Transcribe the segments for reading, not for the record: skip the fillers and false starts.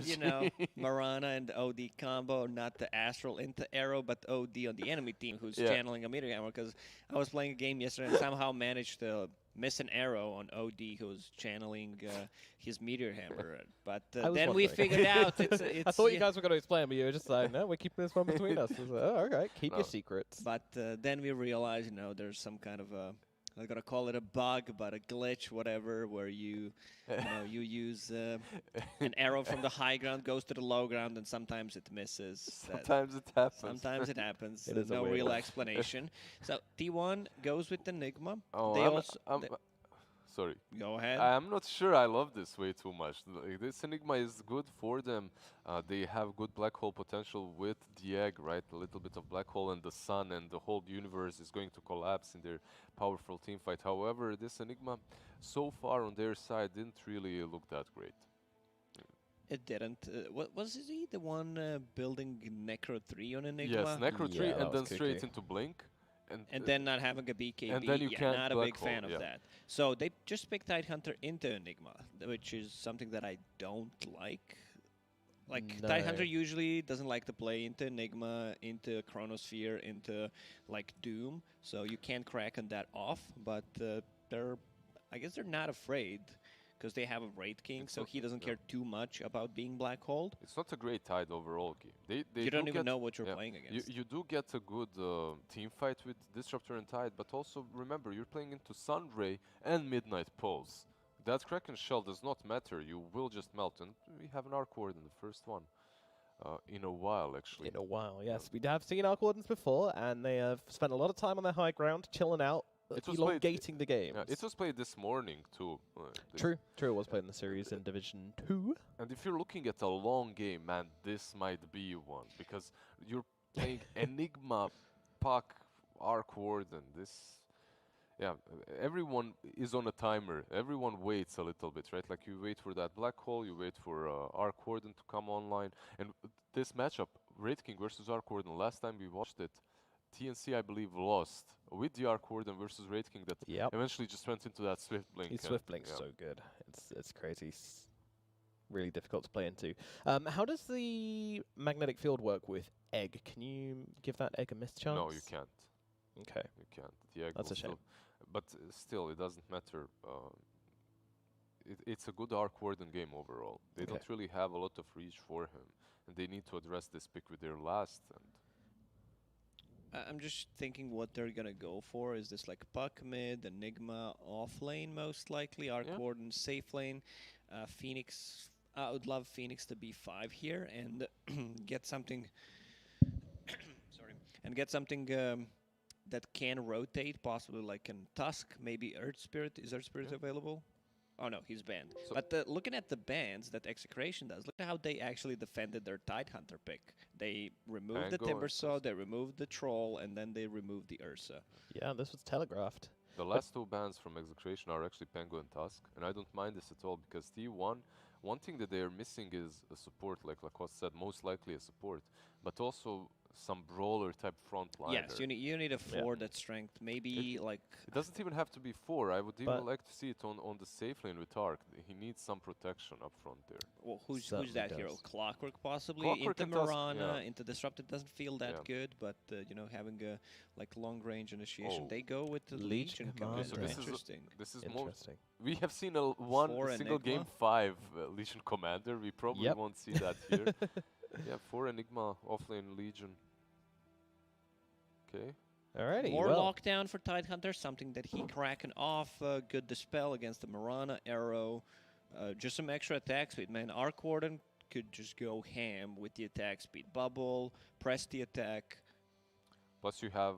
you know, Marana and OD combo, not the Astral into Arrow, but OD on the enemy team who's channeling a meteor hammer. Because I was playing a game yesterday and somehow managed to miss an arrow on OD who's channeling his meteor hammer. But then we figured out it's I thought you guys were going to explain, but you were just like, no, we're keeping this one between us. I was like, oh, okay, keep your secrets. But then we realized, you know, there's some kind of a, I'm gonna call it a bug, but a glitch, whatever, where you know, you use an arrow from the high ground, goes to the low ground, and sometimes it misses. Sometimes it happens. Sometimes it happens. It There's is a no weird real one. explanation. So T1 goes with Enigma. Oh, They sorry. Go ahead. I'm not sure I love this way too much. Like, this Enigma is good for them. They have good black hole potential with the egg, right? A little bit of black hole and the sun, and the whole universe is going to collapse in their powerful team fight. However, this Enigma, so far on their side, didn't really look that great. It didn't. Was he the one building Necro 3 on Enigma? Yes, Necro 3 and then straight kooky. into Blink. And then not having a BKB, and then you can't not a black big fan hole, of that. So they just picked Tidehunter into Enigma, which is something that I don't like. Like, No. Tidehunter usually doesn't like to play into Enigma, into Chronosphere, into, like, Doom. So you can't crack on that off, but I guess they're not afraid, because they have a Wraith King, so he doesn't care too much about being black holed. It's not a great Tide overall game. You don't even know what you're playing against. You do get a good team fight with Disruptor and Tide, but also remember, you're playing into Sunray and Midnight Pulse. That Kraken Shell does not matter, you will just melt, and we have an Arc Ward in the first one. In a while, actually. In a while, yes. We have seen Arc Wardens before, and they have spent a lot of time on their high ground, chilling out, elongating the game. Yeah, it was played this morning, too. True, it was played in the series in Division 2. And if you're looking at a long game, man, this might be one. Because you're playing Enigma, Puck, Arc Warden, this... Yeah, everyone is on a timer. Everyone waits a little bit, right? Like, you wait for that black hole, you wait for Arc Warden to come online. And this matchup, Wraith King versus Arc Warden, last time we watched it, TNC, I believe, lost with the Arc Warden versus Wraith King that eventually just went into that Swift Blink. His Swift Blink's so good. It's crazy. It's really difficult to play into. How does the magnetic field work with Egg? Can you give that Egg a miss chance? No, you can't. Okay. You can't. The Egg That's a shame. But still, it doesn't matter. It's a good Arc Warden game overall. They don't really have a lot of reach for him. And they need to address this pick with their last. And I'm just thinking what they're gonna go for. Is this like Puck mid, Enigma off lane most likely, Arc Warden safe lane, Phoenix. I would love Phoenix to be 5 here and get something. Sorry, and get something that can rotate, possibly like in Tusk, maybe Earth Spirit. Is Earth Spirit available? Oh no, he's banned. So but looking at the bans that Execration does, look at how they actually defended their Tidehunter pick. They removed the Timbersaw, they removed the Troll, and then they removed the Ursa. Yeah, this was telegraphed. The last 2 bans from Execration are actually Pengu and Tusk, and I don't mind this at all, because T1, one thing that they are missing is a support, like Lacoste said, most likely a support, but also some brawler type frontliner. Yes, you need a 4 that's strength. Maybe like... It doesn't even have to be 4. I would even like to see it on the safe lane with Arc. He needs some protection up front there. Well, who's that hero? Clockwork possibly? Clockwork into Marana, into Disrupted doesn't feel that good, but you know, having a like long range initiation, they go with the Legion Commander. So this is interesting. We have seen one single game 5 Legion Commander. We probably won't see that here. Yeah, 4 Enigma offlane Legion. Okay. Alrighty. More lockdown for Tidehunter, something that he cracking off. Good dispel against the Marana arrow. Just some extra attack speed, man. Arc Warden could just go ham with the attack speed. Bubble, press the attack. Plus you have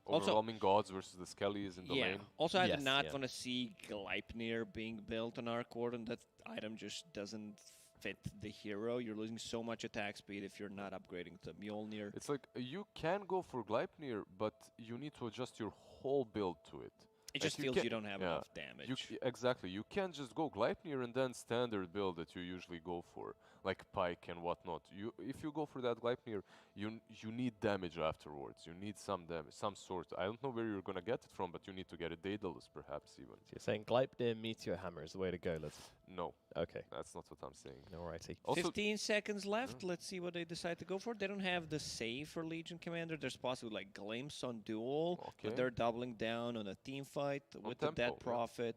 Overwhelming Gods versus the Skellies in the lane. Also, I do not want to see Gleipnir being built on Arc Warden. That item just doesn't fit the hero. You're losing so much attack speed if you're not upgrading to Mjolnir. It's like, you can go for Gleipnir, but you need to adjust your whole build to it. It just feels you don't have enough damage. Exactly. You can't just go Gleipnir and then standard build that you usually go for, like Pike and whatnot. If you go for that Gleipnir, you need damage afterwards. You need some damage, some sort. I don't know where you're going to get it from, but you need to get it Daedalus perhaps even. So you're saying Gleipnir Meteor Hammer is the way to go, Liz? No, Okay. that's not what I'm saying. Alrighty. Also, 15 seconds left. Let's see what they decide to go for. They don't have the save for Legion Commander. There's possibly like Glimpse on Duel, but okay. they're doubling down on a team fight with the tempo, Dead yeah. Prophet.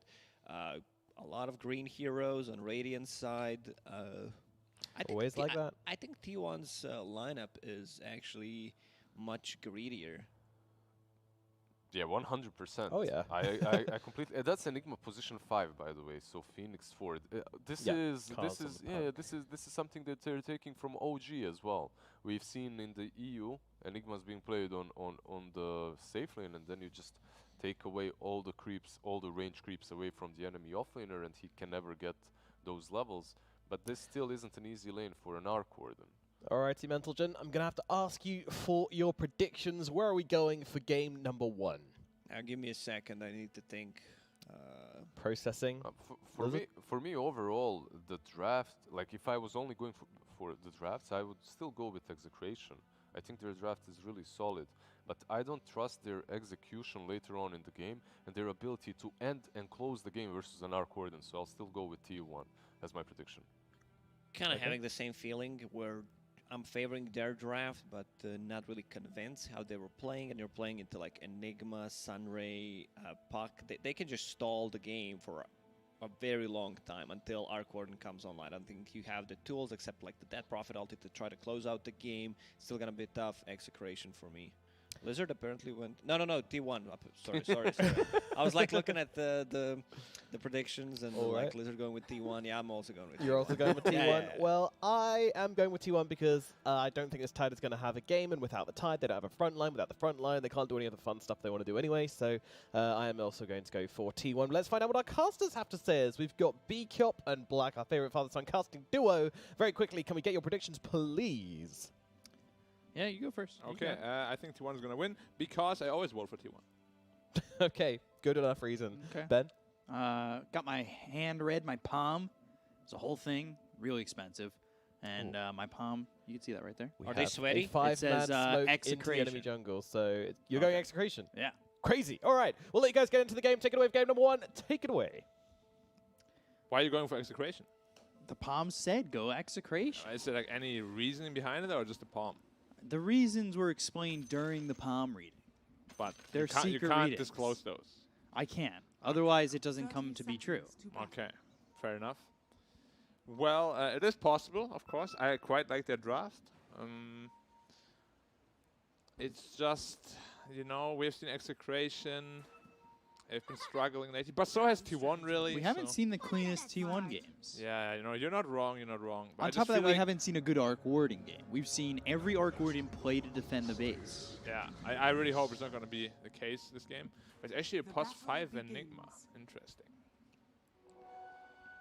A lot of green heroes on Radiant side. I think Always like that. I think T1's lineup is actually much greedier. Yeah, 100%. Oh, yeah. I completely. That's Enigma position 5, by the way. So Phoenix 4. This Yeah, is cards on the pack. this is something that they're taking from OG as well. We've seen in the EU Enigma's being played on the safe lane, and then you just take away all the creeps, all the range creeps away from the enemy offlaner, and he can never get those levels. But this still isn't an easy lane for an Arc Warden. Alrighty, Mental Gen, I'm going to have to ask you for your predictions. Where are we going for game number 1? Now give me a second. I need to think. Processing. For me, overall, the draft, like if I was only going for the drafts, I would still go with Execration. I think their draft is really solid, but I don't trust their execution later on in the game and their ability to end and close the game versus an Arc Warden, so I'll still go with T1 as my prediction. Kind of Okay. having the same feeling where I'm favoring their draft, but not really convinced how they were playing, and they're playing into like Enigma, Sunray, Puck. They can just stall the game for a very long time until Arc Warden comes online. I don't think you have the tools except like the Dead Prophet ulti to try to close out the game. Still gonna be tough. Execration for me. Lizard apparently went. No, T1. Sorry. I was like looking at the predictions and All like right. Lizard going with T1. Yeah, I'm also going with. You're T1. also going with T1. Yeah. Well, I am going with T1 because I don't think this Tide is going to have a game, and without the Tide, they don't have a front line. Without the front line, they can't do any of the fun stuff they want to do anyway. So I am also going to go for T1. Let's find out what our casters have to say. As we've got B-Kyop and Black, our favorite father-son casting duo. Very quickly, can we get your predictions, please? Yeah, you go first. You Okay, go. I think T1 is going to win because I always vote for T1. Okay, good enough reason. Okay. Ben? Got my hand read, my palm. It's a whole thing, really expensive. And my palm, you can see that right there. We Are they have sweaty? A 5-man says, smoke into the Execration. enemy jungle, so you're going Execration. Yeah. Crazy. All right, we'll let you guys get into the game. Take it away with game number 1. Take it away. Why are you going for Execration? The palm said go Execration. Is there like any reasoning behind it or just the palm? The reasons were explained during the palm reading. But They're you secret can't readings. disclose those. I can. Otherwise, it doesn't come to be true. Okay, fair enough. Well, it is possible, of course. I quite like their draft. It's just, you know, we've seen Execration. They've been struggling lately, but so has T1 really. We haven't so seen the cleanest T1 games. Yeah, you know, you're not wrong. You're not wrong. But I On just top of that, feel we like- haven't seen a good Arc Warden game. We've seen every Arc Warden play to defend the base. Yeah, I really hope it's not going to be the case this game. But it's actually a +5 Enigma. Interesting.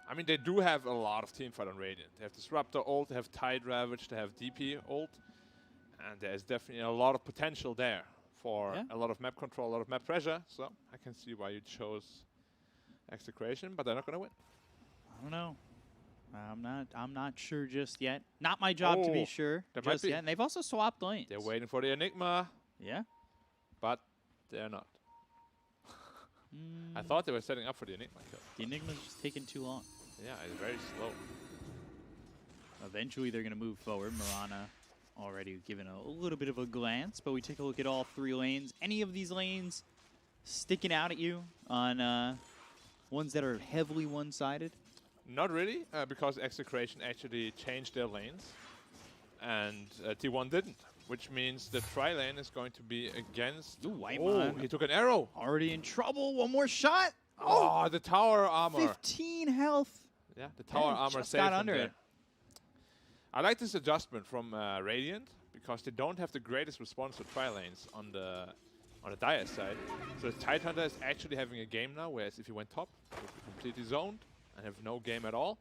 I mean, they do have a lot of teamfight on Radiant. They have Disruptor ult, they have Tide Ravage, they have DP ult. And there's definitely a lot of potential there for a lot of map control, a lot of map pressure. So I can see why you chose Execration, but they're not going to win. I don't know. I'm not sure just yet. Not my job to be Oh, sure there might just be. yet. And they've also swapped lanes. They're waiting for the Enigma, Yeah. but they're not. I thought they were setting up for the Enigma kill. The Enigma's just taking too long. Yeah, it's very slow. Eventually, they're going to move forward. Mirana already given a little bit of a glance, but we take a look at all 3 lanes. Any of these lanes sticking out at you on ones that are heavily one-sided? Not really, because Execration actually changed their lanes, and T1 didn't, which means the tri-lane is going to be against... Ooh, White Oh, Man. he took an arrow! Already in trouble. One more shot. Oh, the tower armor! 15 health. Yeah, the tower Yeah, armor just saved got him under there. it. I like this adjustment from Radiant, because they don't have the greatest response to tri-lanes on the Dire side. So the Tidehunter is actually having a game now, whereas if he went top, he would be completely zoned and have no game at all.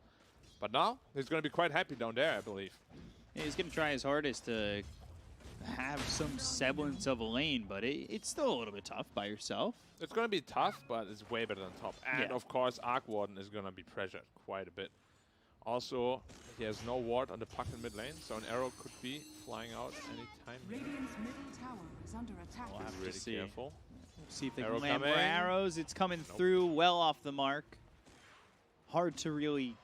But now, he's going to be quite happy down there, I believe. Yeah, he's going to try his hardest to have some semblance of a lane, but it's still a little bit tough by yourself. It's going to be tough, but it's way better than top. And Yeah. of course, Arc Warden is going to be pressured quite a bit. Also, he has no ward on the puck in mid lane, so an arrow could be flying out anytime. Radiant's middle tower is under attack. We'll have Be to really see. careful. See if they Arrow can land more coming. arrows. It's coming Nope. through well off the mark. hard to really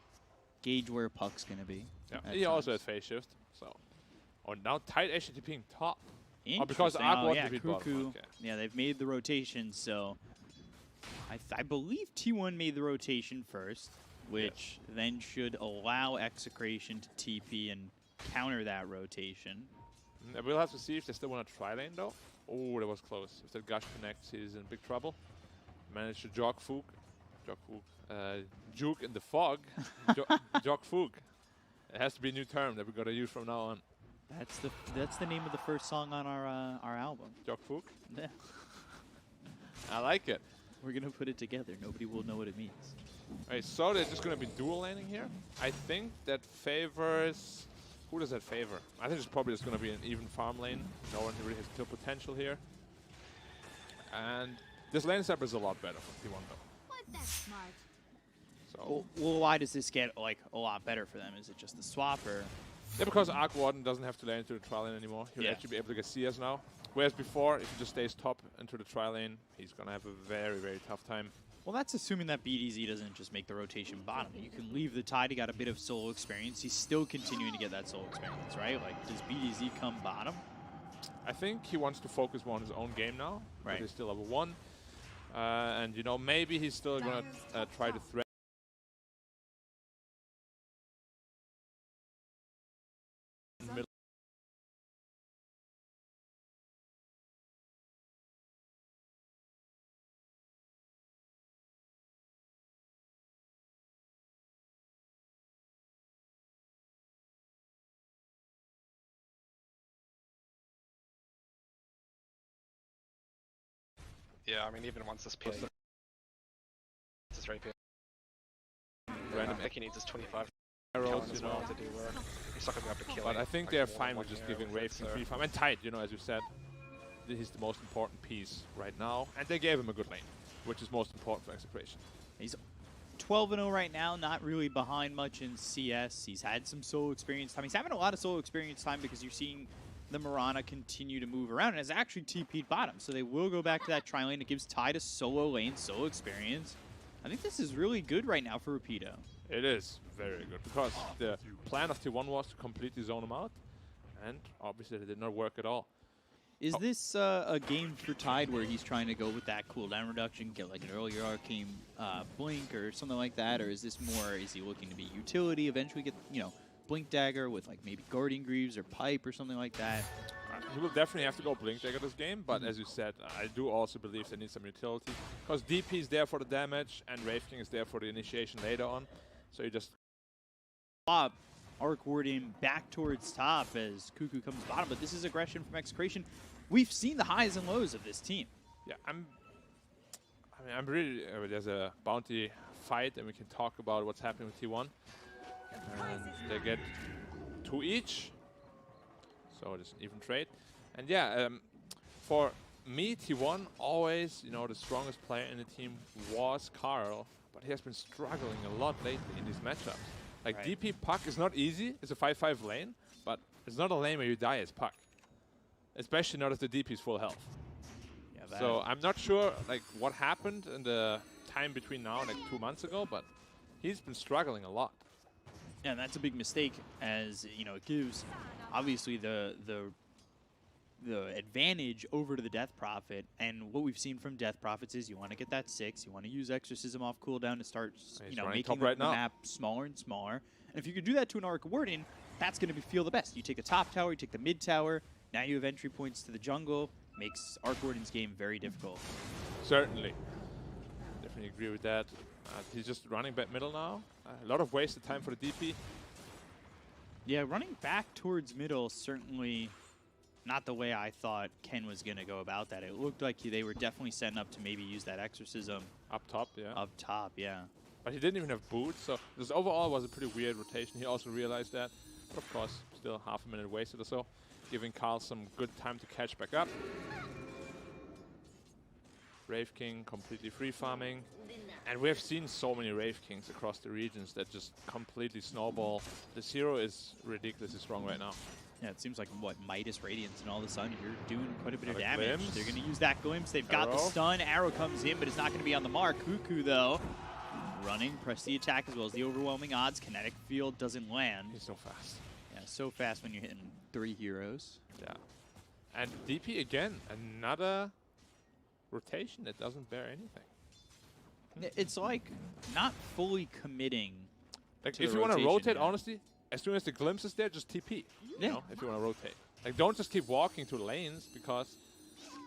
gauge where Puck's going to be. Yeah. at He also times. has phase shift. So, now Tide actually TPing top. Interesting. because Aqua yeah, defeat bottom, Cuckoo. okay. Yeah, they've made the rotation, so I believe T1 made the rotation first, which then should allow Execration to TP and counter that rotation. We'll have to see if they still want to try lane though. Oh, that was close. If that Gush connects, he's in big trouble. Managed to jog Fook. Juke in the fog. Jog Fook. It has to be a new term that we gotta use from now on. That's the name of the first song on our album. Jog Fook. Yeah. I like it. We're gonna put it together. Nobody will know what it means. Alright, so they're just gonna be dual laning here. I think that favors. Who does that favor? I think it's probably just gonna be an even farm lane. No one really has kill potential here. And this lane setup is a lot better for T1 though. Was that smart? So Well, why does this get like a lot better for them? Is it just the swap or? yeah, because Arc Warden doesn't have to lane into the tri lane anymore. He'll Yeah. actually be able to get CS now. Whereas before, if he just stays top into the tri lane, he's gonna have a very, very tough time. Well, that's assuming that BDZ doesn't just make the rotation bottom. You can leave the Tide. He got a bit of solo experience. He's still continuing to get that solo experience, right? Like, does BDZ come bottom? I think he wants to focus more on his own game now. But Right. he's still level 1. And, you know, maybe he's still gonna try to threat. Middle. Yeah, I mean, even once this piece is right here, Random I think he needs his 25 arrows, talent you as know. well to do work. He's not gonna be able to kill But it, I think like, they're more than fine one with just hero giving with it, Wraith so- free farm. And Tide, you know, as you said, he's the most important piece right now. And they gave him a good lane, which is most important for Execration. He's 12-0 right now, not really behind much in CS. He's had some solo experience time. He's having a lot of solo experience time because you're seeing the Mirana continue to move around and has actually TP'd bottom. So they will go back to that tri lane. It gives Tide a solo lane, solo experience. I think this is really good right now for Rapido. It is very good because the plan of T1 was to completely zone him out. And obviously it did not work at all. Is this a game for Tide where he's trying to go with that cooldown reduction, get like an earlier arcane blink or something like that? Or is this more, is he looking to be utility, eventually get, you know, Blink Dagger with like maybe Guardian Greaves or Pipe or something like that? He will definitely have to go Blink Dagger this game, but as you said, I do also believe they need some utility. Because DP is there for the damage, and Wraith King is there for the initiation later on. So you just... Arc Warden back towards top as Cuckoo comes bottom, but this is aggression from Execration. We've seen the highs and lows of this team. Yeah, I'm really... there's a bounty fight, and we can talk about what's happening with T1. And they get 2 each. So it's an even trade. And yeah, for me, T1 always, you know, the strongest player in the team was Carl, but he has been struggling a lot lately in these matchups. Like Right. DP Puck is not easy. It's a 5-5 lane, but it's not a lane where you die as Puck. Especially not if the DP is full health. Yeah, So I'm not sure like what happened in the time between now and like 2 months ago, but he's been struggling a lot. yeah, and that's a big mistake, as you know, it gives obviously the advantage over to the Death Prophet. And what we've seen from Death Prophets is you want to get that 6, you want to use Exorcism off cooldown to start, He's you know, running making top right the now. map smaller and smaller. And if you could do that to an Arc Warden, that's going to feel the best. You take the top tower, you take the mid tower. Now you have entry points to the jungle. Makes Arc Warden's game very difficult. Certainly. Definitely agree with that. He's just running back middle now. A lot of wasted time for the DP. Yeah, running back towards middle, certainly not the way I thought Ken was going to go about that. It looked like they were definitely setting up to maybe use that Exorcism Up top, yeah. up top, yeah. But he didn't even have boots, so this overall was a pretty weird rotation. He also realized that. But of course, still half a minute wasted or so, giving Carl some good time to catch back up. Wraith King completely free farming. And we have seen so many Wraith Kings across the regions that just completely snowball. The Zero is ridiculously strong right now. Yeah, it seems like, what, Midas Radiance, and all of a sudden you're doing quite a bit of Got a damage. glimpse. They're going to use that glimpse. They've got the Arrow. stun. Arrow comes in, but it's not going to be on the mark. Cuckoo, though, running. Press the attack as well as the overwhelming odds. Kinetic field doesn't land. He's so fast. Yeah, so fast when you're hitting 3 heroes. Yeah. And DP again, another rotation that doesn't bear anything. It's like not fully committing. Like to if the you want to rotation, rotate, yeah. honestly, as soon as the glimpse is there, just TP. Yeah. You know, if you want to rotate. Like don't just keep walking to the lanes because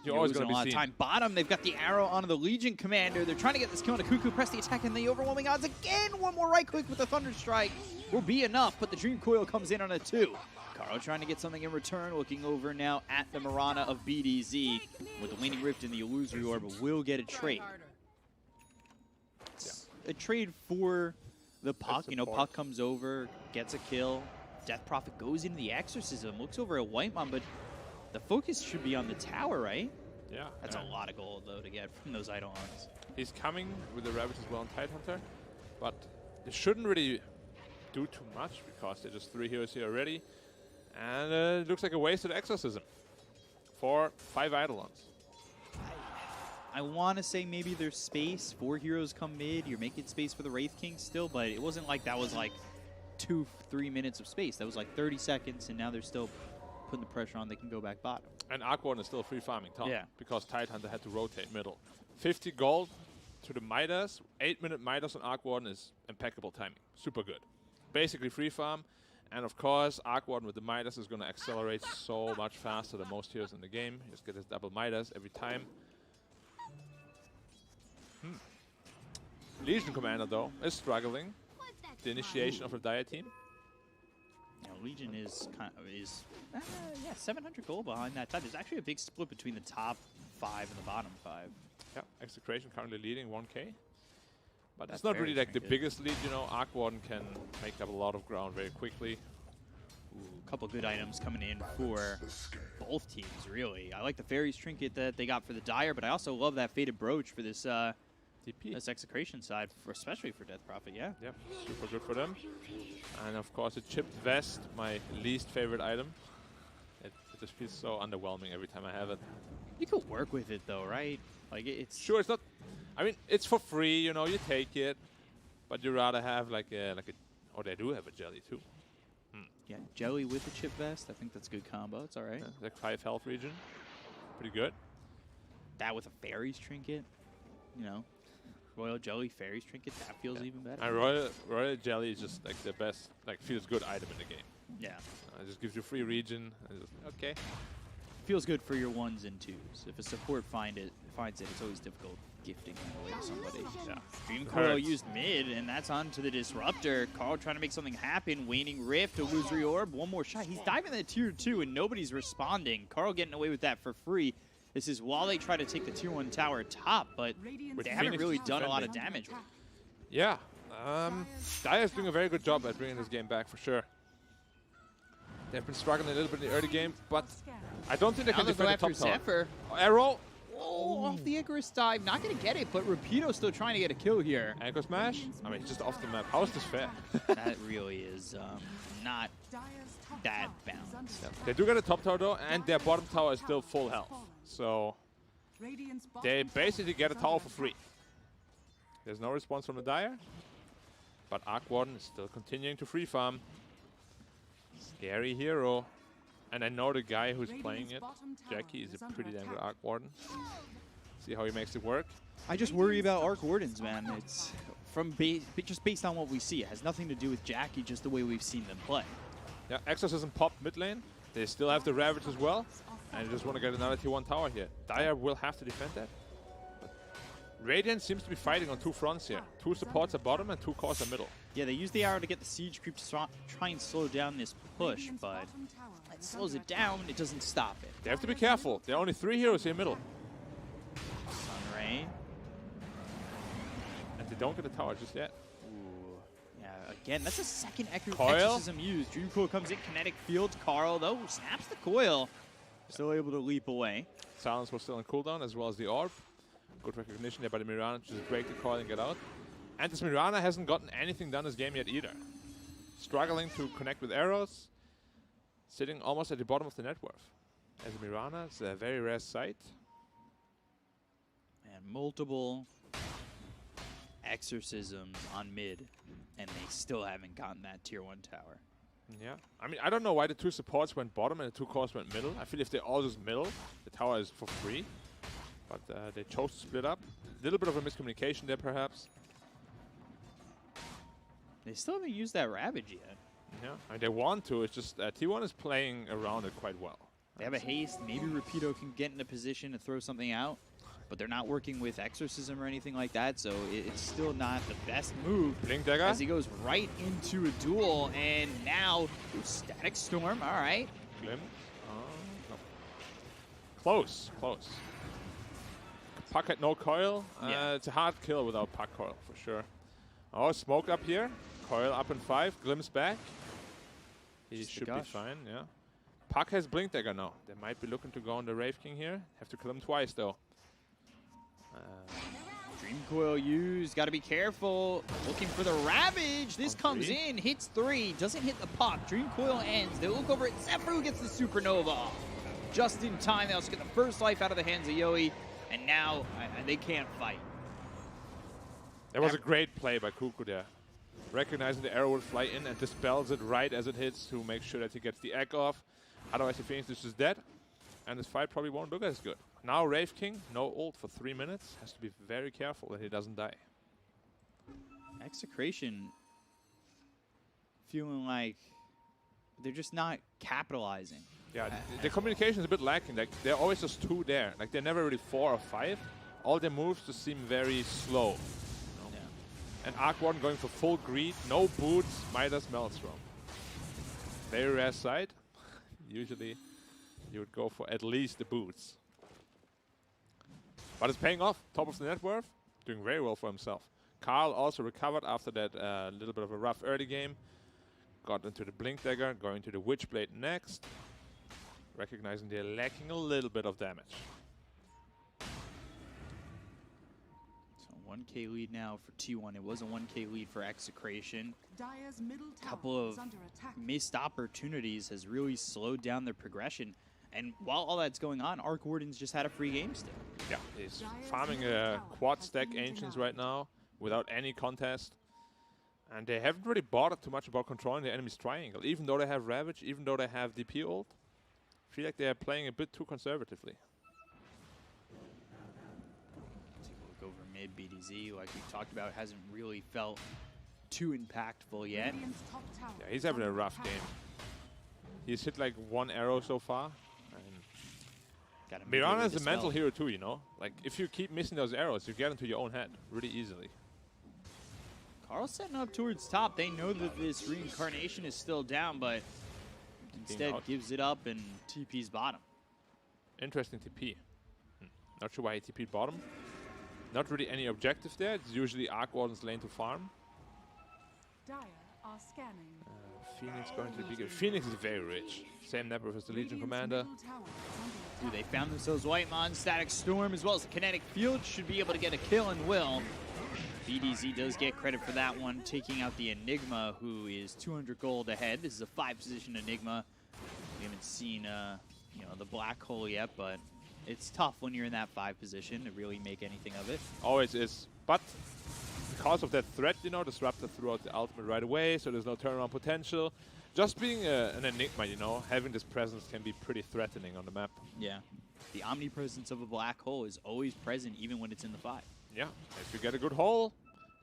you're You're always losing going a to be lot seen. of time. Bottom, they've got the arrow onto the Legion Commander. They're trying to get this kill on a Cuckoo. Press the attack and the overwhelming odds again. One more right click with the Thunder Strike will be enough, but the Dream Coil comes in on a 2. Carl trying to get something in return, looking over now at the Mirana of BDZ. With the Waning Rift and the Illusory Orb, will get a trade. A trade for the Puck. You know, Puck comes over, gets a kill. Death Prophet goes into the Exorcism, looks over at Whitemon, but the focus should be on the tower, right? Yeah. That's a lot of gold, though, to get from those Eidolons. He's coming with the Ravage as well on Tidehunter, but it shouldn't really do too much because there's just 3 heroes here already. And it looks like a wasted Exorcism for 5 Eidolons. I want to say maybe there's space. 4 heroes come mid. You're making space for the Wraith King still, but it wasn't like that was like 2-3 minutes of space. That was like 30 seconds, and now they're still putting the pressure on. They can go back bottom. And Arcwarden is still free farming top. Yeah. Because Tidehunter had to rotate middle. 50 gold to the Midas. 8-minute Midas on Arcwarden is impeccable timing. Super good. Basically free farm. And of course, Arcwarden with the Midas is going to accelerate so much faster than most heroes in the game. Just get his double Midas every time. Legion Commander, though, is struggling. The initiation of a Dire team. Yeah, Legion is yeah, 700 gold behind that top. There's actually a big split between the top 5 and the bottom 5. Yeah, Execration currently leading 1k. But That's it's not very really like the good. biggest lead, you know. Arcwarden can make up a lot of ground very quickly. A couple good items coming in for both teams, really. I like the Fairies Trinket that they got for the Dire, but I also love that Faded Brooch for this TP. this Execration side, especially for Death Prophet, yeah. Yep, super good for them. And of course, a chipped vest, my least favorite item. It just feels so underwhelming every time I have it. You could work with it, though, right? Like, it's... Sure, it's not... I mean, it's for free, you know, you take it. But you rather have like a... Or they do have a jelly, too. Yeah, Jelly with the chip vest. I think that's a good combo. It's all right. Yeah, like 5 health region. Pretty good. That with a Fairies Trinket, you know. Royal Jelly Fairies Trinket, that feels even better. And Royal Jelly is just like the best, like feels good item in the game. Yeah. It just gives you free region. And just, okay. Feels good for your 1s and 2s. If a support finds it, it's always difficult gifting it away to somebody. Yeah. Dream It Coil hurts. used mid, and that's onto the Disruptor. Carl trying to make something happen. Waning Rift, Illusory Orb, one more shot. He's diving that tier 2, and nobody's responding. Carl getting away with that for free. This is while they try to take the tier 1 tower top, but they haven't Phoenix really done a lot of defending. damage with it. Yeah. Dire's doing a very good job at bringing this game back, for sure. They've been struggling a little bit in the early game, but I don't think they Now can they'll go defend the after top tower. Zephyr. Arrow. Oh, off the Icarus dive. Not going to get it, but Rapido still trying to get a kill here. Anchor smash. I mean, just off the map. How is this fair? That really is not that balanced. They do get a top tower, though, and their bottom tower is still full health. So they basically get a tower for free. There's no response from the Dire, but Arcwarden is still continuing to free farm. Scary hero. And I know the guy who's playing it, Jackie, is a pretty damn good Arcwarden. See how he makes it work. I just worry about Arc Wardens, man. It's from just based on what we see. It has nothing to do with Jackie, just the way we've seen them play. Yeah, Exorcism pop mid lane. They still have the Ravage as well. And they just want to get another tier 1 tower here. Dire will have to defend that. But Radiant seems to be fighting on 2 fronts here. 2 supports at bottom and 2 cores at middle. Yeah, they use the arrow to get the siege creep to try and slow down this push, but it slows it down. It doesn't stop it. They have to be careful. There are only 3 heroes here middle. Sunray. And they don't get a tower just yet. Ooh. Yeah, again, that's the second Coil. Exorcism used. Dream Coil comes in, kinetic field. Carl, though, snaps the coil. Still able to leap away. Silence was still on cooldown, as well as the orb. Good recognition there by the Mirana to just break the coil and get out. And this Mirana hasn't gotten anything done this game yet either. Struggling to connect with arrows. Sitting almost at the bottom of the net worth. As a Mirana, it's a very rare sight. And multiple exorcisms on mid, and they still haven't gotten that tier 1 tower. Yeah. I mean, I don't know why the 2 supports went bottom and the 2 cores went middle. I feel if they all just middle, the tower is for free. But they chose to split up. A little bit of a miscommunication there, perhaps. They still haven't used that Ravage yet. Yeah, I mean, they want to. It's just T1 is playing around it quite well. They have a haste. Maybe Rapido can get in a position to throw something out, but they're not working with Exorcism or anything like that, so it's still not the best move. Blink Dagger. As he goes right into a duel, and now Static Storm. All right. Glim. No. Close, close. Puck had no coil. Yeah. It's a hard kill without Puck coil, for sure. Oh, smoke up here. Coil up in 5. Glim's back. He Just should be fine, yeah. Puck has Blink Dagger now. They might be looking to go on the Wraith King here. Have to kill him twice, though. Dream Coil used. Got to be careful. Looking for the Ravage. This comes 3. in. Hits 3. Doesn't hit the Puck. Dream Coil ends. They look over at Zephyr, gets the Supernova. Just in time. They also get the first life out of the hands of Yoi. And now they can't fight. That was a great play by Kuku there. Recognizing the arrow will fly in and dispels it right as it hits to make sure that he gets the egg off. Otherwise, the Phoenix is just dead. And this fight probably won't look as good. Now Wraith King, no ult for 3 minutes. Has to be very careful that he doesn't die. Execration feeling like they're just not capitalizing. Yeah, the communication is a bit lacking. Like, they're always just 2 there. Like, they're never really 4 or 5. All their moves just seem very slow. Yeah. And Arc Warden going for full greed, no boots, Midas Maelstrom. Very rare sight. Usually you would go for at least the boots. But it's paying off. Top of the net worth, doing very well for himself. Carl also recovered after that little bit of a rough early game. Got into the Blink Dagger, going to the Witchblade next. Recognizing they're lacking a little bit of damage. 1K lead now for T1. It was a 1K lead for Execration. Dire's middle tower Couple is of under attack. missed opportunities has really slowed down their progression. And while all that's going on, Arc Warden's just had a free game still. Yeah, he's farming a quad stack Ancients right now without any contest. And they haven't really bothered too much about controlling the enemy's triangle. Even though they have Ravage, even though they have DP ult. I feel like they are playing a bit too conservatively. Over mid, BDZ, like we talked about, hasn't really felt too impactful yet. Radiant's top tower Yeah, he's is having a under rough attack. game. He's hit like 1 arrow so far. Gotta move Mirana over is a the mental spell. hero too, you know? Like, if you keep missing those arrows, you get into your own head really easily. Carl's setting up towards top. They know that this reincarnation is still down, but instead out. gives it up and TP's bottom. Interesting TP. Not sure why he TP'd bottom. Not really any objective there. It's usually Arc Warden's lane to farm. Dire are scanning. Phoenix going to the big. Phoenix is very rich. Same network as the Legion Radiant's Commander. middle tower is under Ooh, attack. they found themselves Whitemon, Static Storm, as well as the Kinetic Field. Should be able to get a kill and will. BDZ does get credit for that one, taking out the Enigma, who is 200 gold ahead. This is a 5-position Enigma. We haven't seen the black hole yet, but it's tough when you're in that 5 position to really make anything of it. Always is. But because of that threat, you know, Disruptor threw out the ultimate right away, so there's no turnaround potential. Just being an Enigma, you know, having this presence can be pretty threatening on the map. Yeah. The omnipresence of a black hole is always present even when it's in the 5. Yeah, if you get a good hole,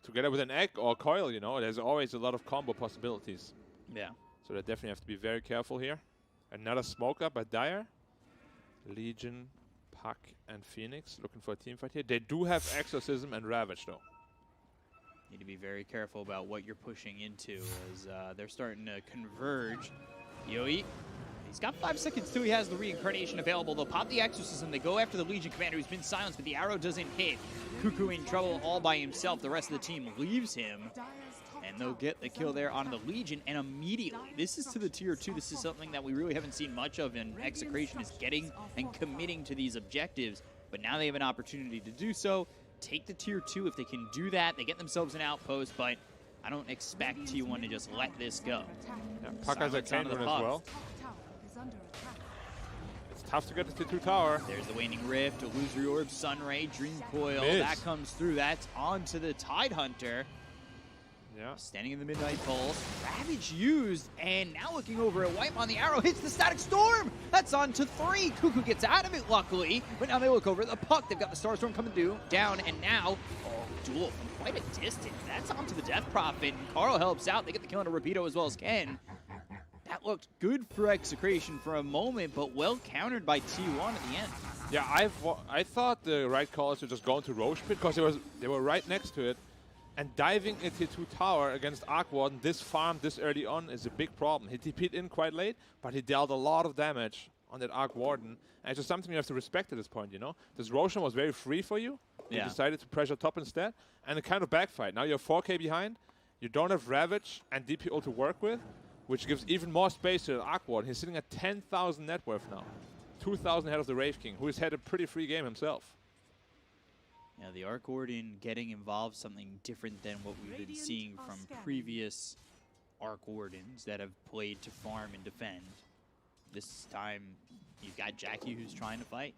together with an egg or coil, you know, there's always a lot of combo possibilities. Yeah. So they definitely have to be very careful here. Another smoke up by Dire. Legion, Puck, and Phoenix looking for a team fight here. They do have Exorcism and Ravage, though. Need to be very careful about what you're pushing into as they're starting to converge. Yoi, he's got 5 seconds till he has the reincarnation available. They'll pop the Exorcism. They go after the Legion Commander who's been silenced, but the arrow doesn't hit. Cuckoo in trouble all by himself. The rest of the team leaves him. Dire's top And they'll tower get the is kill under there on the attack. Legion, and immediately, this is to the tier 2. This is something that we really haven't seen much of in Execration, is getting and committing to these objectives. But now they have an opportunity to do so. Take the tier 2 if they can do that. They get themselves an outpost, but I don't expect T1 to just let this go. Yeah, Puck has a Silence onto Chain the Rune as Puck. well. Top tower is under attack. It's tough to get to the 2 tower. There's the Waning Rift, Illusory Orb, Sunray, Dream Coil. Miss. That comes through. That's onto the Tidehunter. Yeah. Standing in the Midnight Pulse. Ravage used, and now looking over at Whitemon. The arrow hits the Static Storm. That's on to 3. Cuckoo gets out of it, luckily. But now they look over at the puck. They've got the Starstorm coming down, and now, duel from quite a distance. That's onto the Death Prophet, and Carl helps out. They get the kill on a Rapido as well as Ken. That looked good for Execration for a moment, but well countered by T1 at the end. Yeah, I thought the right call is to just go into Roche Pit because they were right next to it. And diving into 2 tower against Arc Warden this farm this early on is a big problem. He TP'd in quite late, but he dealt a lot of damage on that Arc Warden. And it's just something you have to respect at this point, you know? This Roshan was very free for you. You decided to pressure top instead, and it kind of backfired. Now you're 4k behind. You don't have Ravage and DP ult to work with, which gives even more space to the Arc Warden. He's sitting at 10,000 net worth now. 2,000 ahead of the Wraith King, who has had a pretty free game himself. Yeah, the Arc Warden getting involved, something different than what we've been seeing from previous Arc Wardens that have played to farm and defend. This time, you've got Jackie who's trying to fight.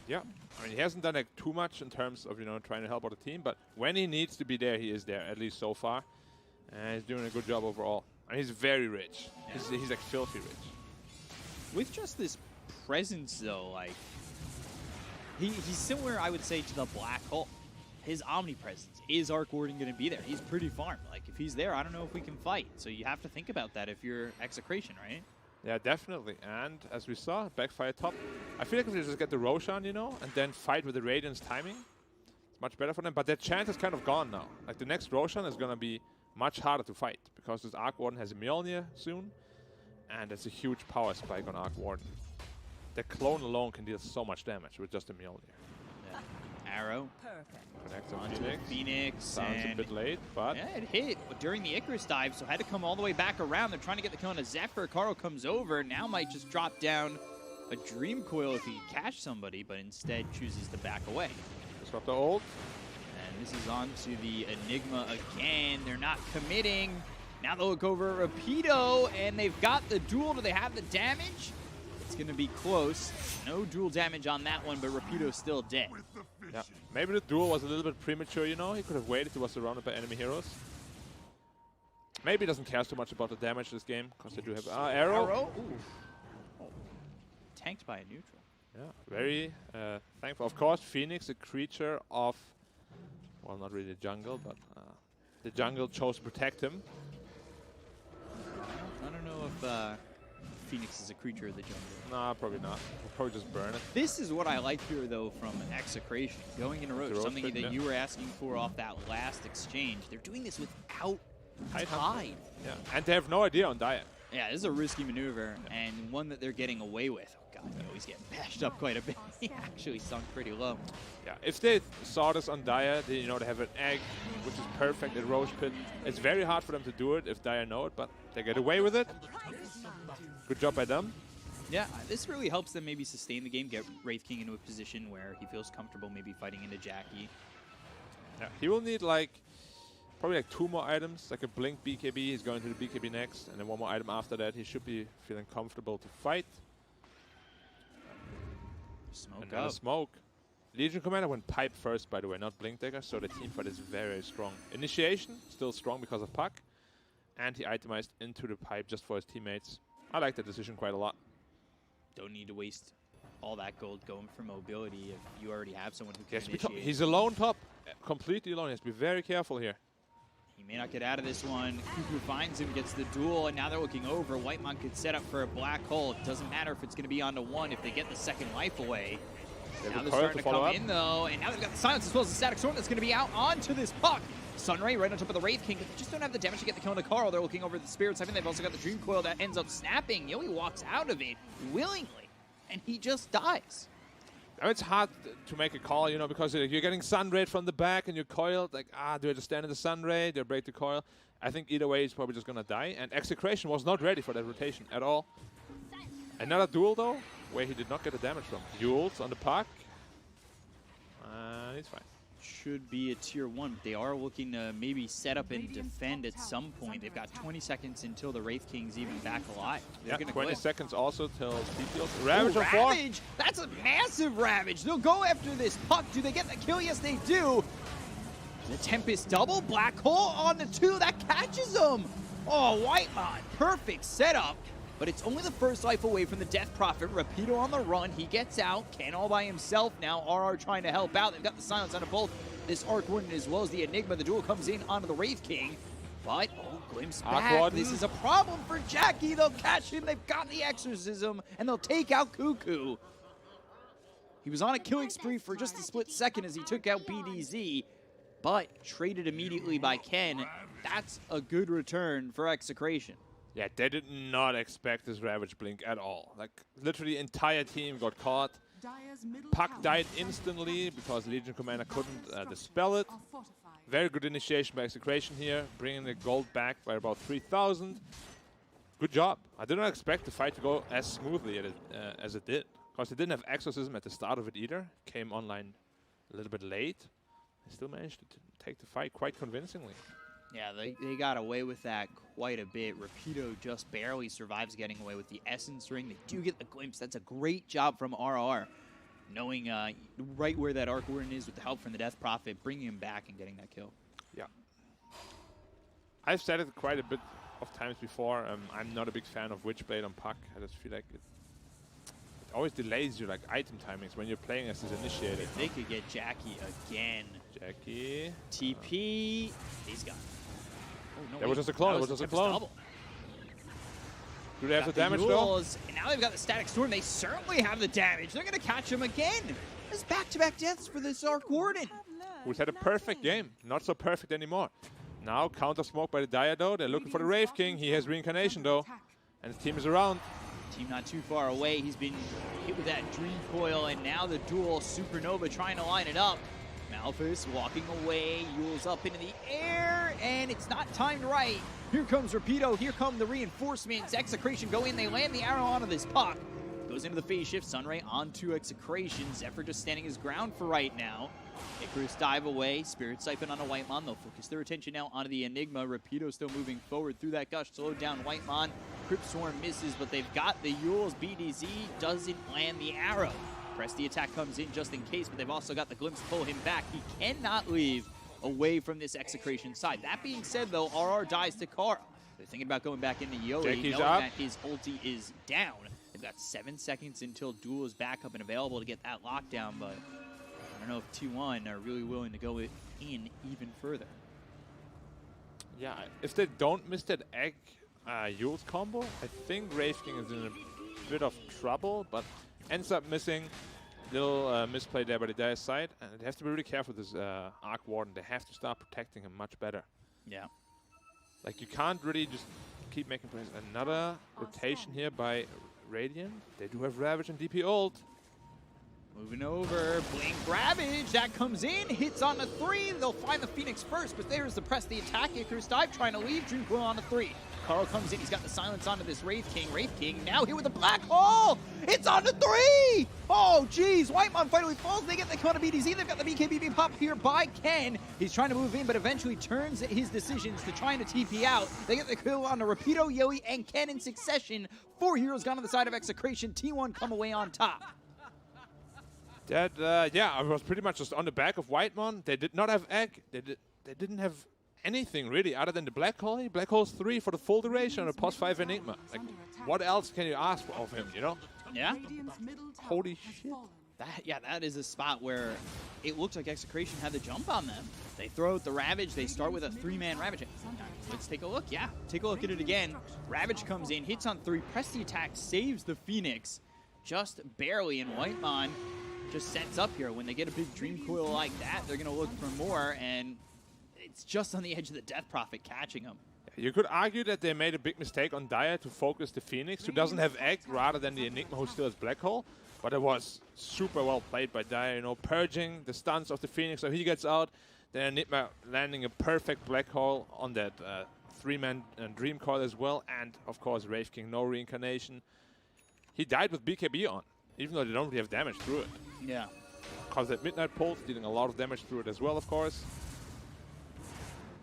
Yeah, I mean, he hasn't done like too much in terms of, you know, trying to help out the team, but when he needs to be there, he is there, at least so far. And he's doing a good job overall. And he's very rich. Yeah. He's like filthy rich. With just this presence, though, like, he's similar, I would say, to the Black Hole. His omnipresence. Is Arc Warden going to be there? He's pretty farmed. Like, if he's there, I don't know if we can fight. So you have to think about that if you're Execration, right? Yeah, definitely. And as we saw, backfire top. I feel like if they just get the Roshan, you know, and then fight with the Radiant's timing, it's much better for them. But their chance is kind of gone now. Like, the next Roshan is going to be much harder to fight because this Arc Warden has a Mjolnir soon, and it's a huge power spike on Arc Warden. The clone alone can deal so much damage with just a Mjolnir. Yeah. Arrow. Connects on Onto the Phoenix. Sounds a bit late, but... Yeah, it hit during the Icarus dive, so had to come all the way back around. They're trying to get the kill on a Zephyr. Carl comes over, now might just drop down a Dream Coil if he can catch somebody, but instead chooses to back away. Disrupt the ult. And this is on to the Enigma again. They're not committing. Now they'll look over at Rapido, and they've got the duel. Do they have the damage? It's going to be close. No dual damage on that one, but Rapido's still dead. Yeah, maybe the duel was a little bit premature, you know? He could have waited. He was surrounded by enemy heroes. Maybe he doesn't care too much about the damage this game, because they do have... arrow? Oh. Tanked by a neutral. Yeah, very thankful. Of course, Phoenix, a creature of... Well, not really the jungle, but the jungle chose to protect him. I don't know if Phoenix is a creature of the jungle. Nah, probably not. We'll probably just burn it. This is what I like here, though, from Execration. Going into Roach, something pit, that you were asking for off that last exchange. They're doing this without Tide. Yeah, and they have no idea on Diet. Yeah, this is a risky maneuver, and one that they're getting away with. Oh, God, he's getting bashed up quite a bit. He actually sunk pretty low. Yeah, if they saw this on Dire, they, you know, they have an egg, which is perfect at Roach Pit. It's very hard for them to do it if Dire know it, but they get away with it. Good job by them. Yeah, this really helps them maybe sustain the game, get Wraith King into a position where he feels comfortable maybe fighting into Jackie. Yeah, he will need like probably like 2 more items, like a Blink BKB. He's going to the BKB next, and then 1 more item after that. He should be feeling comfortable to fight. Smoke Another up. smoke. Legion Commander went pipe first, by the way, not Blink Dagger, so the team fight is very strong. Initiation, still strong because of Puck. And he itemized into the pipe just for his teammates. I like that decision quite a lot. Don't need to waste all that gold going for mobility if you already have someone who can Yes, initiate. he's alone top, completely alone. He has to be very careful here. He may not get out of this one. Cuckoo finds him, gets the duel, and now they're looking over. Whitemon could set up for a black hole. It doesn't matter if it's going to be onto 1 if they get the second life away. Now they're starting to come in, though, and now they've got the silence as well as the static storm that's going to be out onto this puck. Sunray right on top of the Wraith King, but they just don't have the damage to get the kill on Carl. They're looking over the Spirits. I think they've also got the Dream Coil that ends up snapping. Yoi walks out of it willingly, and he just dies. Now it's hard to make a call, you know, because you're getting Sunray from the back and you're coiled. Like, do I just stand in the Sunray? Do I break the coil? I think either way he's probably just going to die. And Execration was not ready for that rotation at all. Another duel, though, where he did not get the damage from. Duels on the puck. He's fine. should be a tier 1, but they are looking to maybe set up and defend at some point. They've got 20 seconds until the Wraith King's even back alive. They're Yeah, gonna 20 clip. seconds also till Steep Ooh, Ravage on 4. Ravage! That's a massive Ravage. They'll go after this puck. Do they get the kill? Yes, they do. The Tempest double. Black Hole on the 2. That catches them. Oh, Whitemon. Perfect setup. But it's only the first life away from the Death Prophet. Rapido on the run. He gets out. Ken all by himself now. RR trying to help out. They've got the silence on both this Arc Warden as well as the Enigma. The duel comes in onto the Wraith King. But, oh, glimpse back. Warden. This is a problem for Jackie. They'll catch him. They've got the Exorcism. And they'll take out Cuckoo. He was on a killing spree for just a split second as he took out BDZ. But traded immediately by Ken. That's a good return for Execration. Yeah, they did not expect this Ravage Blink at all. Like, literally entire team got caught. Dire's middle Puck tower died is instantly under because attack. Legion Commander couldn't Structures dispel it. are fortified. Very good initiation by Execration here, bringing the gold back by about 3,000. Good job. I did not expect the fight to go as smoothly as it did. Because they didn't have Exorcism at the start of it either. Came online a little bit late. They still managed to take the fight quite convincingly. Yeah, they got away with that quite a bit. Rapido just barely survives getting away with the Essence Ring. They do get the glimpse. That's a great job from RR. Knowing right where that Arc Warden is with the help from the Death Prophet, bringing him back and getting that kill. Yeah. I've said it quite a bit of times before. I'm not a big fan of Witchblade on Puck. I just feel like it always delays your like item timings when you're playing as this initiator. If they could get Jackie again. Jackie. TP. He's gone. Oh, no, That was wait. just a clone. That It was just a Tempest clone. double. Do they have the Got damage though? duels, and now they've got the Static Storm. They certainly have the damage. They're going to catch him again. There's back-to-back deaths for this Arc Warden. Who's had a perfect game. Not so perfect anymore. Now counter smoke by the Dire though. They're looking for the Wraith King. He has reincarnation though. And his team is around. Team not too far away. He's been hit with that Dream Coil, and now the dual Supernova trying to line it up. Malphus walking away, Yule's up into the air, and it's not timed right. Here comes Rapido, here come the reinforcements. Execration go in, they land the arrow onto this puck. Goes into the phase shift, Sunray onto Execration. Zephyr just standing his ground for right now. Icarus dive away, Spirit Siphon on a Whitemon. They'll focus their attention now onto the Enigma. Rapido still moving forward through that gush, slowed down Whitemon. Crypt Swarm misses, but they've got the Yules. BDZ doesn't land the arrow. Press the attack comes in just in case, but they've also got the glimpse to pull him back. He cannot leave away from this Execration side. That being said, though, RR dies to Kara. They're thinking about going back into Yoi, Jackie's knowing up. that his ulti is down. They've got 7 seconds until Duel is back up and available to get that lockdown, but I don't know if T1 are really willing to go in even further. Yeah, if they don't miss that egg Yules combo, I think Wraith King is in a bit of trouble, but ends up missing. Little misplay there by the Dire side, and they have to be really careful with this Arc Warden. They have to start protecting him much better. Yeah. Like, you can't really just keep making plays. Another rotation here by Radiant. They do have Ravage and DP ult. Moving over, Blink Ravage, that comes in, hits on the 3, they'll find the Phoenix first, but there's the press the attack, Icarus dive trying to leave, Dream Coil on the 3. Carl comes in, he's got the silence onto this Wraith King now here with the Black Hole, it's on the 3! Oh geez, Whitemon finally falls, they get the Kona BDZ, they've got the BKBB pop here by Ken. He's trying to move in, but eventually turns his decisions to trying to TP out. They get the kill on the Rapido, Yoi, and Ken in succession. 4 heroes gone on the side of Execration, T1 come away on top. That, yeah, I was pretty much just on the back of Whitemon. They did not have egg. They didn't have anything really other than the Black Hole. Black Hole's 3 for the full duration and a +5 Enigma. Like, what else can you ask of him, you know? Yeah. Holy shit. That is a spot where it looks like Execration had the jump on them. They throw out the Ravage. They start with a 3-man Ravage. Let's take a look. Yeah, take a look at it again. Ravage comes in, hits on 3, press the attack, saves the Phoenix just barely, and Whitemon just sets up here. When they get a big Dream Coil like that, they're going to look for more, and it's just on the edge of the Death Prophet catching them. You could argue that they made a big mistake on Dire to focus the Phoenix, who doesn't have egg, rather than the Enigma, who still has Black Hole. But it was super well played by Dire, you know, purging the stunts of the Phoenix so he gets out. Then Enigma landing a perfect Black Hole on that 3-man Dream Coil as well. And, of course, Wraith King, no reincarnation. He died with BKB on, even though they don't really have damage through it. Yeah. Cause that Midnight Pulse, dealing a lot of damage through it as well, of course.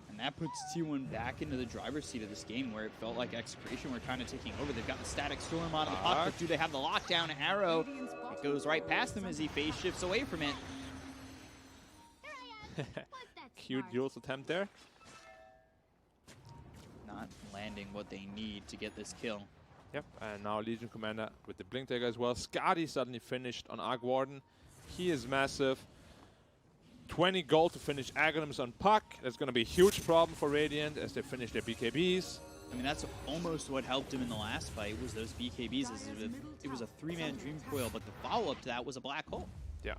And that puts T1 back into the driver's seat of this game, where it felt like Execration were kind of taking over. They've got the Static Storm out of the puck, but do they have the lockdown arrow? It goes right past him as he phase shifts away from it. Cute duels attempt there. Not landing what they need to get this kill. Yep, and now Legion Commander with the Blink Dagger as well. Skadi suddenly finished on Arc Warden. He is massive. 20 gold to finish Aghanims on Puck. That's going to be a huge problem for Radiant as they finish their BKBs. I mean, that's almost what helped him in the last fight, was those BKBs. It was a 3-man Dream Coil, but the follow-up to that was a Black Hole. Yeah.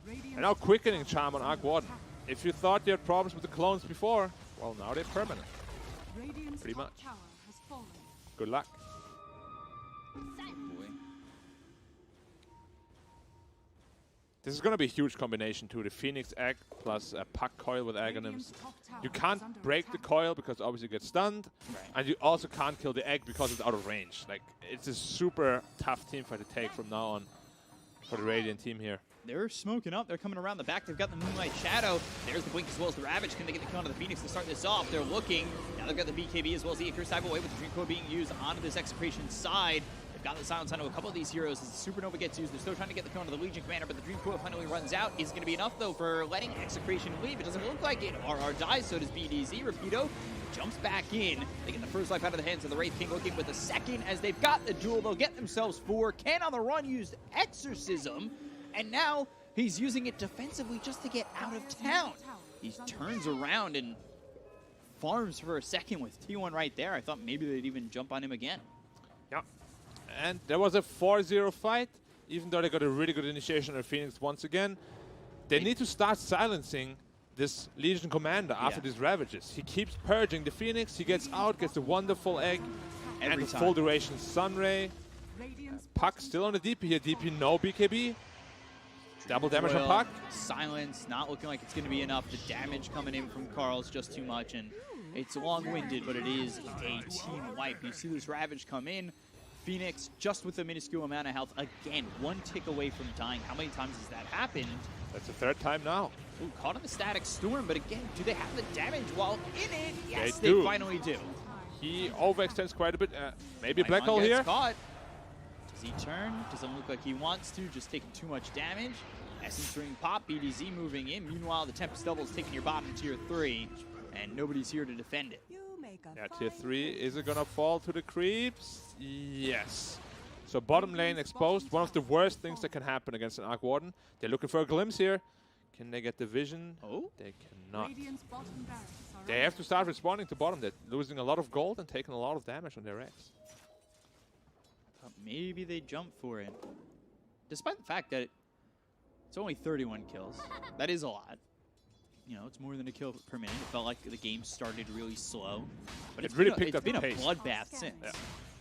And now Quickening Charm on Arc Warden. If you thought you had problems with the clones before, well, now they're permanent. Pretty much. Good luck. Boy. This is going to be a huge combination too. The Phoenix Egg plus a Puck Coil with Aghanims. You can't break the coil because obviously you get stunned. Right. And you also can't kill the egg because it's out of range. Like, it's a super tough team fight to take from now on for the Radiant team here. They're smoking up. They're coming around the back. They've got the Moonlight Shadow. There's the Blink as well as the Ravage. Can they get the kill onto the Phoenix to start this off? They're looking. Now they've got the BKB as well as the Icarus dive away with the Dream Coil being used onto this Execration side. They've got the silence onto a couple of these heroes as the Supernova gets used. They're still trying to get the kill onto the Legion Commander, but the Dream Coil finally runs out. Is going to be enough, though, for letting Execration leave. It doesn't look like it. RR dies, so does BDZ. Rapido jumps back in. They get the first life out of the hands of the Wraith King, looking with the second as they've got the duel. They'll get themselves 4. Can on the run used Exorcism, and now he's using it defensively just to get out of town. He turns around and farms for a second with T1 right there. I thought maybe they'd even jump on him again. Yeah. And there was a 4-0 fight, even though they got a really good initiation on Phoenix once again. They need to start silencing this Legion Commander after these Ravages. He keeps purging the Phoenix, he gets out, gets a wonderful egg, and the full duration Sunray. Puck still on the DP here. DP no BKB. Double damage on Puck. Silence, not looking like it's going to be enough. The damage coming in from Carl's just too much, and it's long-winded, but it is a team wipe. You see this Ravage come in. Phoenix, just with a minuscule amount of health, again, 1 tick away from dying. How many times has that happened? That's the 3rd time now. Ooh, caught on the Static Storm, but again, do they have the damage while in it? Yes, They do. finally do. He overextends quite a bit. Maybe a Black Hole here. Caught. Does he turn? Doesn't look like he wants to, just taking too much damage. Essence Ring pop, BDZ moving in. Meanwhile, the Tempest Double is taking your bottom to tier 3, and nobody's here to defend it. Yeah, tier 3. Is it gonna fall to the creeps? Yes. So bottom lane exposed. One of the worst things that can happen against an Arc Warden. They're looking for a glimpse here. Can they get the vision? Oh? They cannot. They have to start responding to bottom. They're losing a lot of gold and taking a lot of damage on their X. Maybe they jump for it. Despite the fact that it's only 31 kills. That is a lot. You know, it's more than a kill per minute. It felt like the game started really slow. But it's really been picked up been the a pace. bloodbath since. Yeah.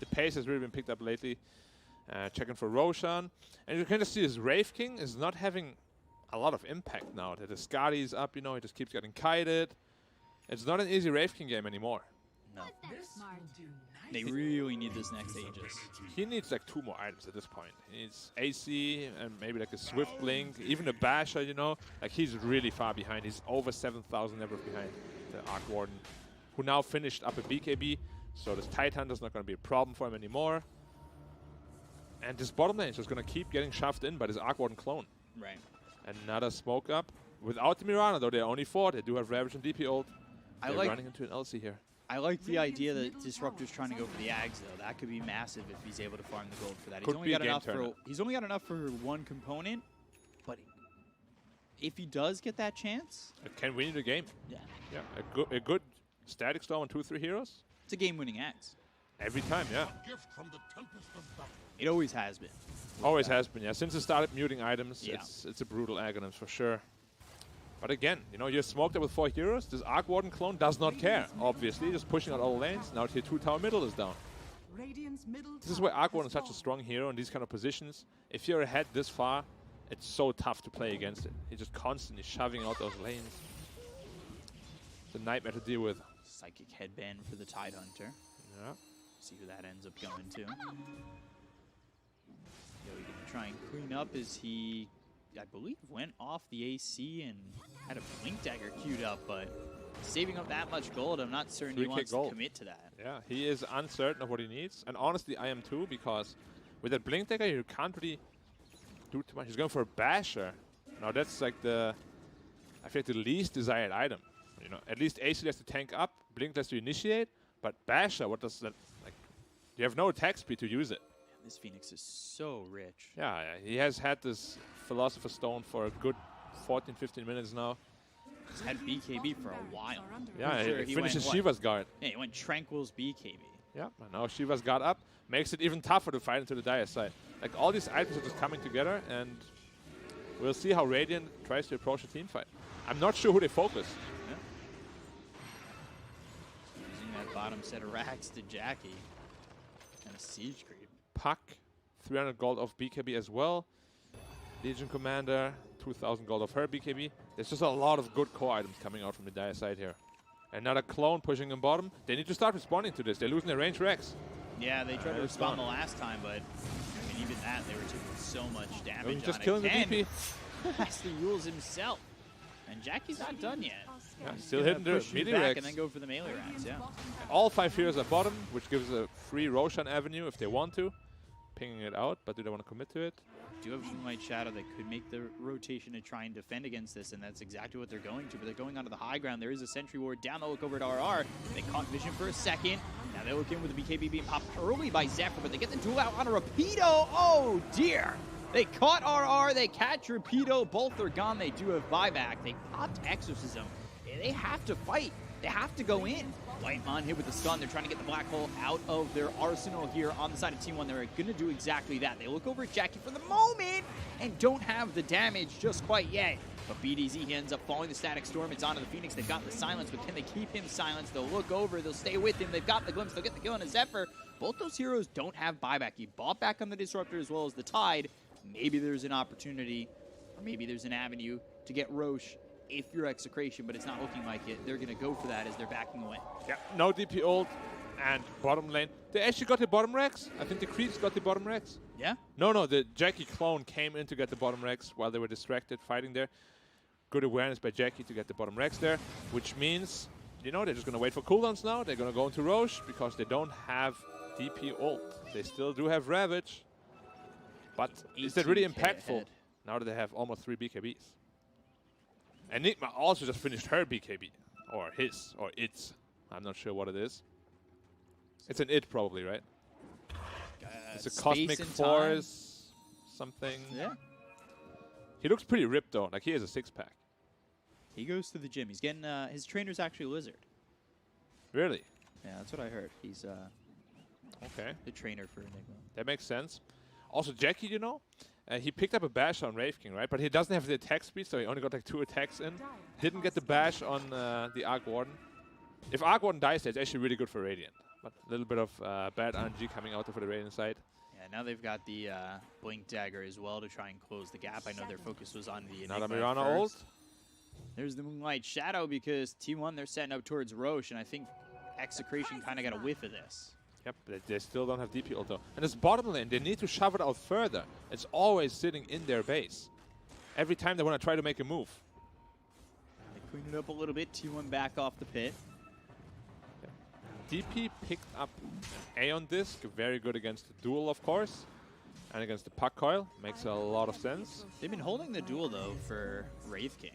The pace has really been picked up lately. Checking for Roshan. And you can just see this Wraith King is not having a lot of impact now. That the Skadi is up, you know, he just keeps getting kited. It's not an easy Wraith King game anymore. No. They really need this next Aegis. He needs like 2 more items at this point. He needs AC and maybe like a Swift Blink, even a Basher, you know. Like, he's really far behind. He's over 7,000 levels behind the Arc Warden, who now finished up a BKB. So this Tidehunter's not going to be a problem for him anymore. And this bottom lane is just going to keep getting shoved in by this Arc Warden clone. Right. Another smoke up. Without the Mirana, though, they're only 4. They do have Ravage and DP ult. They're running into an LC here. I like the idea that Disruptor's trying to go for the Ags, though. That could be massive if he's able to farm the gold for that. Could be a game turner. He's only got enough for 1 component, but if he does get that chance, It can win you the game. yeah, Yeah, a good Static Storm on 2-3 heroes. it's a game-winning Ags. Every time, yeah. It always has been. Always has been, yeah. Since it started muting items, Yeah. it's a brutal Aghanims for sure. But again, you know, you're smoked up with 4 heroes. This Arc Warden clone does not care, obviously. Just pushing out all lanes. Now tier 2 tower middle is down. This is why Arc Warden is such a strong hero in these kind of positions. If you're ahead this far, it's so tough to play against it. He's just constantly shoving out those lanes. It's a nightmare to deal with. Psychic Headband for the Tidehunter. Yeah. See who that ends up going to. Yo, he's gonna try and clean up as he I believe, went off the AC and had a Blink Dagger queued up, but saving up that much gold, I'm not certain he 3K wants gold. to commit to that. Yeah, he is uncertain of what he needs. And honestly, I am too, because with that Blink Dagger, you can't really do too much. He's going for a Basher. Now that's like the, I feel like the least desired item. You know, at least AC has to tank up, Blink has to initiate, but Basher, what does that, like, you have no attack speed to use it. This Phoenix is so rich. Yeah, he has had this Philosopher's Stone for a good 14, 15 minutes now. He's had BKB for a while. Yeah, sure he he finishes went, Shiva's guard. Yeah, he went Tranquil's BKB. Yeah, and now Shiva's guard up. Makes it even tougher to fight into the Dire side. Like, all these items are just coming together, and we'll see how Radiant tries to approach a team fight. I'm not sure who they focus. Yeah. Using that bottom set of racks to Jackie. And a Siege Creep. Puck, 300 gold of BKB as well. Legion Commander, 2,000 gold of her BKB. There's just a lot of good core items coming out from the Dire side here. Another clone pushing them bottom. They need to start responding to this. They're losing their range Rex. Yeah, they tried to It's respond gone. the last time, but I mean, even that, they were taking so much damage. He's just on killing it. the DP. That's the Yules himself. And Jackie's not done yet. Yeah, still Gonna hitting the push you melee back Rex. and then go for the melee racks, yeah. All 5 heroes are bottom, which gives a free Roshan avenue if they want to. Pinging it out, but do they want to commit to it? Do have Moonlight Shadow that could make the rotation to try and defend against this, and that's exactly what they're going to. But they're going onto the high ground. There is a Sentry Ward down. They'll look over at RR. They caught Vision for a second. Now they look in with the BKB being popped early by Zephyr, but they get the duel out on a Rapido. Oh, dear. They caught RR. They catch Rapido. Both are gone. They do have buyback. They popped Exorcism. They have to fight. They have to go in. Whitemon hit with the stun. They're trying to get the Black Hole out of their arsenal here on the side of T1. They're going to do exactly that. They look over at Jackie for the moment and don't have the damage just quite yet. But BDZ, he ends up following the Static Storm. It's onto the Phoenix. They've got the silence, but can they keep him silenced? They'll look over. They'll stay with him. They've got the glimpse. They'll get the kill on a Zephyr. Both those heroes don't have buyback. He bought back on the Disruptor as well as the Tide. Maybe there's an opportunity, or maybe there's an avenue to get Roche if you're Execration, but it's not looking like it. They're going to go for that as they're backing away. Yeah, no DP ult and bottom lane. They actually got the bottom Rex. I think the Creeps got the bottom Rex. Yeah? No, the Jackie clone came in to get the bottom Rex while they were distracted fighting there. Good awareness by Jackie to get the bottom Rex there, which means, you know, they're just going to wait for cooldowns now. They're going to go into Roche because they don't have DP ult. They still do have Ravage. But is that really 18K impactful ahead. now that they have almost 3 BKBs? Enigma also just finished her BKB. Or his, or its. I'm not sure what it is. It's an it probably, right? It's a Space Cosmic and Force something. Time. Yeah. He looks pretty ripped though, like he has a 6-pack. He goes to the gym. He's getting, his trainer's actually Lizard. Really? Yeah, that's what I heard. He's Okay, the trainer for Enigma. that makes sense. Also Jackie, you know, he picked up a bash on Wraith King, right? But he doesn't have the attack speed, so he only got like 2 attacks in. Didn't get the bash on the Arc Warden. If Arc Warden dies, that's actually really good for Radiant. But a little bit of bad RNG coming out for the Radiant side. Yeah, now they've got the Blink Dagger as well to try and close the gap. I know their focus was on the Not a Enigma Mirana at ult. first. There's the Moonlight Shadow because T1, they're setting up towards Roche, and I think Execration kind of got a whiff of this. Yep, they still don't have DP ult though. And this bottom lane, they need to shove it out further. It's always sitting in their base. Every time they want to try to make a move. They clean it up a little bit. T1 back off the pit. DP picked up an Aeon Disc, very good against the duel, of course. And against the Puck Coil, makes a lot of sense. They've been holding the duel, though, for Wraith King.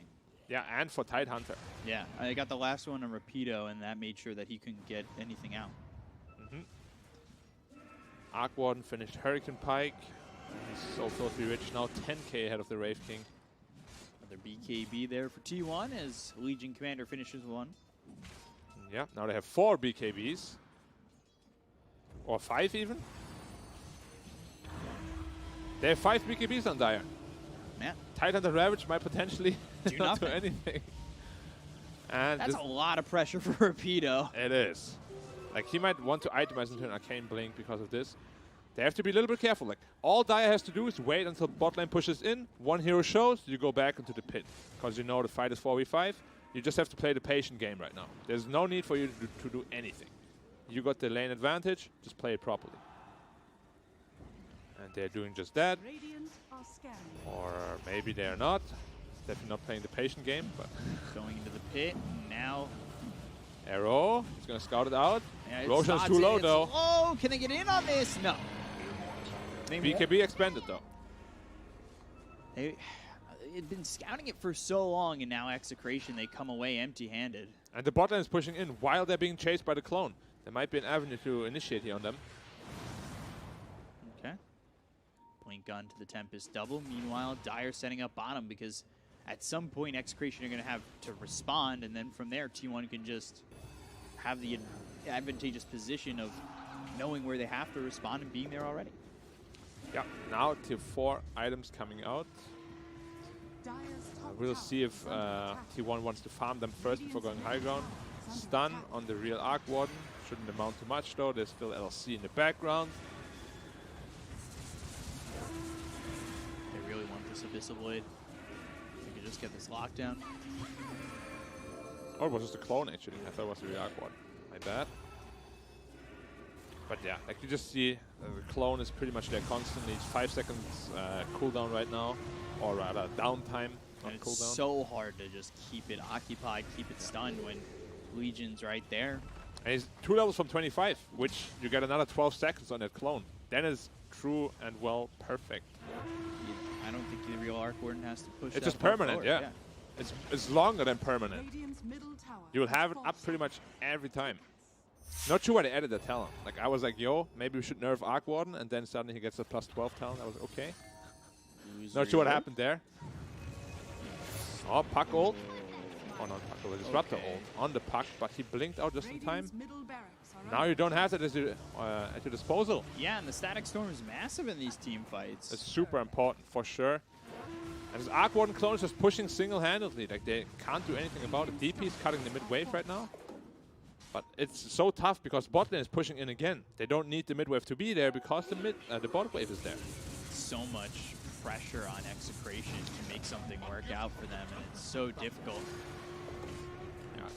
Yeah, and for Tidehunter. Yeah, I got the last one on Rapido, and that made sure that he couldn't get anything out. Arc Warden finished Hurricane Pike. He's so filthy rich now, 10k ahead of the Wraith King. Another BKB there for T1 as Legion Commander finishes one. Yeah, now they have 4 BKBs. Or 5 even. They have 5 BKBs on Dire. Man, Tidehunter Ravage might potentially Do not do nothing. anything. And that's this a lot of pressure for Rapido. it is. Like, he might want to itemize into an Arcane Blink because of this. They have to be a little bit careful. Like, all Dire has to do is wait until bot lane pushes in, one hero shows, you go back into the pit. Because you know the fight is 4v5. You just have to play the patient game right now. There's no need for you to do anything. You got the lane advantage, just play it properly. And And they're doing just that. Radiant are scanning. Or maybe they're not. Definitely not playing the patient game, but Going into the pit. Now. Arrow, he's gonna scout it out. Yeah, it Roshan's spots too it, low it's though. low. Can they get in on this? No. They won't. BKB expanded though. They'd been scouting it for so long, and now Execration, they come away empty-handed. And the bot lane is pushing in while they're being chased by the clone. There might be an avenue to initiate here on them. Okay. Point gun to the Tempest double. Meanwhile, Dire setting up bottom because at some point Execration are going to have to respond, and then from there T1 can just have the advantageous position of knowing where they have to respond and being there already. Yeah, now tier 4 items coming out. Dire's top We'll tower see if is under attack. T1 wants to farm them first before going high ground. Stun on the real Arc Warden. Shouldn't amount too much though. There's still LC in the background. They really want this Abyssal Blade. They could just get this lockdown. Or it was just a clone actually. I thought it was the real Arc Warden. My bad. But yeah, like you just see, the clone is pretty much there constantly. It's 5 seconds cooldown right now. Or rather, downtime, not And it's cooldown. so hard to just keep it occupied, keep it stunned when Legion's right there. And he's 2 levels from 25, which you get another 12 seconds on that clone. Then it's true and well perfect. I don't think the real Arc Warden has to push It's that just far permanent, forward. yeah. It's longer than permanent. Radiant's middle tower You'll has have it fallen. up pretty much every time. Not sure why they added the talent. Like I was like, yo, maybe we should nerf Arc Warden, and then suddenly he gets a +12 talent. I was okay. Not sure what happened there. Oh, Puck ult. Oh, not Puck ult, it's Raptor ult on the Puck, but he blinked out just in time. Radiant's middle barracks are Now under you don't have that at your disposal. Yeah, and the Static Storm is massive in these team fights. It's super important for sure. And this Arc Warden clone is just pushing single-handedly. Like they can't do anything about it. DP is cutting the mid wave right now. But it's so tough because bot lane is pushing in again. They don't need the mid wave to be there because the bot wave is there. So much pressure on Execration to make something work out for them, and it's so difficult.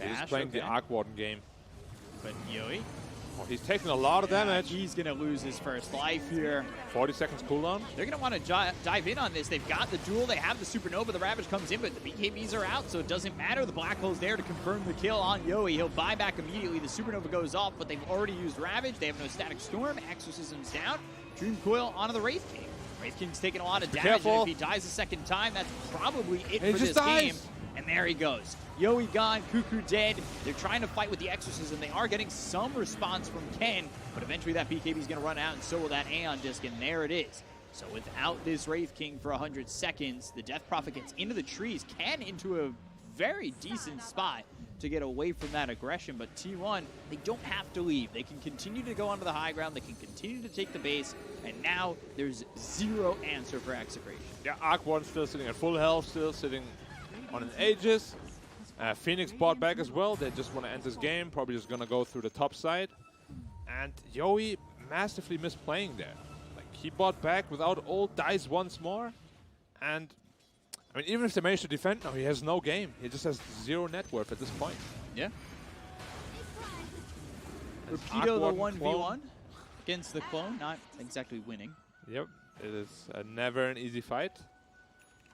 He's Bash, playing the okay. Arc Warden game. But Yui, Oh, he's taking a lot of damage. he's going to lose his first life here. 40 seconds cooldown. They're going to want to dive in on this. They've got the duel. They have the Supernova. The Ravage comes in, but the BKBs are out, so it doesn't matter. The Black Hole's there to confirm the kill on Yui. He'll buy back immediately. The Supernova goes off, but they've already used Ravage. They have no Static Storm. Exorcism's down. Dream Coil onto the Wraith King. Wraith King's taking a lot of damage, careful. and if he dies a second time, that's probably it And for he this just dies. game. And there he goes. Yui gone, Cuckoo dead. They're trying to fight with the Exorcism. They are getting some response from Ken, but eventually that BKB is going to run out, and so will that Aeon Disc, and there it is. So without this Wraith King for 100 seconds, the Death Prophet gets into the trees, Ken into a very decent spot to get away from that aggression, but T1, they don't have to leave. They can continue to go onto the high ground, they can continue to take the base, and now there's zero answer for Execration. Yeah, Arc Warden still sitting at full health, still sitting on an Aegis. Phoenix bought back as well. They just want to end this game. Probably just going to go through the top side. And Yui massively misplaying there. Like, he bought back without ult, dies once more. And, I mean, even if they manage to defend now, he has no game. He just has 0 net worth at this point. Yeah. And Rapido the Arc Warden 1v1 clone. against the clone, not exactly winning. Yep, it is never an easy fight.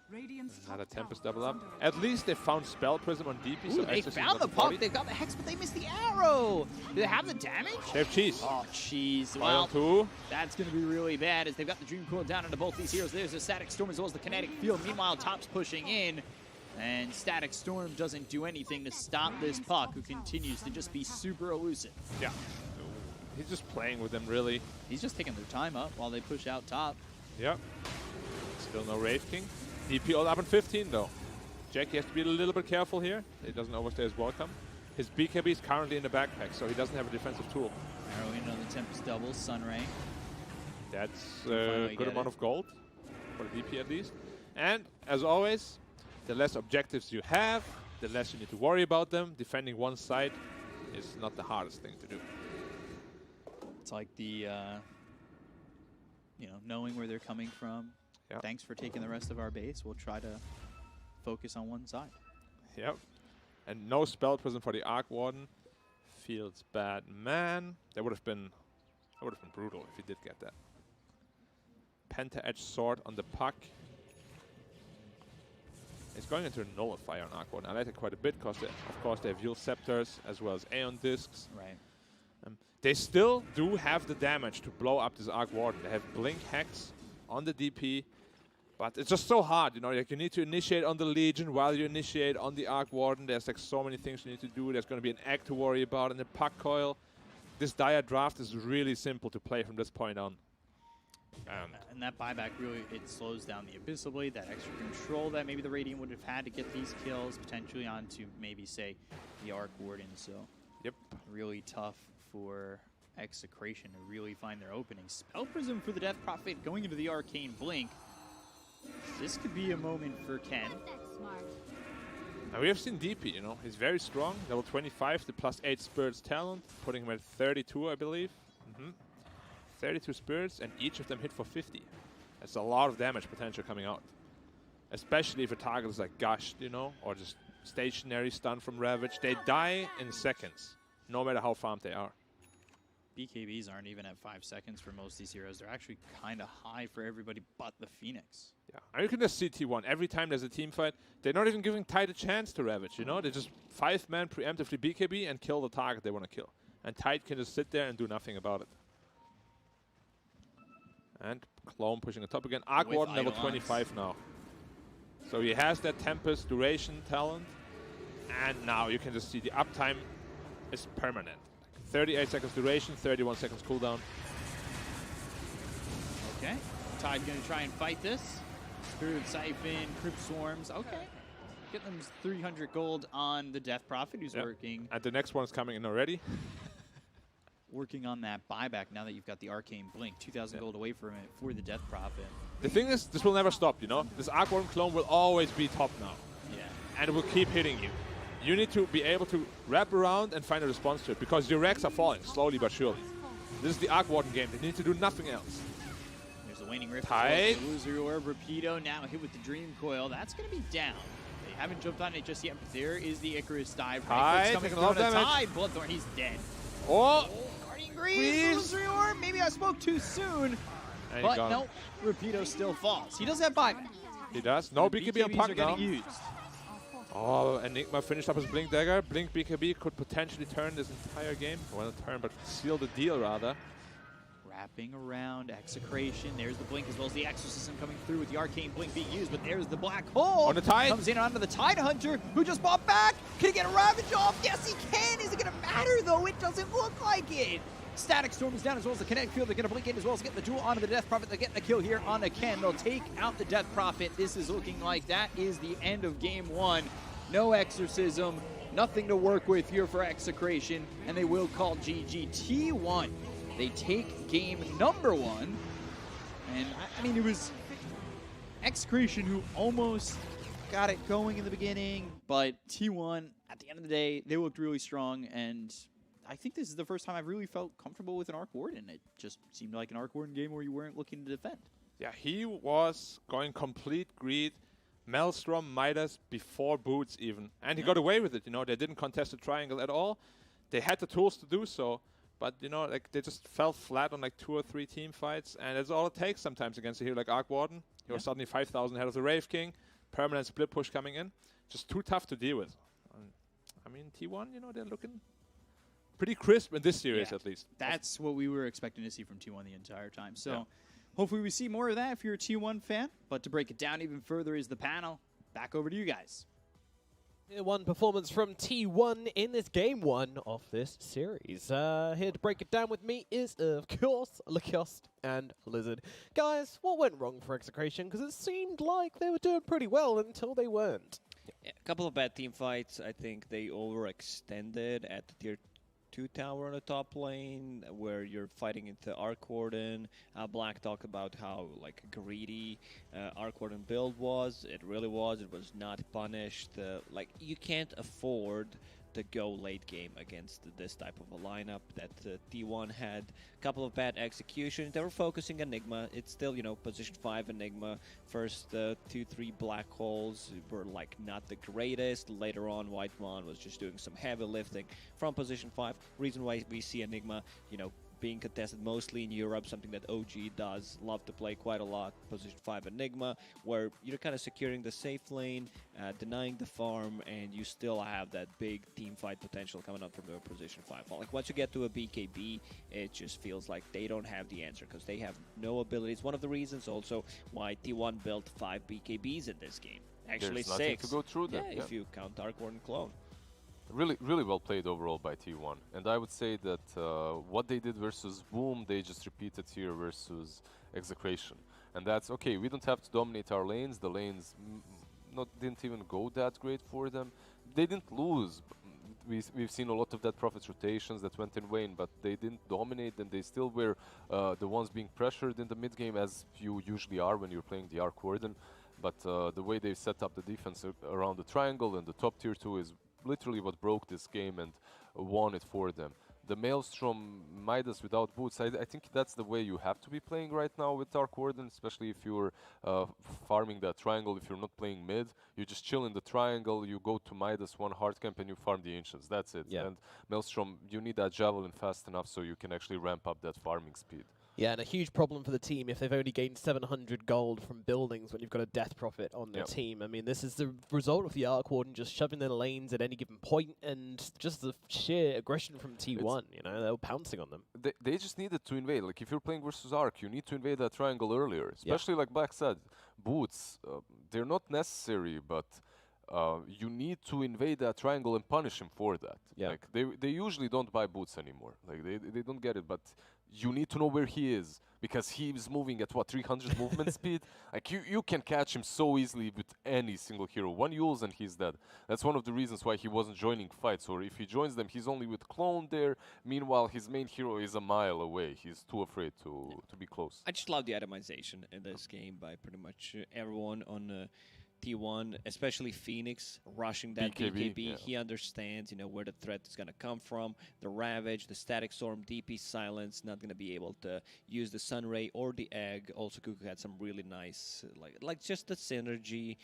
Radiant's Not a top Tempest tower double is up. under At least they found Spell Prism on DP. Ooh, so they Exorcism found the doesn't puck, body. they've got the Hex, but they missed the arrow. Do they have the damage? They have cheese. Oh, jeez. Fire Well, on 2. that's going to be really bad as they've got the Dream Coil down into both these heroes. There's a Static Storm as well as the Kinetic Field. Meanwhile, Top's pushing in, and Static Storm doesn't do anything to stop this puck, who continues to just be super elusive. Yeah. He's just playing with them, really. He's just taking their time up while they push out top. Yep. Still no Wraith King. DP all up in 15, though. Jackie has to be a little bit careful here. He doesn't overstay his welcome. His BKB is currently in the backpack, so he doesn't have a defensive tool. Arrow in on the Tempest double, Sunray. That's finally a good get amount it. of gold, for the DP at least. And, as always, the less objectives you have, the less you need to worry about them. Defending one side is not the hardest thing to do. It's like the, knowing where they're coming from. Yeah. Thanks for taking the rest of our base. We'll try to focus on one side. Yep. And no Spell Prism for the Arc Warden. Feels bad, man. That would have been brutal if he did get that. Penta-Edge Sword on the puck. It's going into a Nullifier on Arc Warden. I like it quite a bit because, of course, they have Yule Scepters as well as Aeon Discs. Right. They still do have the damage to blow up this Arc Warden. They have Blink Hex on the DP, but it's just so hard, you know. Like, you need to initiate on the Legion while you initiate on the Arc Warden. There's like so many things you need to do. There's going to be an egg to worry about and the puck coil. This Dire draft is really simple to play from this point on. And that buyback really, it slows down the Abyssal Blade, that extra control that maybe the Radiant would have had to get these kills, potentially onto maybe, say, the Arc Warden. So, yep, really tough for Execration to really find their opening. Spell Prism for the Death Prophet going into the Arcane Blink. This could be a moment for Ken. Now we have seen DP, you know, he's very strong, level 25, the +8 Spirits talent, putting him at 32, I believe. 32 Spirits, and each of them hit for 50. That's a lot of damage potential coming out. Especially if a target is like gushed, you know, or just stationary stun from Ravage. They die in seconds, no matter how farmed they are. BKBs aren't even at 5 seconds for most of these heroes. They're actually kind of high for everybody but the Phoenix. Yeah, and you can just see T1. Every time there's a team fight, they're not even giving Tide a chance to Ravage, you know? They just 5-man preemptively BKB and kill the target they want to kill. And Tide can just sit there and do nothing about it. And Clone pushing the top again. Arc Warden level 25 now. So he has that Tempest duration talent. And now you can just see the uptime is permanent. 38 seconds duration, 31 seconds cooldown. Okay. Tide going to try and fight this. Spirit Siphon, Crypt Swarms. Okay. Get them 300 gold on the Death Prophet, who's working. And the next one's coming in already. Working on that buyback now that you've got the Arcane Blink. 2,000 gold away from it for the Death Prophet. The thing is, this will never stop, you know? This Arc Warden clone will always be top now. Yeah. And it will keep hitting you. You need to be able to wrap around and find a response to it, because your Rex are falling, slowly but surely. This is the Arc Warden game. They need to do nothing else. There's the Waning Rift. Tide. Loser Orb, Rapido now hit with the Dream Coil. That's going to be down. They haven't jumped on it just yet, but there is the Icarus dive. Tide, coming taking a lot of damage. Tide. Bloodthorn, he's dead. Oh! Guardian Greaves, Loser Orb. Maybe I spoke too soon. And But no, Rapido still falls. He does have buyback. He does. No BKB on puck now. Used. Oh, Enigma finished up his Blink Dagger. Blink BKB could potentially turn this entire game. Well, not turn, but seal the deal, rather. Wrapping around Execration. There's the Blink as well as the Exorcism coming through with the Arcane Blink being used, but there's the Black Hole. On the Tide. Comes in onto the Tide Hunter, who just bought back. Can he get a Ravage off? Yes, he can. Is it going to matter, though? It doesn't look like it. Static Storm is down as well as the Kinetic Field. They're going to blink in as well as getting the duel onto the Death Prophet. They're getting the kill here on the Ken. They'll take out the Death Prophet. This is looking like that is the end of game one. No Exorcism, nothing to work with here for Execration, and they will call GG. T1, they take game number one, and I mean, it was Execration who almost got it going in the beginning, but T1, at the end of the day, they looked really strong, and I think this is the first time I've really felt comfortable with an Arc Warden. It just seemed like an Arc Warden game where you weren't looking to defend. Yeah, he was going complete greed. Maelstrom, Midas, before Boots even. And he got away with it, you know. They didn't contest the triangle at all. They had the tools to do so. But, you know, like they just fell flat on like 2 or 3 team fights. And that's all it takes sometimes against a hero like Arc Warden. He was suddenly 5,000 ahead of the Wraith King. Permanent split push coming in. Just too tough to deal with. I mean, T1, you know, they're looking pretty crisp in this series at least. That's what we were expecting to see from T1 the entire time. So hopefully we see more of that if you're a T1 fan. But to break it down even further is the panel. Back over to you guys. One performance from T1 in this game one of this series. Here to break it down with me is, of course, Lacoste and Lizard. Guys, what went wrong for Execration? Because it seemed like they were doing pretty well until they weren't. Yeah, a couple of bad team fights. I think they overextended at the tier 2 tower on the top lane, where you're fighting into Arc Warden. Black talked about how like greedy Arc Warden build was. It really was. It was not punished. Like you can't afford to go late game against this type of a lineup that T1 had. A couple of bad executions. They were focusing Enigma. It's still, you know, position 5 Enigma. First 2-3 black holes were like not the greatest. Later on, White One was just doing some heavy lifting from position 5. Reason why we see Enigma, you know, being contested mostly in Europe, something that OG does love to play quite a lot. Position 5 Enigma, where you're kind of securing the safe lane, denying the farm, and you still have that big team fight potential coming up from your position 5. Like once you get to a BKB, it just feels like they don't have the answer because they have no abilities. One of the reasons also why T1 built 5 BKBs in this game. Actually, There's nothing 6. to go through them. Yeah, if you count Dark Warden Clone. Really, really well played overall by T1. And I would say that what they did versus Boom, they just repeated here versus Execration. And that's okay, we don't have to dominate our lanes. The lanes didn't even go that great for them. They didn't lose. We've seen a lot of that Prophet's rotations that went in vain, but they didn't dominate, and they still were the ones being pressured in the mid game, as you usually are when you're playing the Arc Warden. But the way they set up the defense around the triangle and the top tier 2 is literally what broke this game and won it for them. The Maelstrom Midas without boots, I think that's the way you have to be playing right now with Dark Warden, especially if you're farming that triangle. If you're not playing mid, you just chill in the triangle, you go to Midas, one hard camp, and you farm the Ancients. That's it. Yeah. And Maelstrom, you need that Javelin fast enough so you can actually ramp up that farming speed. Yeah, and a huge problem for the team if they've only gained 700 gold from buildings when you've got a death prophet on their team. I mean, this is the result of the Arc Warden just shoving their lanes at any given point, and just the sheer aggression from T1, you know, they were pouncing on them. They just needed to invade. Like, if you're playing versus Arc, you need to invade that triangle earlier. Especially, like Black said, boots, they're not necessary, but you need to invade that triangle and punish him for that. Yeah. Like, they usually don't buy boots anymore. Like, they don't get it, but you need to know where he is, because he's moving at, what, 300 movement speed? Like, you can catch him so easily with any single hero. One use and he's dead. That's one of the reasons why he wasn't joining fights, or if he joins them, he's only with Clone there. Meanwhile, his main hero is a mile away. He's too afraid to be close. I just love the itemization in this game by pretty much everyone on T1, especially Phoenix, rushing that BKB. Yeah. He understands, you know, where the threat is going to come from. The Ravage, the Static Storm, DP Silence, not going to be able to use the Sunray or the Egg. Also, Cuckoo had some really nice, like just the synergy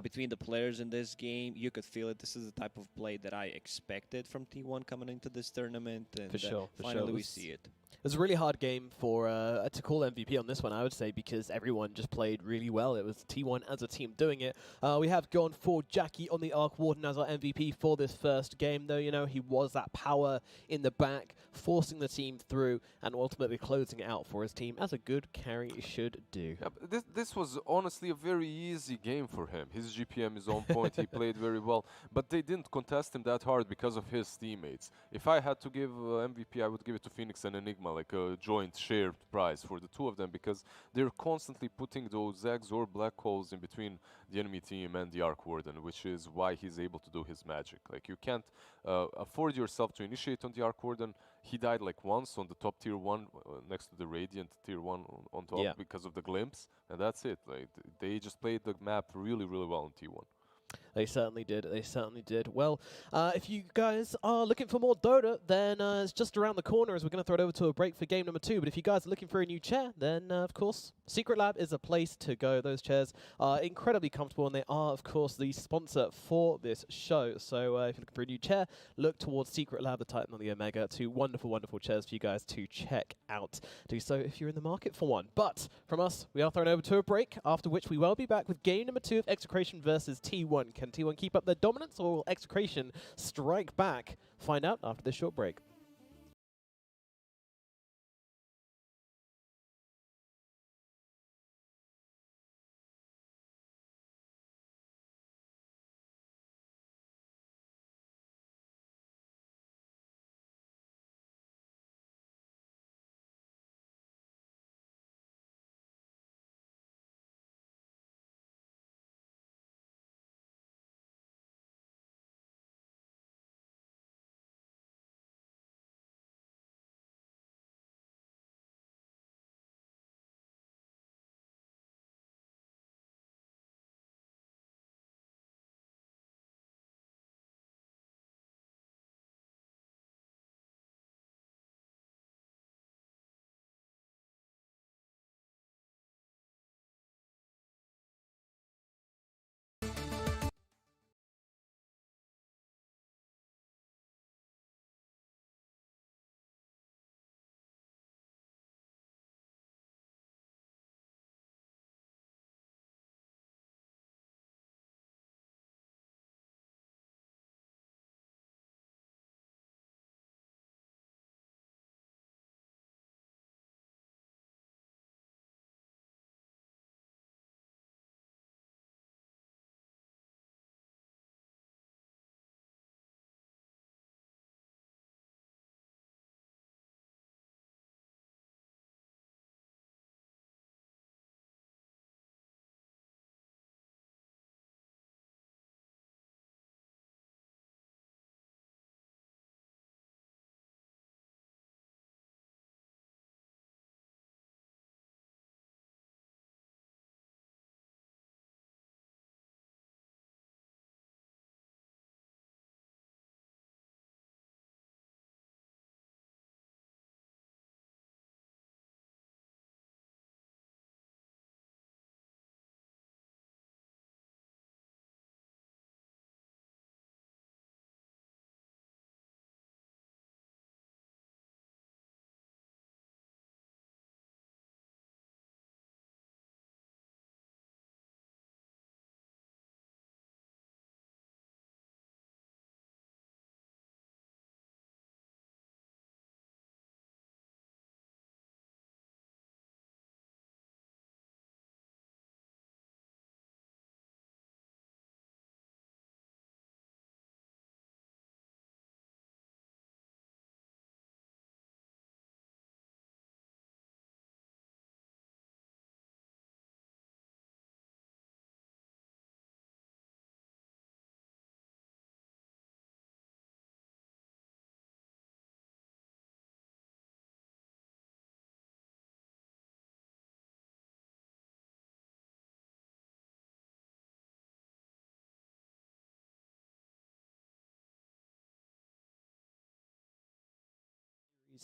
between the players in this game. You could feel it. This is the type of play that I expected from T1 coming into this tournament. And For sure. finally we see it. It was a really hard game for to call MVP on this one, I would say, because everyone just played really well. It was T1 as a team doing it. We have gone for Jackie on the Arc Warden as our MVP for this first game, though. You know, he was that power in the back, forcing the team through and ultimately closing it out for his team, as a good carry should do. Yeah, this was honestly a very easy game for him. His GPM is on point. He played very well, but they didn't contest him that hard because of his teammates. If I had to give MVP, I would give it to Phoenix and Enigma, like a joint shared prize for the two of them, because they're constantly putting those eggs or black holes in between the enemy team and the Arc Warden, which is why he's able to do his magic. Like, you can't afford yourself to initiate on the Arc Warden. He died like once on the top tier 1 next to the Radiant tier 1 on top because of the glimpse, and that's it. Like, they just played the map really, really well in T1. They certainly did. They certainly did. Well, if you guys are looking for more Dota, then it's just around the corner as we're going to throw it over to a break for game number 2. But if you guys are looking for a new chair, then, of course, Secret Lab is a place to go. Those chairs are incredibly comfortable, and they are, of course, the sponsor for this show. So if you're looking for a new chair, look towards Secret Lab, the Titan, or the Omega. Two wonderful, wonderful chairs for you guys to check out. Do so if you're in the market for one. But from us, we are thrown over to a break, after which we will be back with game number 2 of Execration versus T1. Can T1 keep up their dominance, or will Execration strike back? Find out after this short break.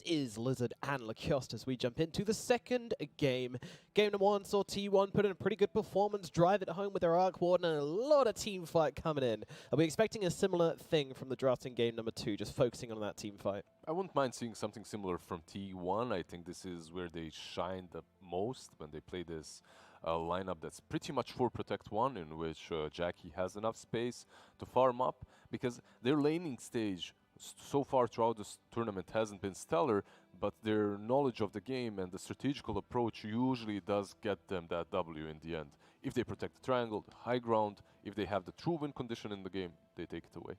Is Lizard and Lacoste as we jump into the second game. Game number 1 saw T1 put in a pretty good performance, drive it home with their arc warden, and a lot of team fight coming in. Are we expecting a similar thing from the draft in game number 2, just focusing on that team fight? I wouldn't mind seeing something similar from T1. I think this is where they shine the most when they play this lineup that's pretty much 4 Protect 1, in which Jackie has enough space to farm up, because their laning stage so far throughout this tournament hasn't been stellar, but their knowledge of the game and the strategical approach usually does get them that W in the end. If they protect the triangle, the high ground, if they have the true win condition in the game, they take it away.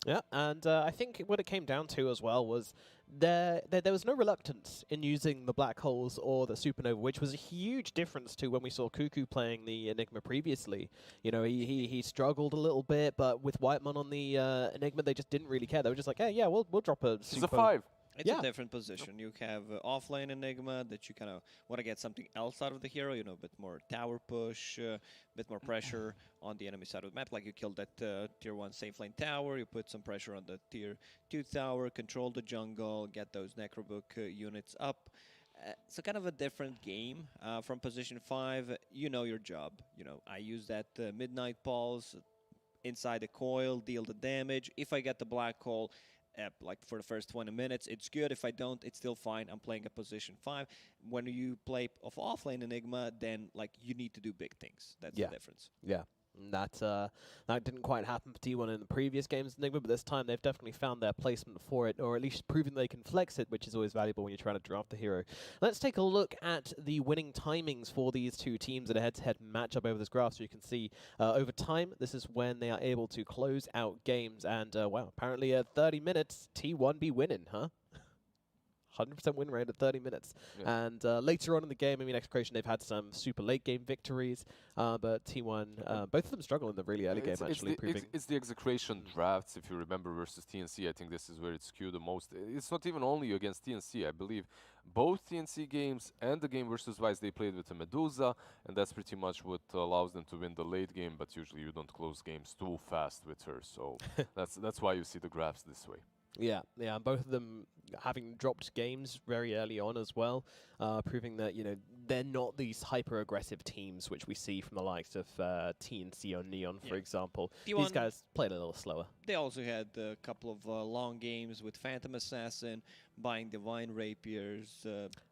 Yeah, and I think what it came down to as well was there was no reluctance in using the black holes or the supernova, which was a huge difference to when we saw Cuckoo playing the Enigma previously. You know, he struggled a little bit, but with Whitemon on the Enigma, they just didn't really care. They were just like, hey, yeah, we'll drop a This is a 5. It's a different position. You have offlane Enigma that you kind of want to get something else out of the hero, you know, a bit more tower push, a bit more pressure on the enemy side of the map. Like you killed that tier 1 safe lane tower, you put some pressure on the tier 2 tower, control the jungle, get those Necrobook units up. So kind of a different game from position 5. You know your job. You know, I use that Midnight Pulse inside the coil, deal the damage. If I get the black hole, like for the first 20 minutes, it's good. If I don't, it's still fine. I'm playing a position 5. When you play of offlane Enigma, then like you need to do big things. That's the difference. Yeah. That didn't quite happen for T1 in the previous games Enigma, but this time they've definitely found their placement for it, or at least proving they can flex it, which is always valuable when you're trying to draft a hero. Let's take a look at the winning timings for these two teams in a head-to-head matchup over this graph, so you can see over time, this is when they are able to close out games, and wow, apparently at 30 minutes, T1 be winning, huh? 100% win rate at 30 minutes. Yeah. And later on in the game, I mean, Execration, they've had some super late game victories, but T1, both of them struggle in the really early game, actually. It's the Execration drafts, if you remember, versus TNC. I think this is where it's skewed the most. It's not even only against TNC, I believe. Both TNC games and the game versus Vice, they played with a Medusa, and that's pretty much what allows them to win the late game, but usually you don't close games too fast with her, so that's why you see the graphs this way. Yeah, and both of them having dropped games very early on as well, proving that, you know, they're not these hyper-aggressive teams which we see from the likes of TNC or Neon, for example. These guys played a little slower. They also had a couple of long games with Phantom Assassin, buying Divine Rapiers,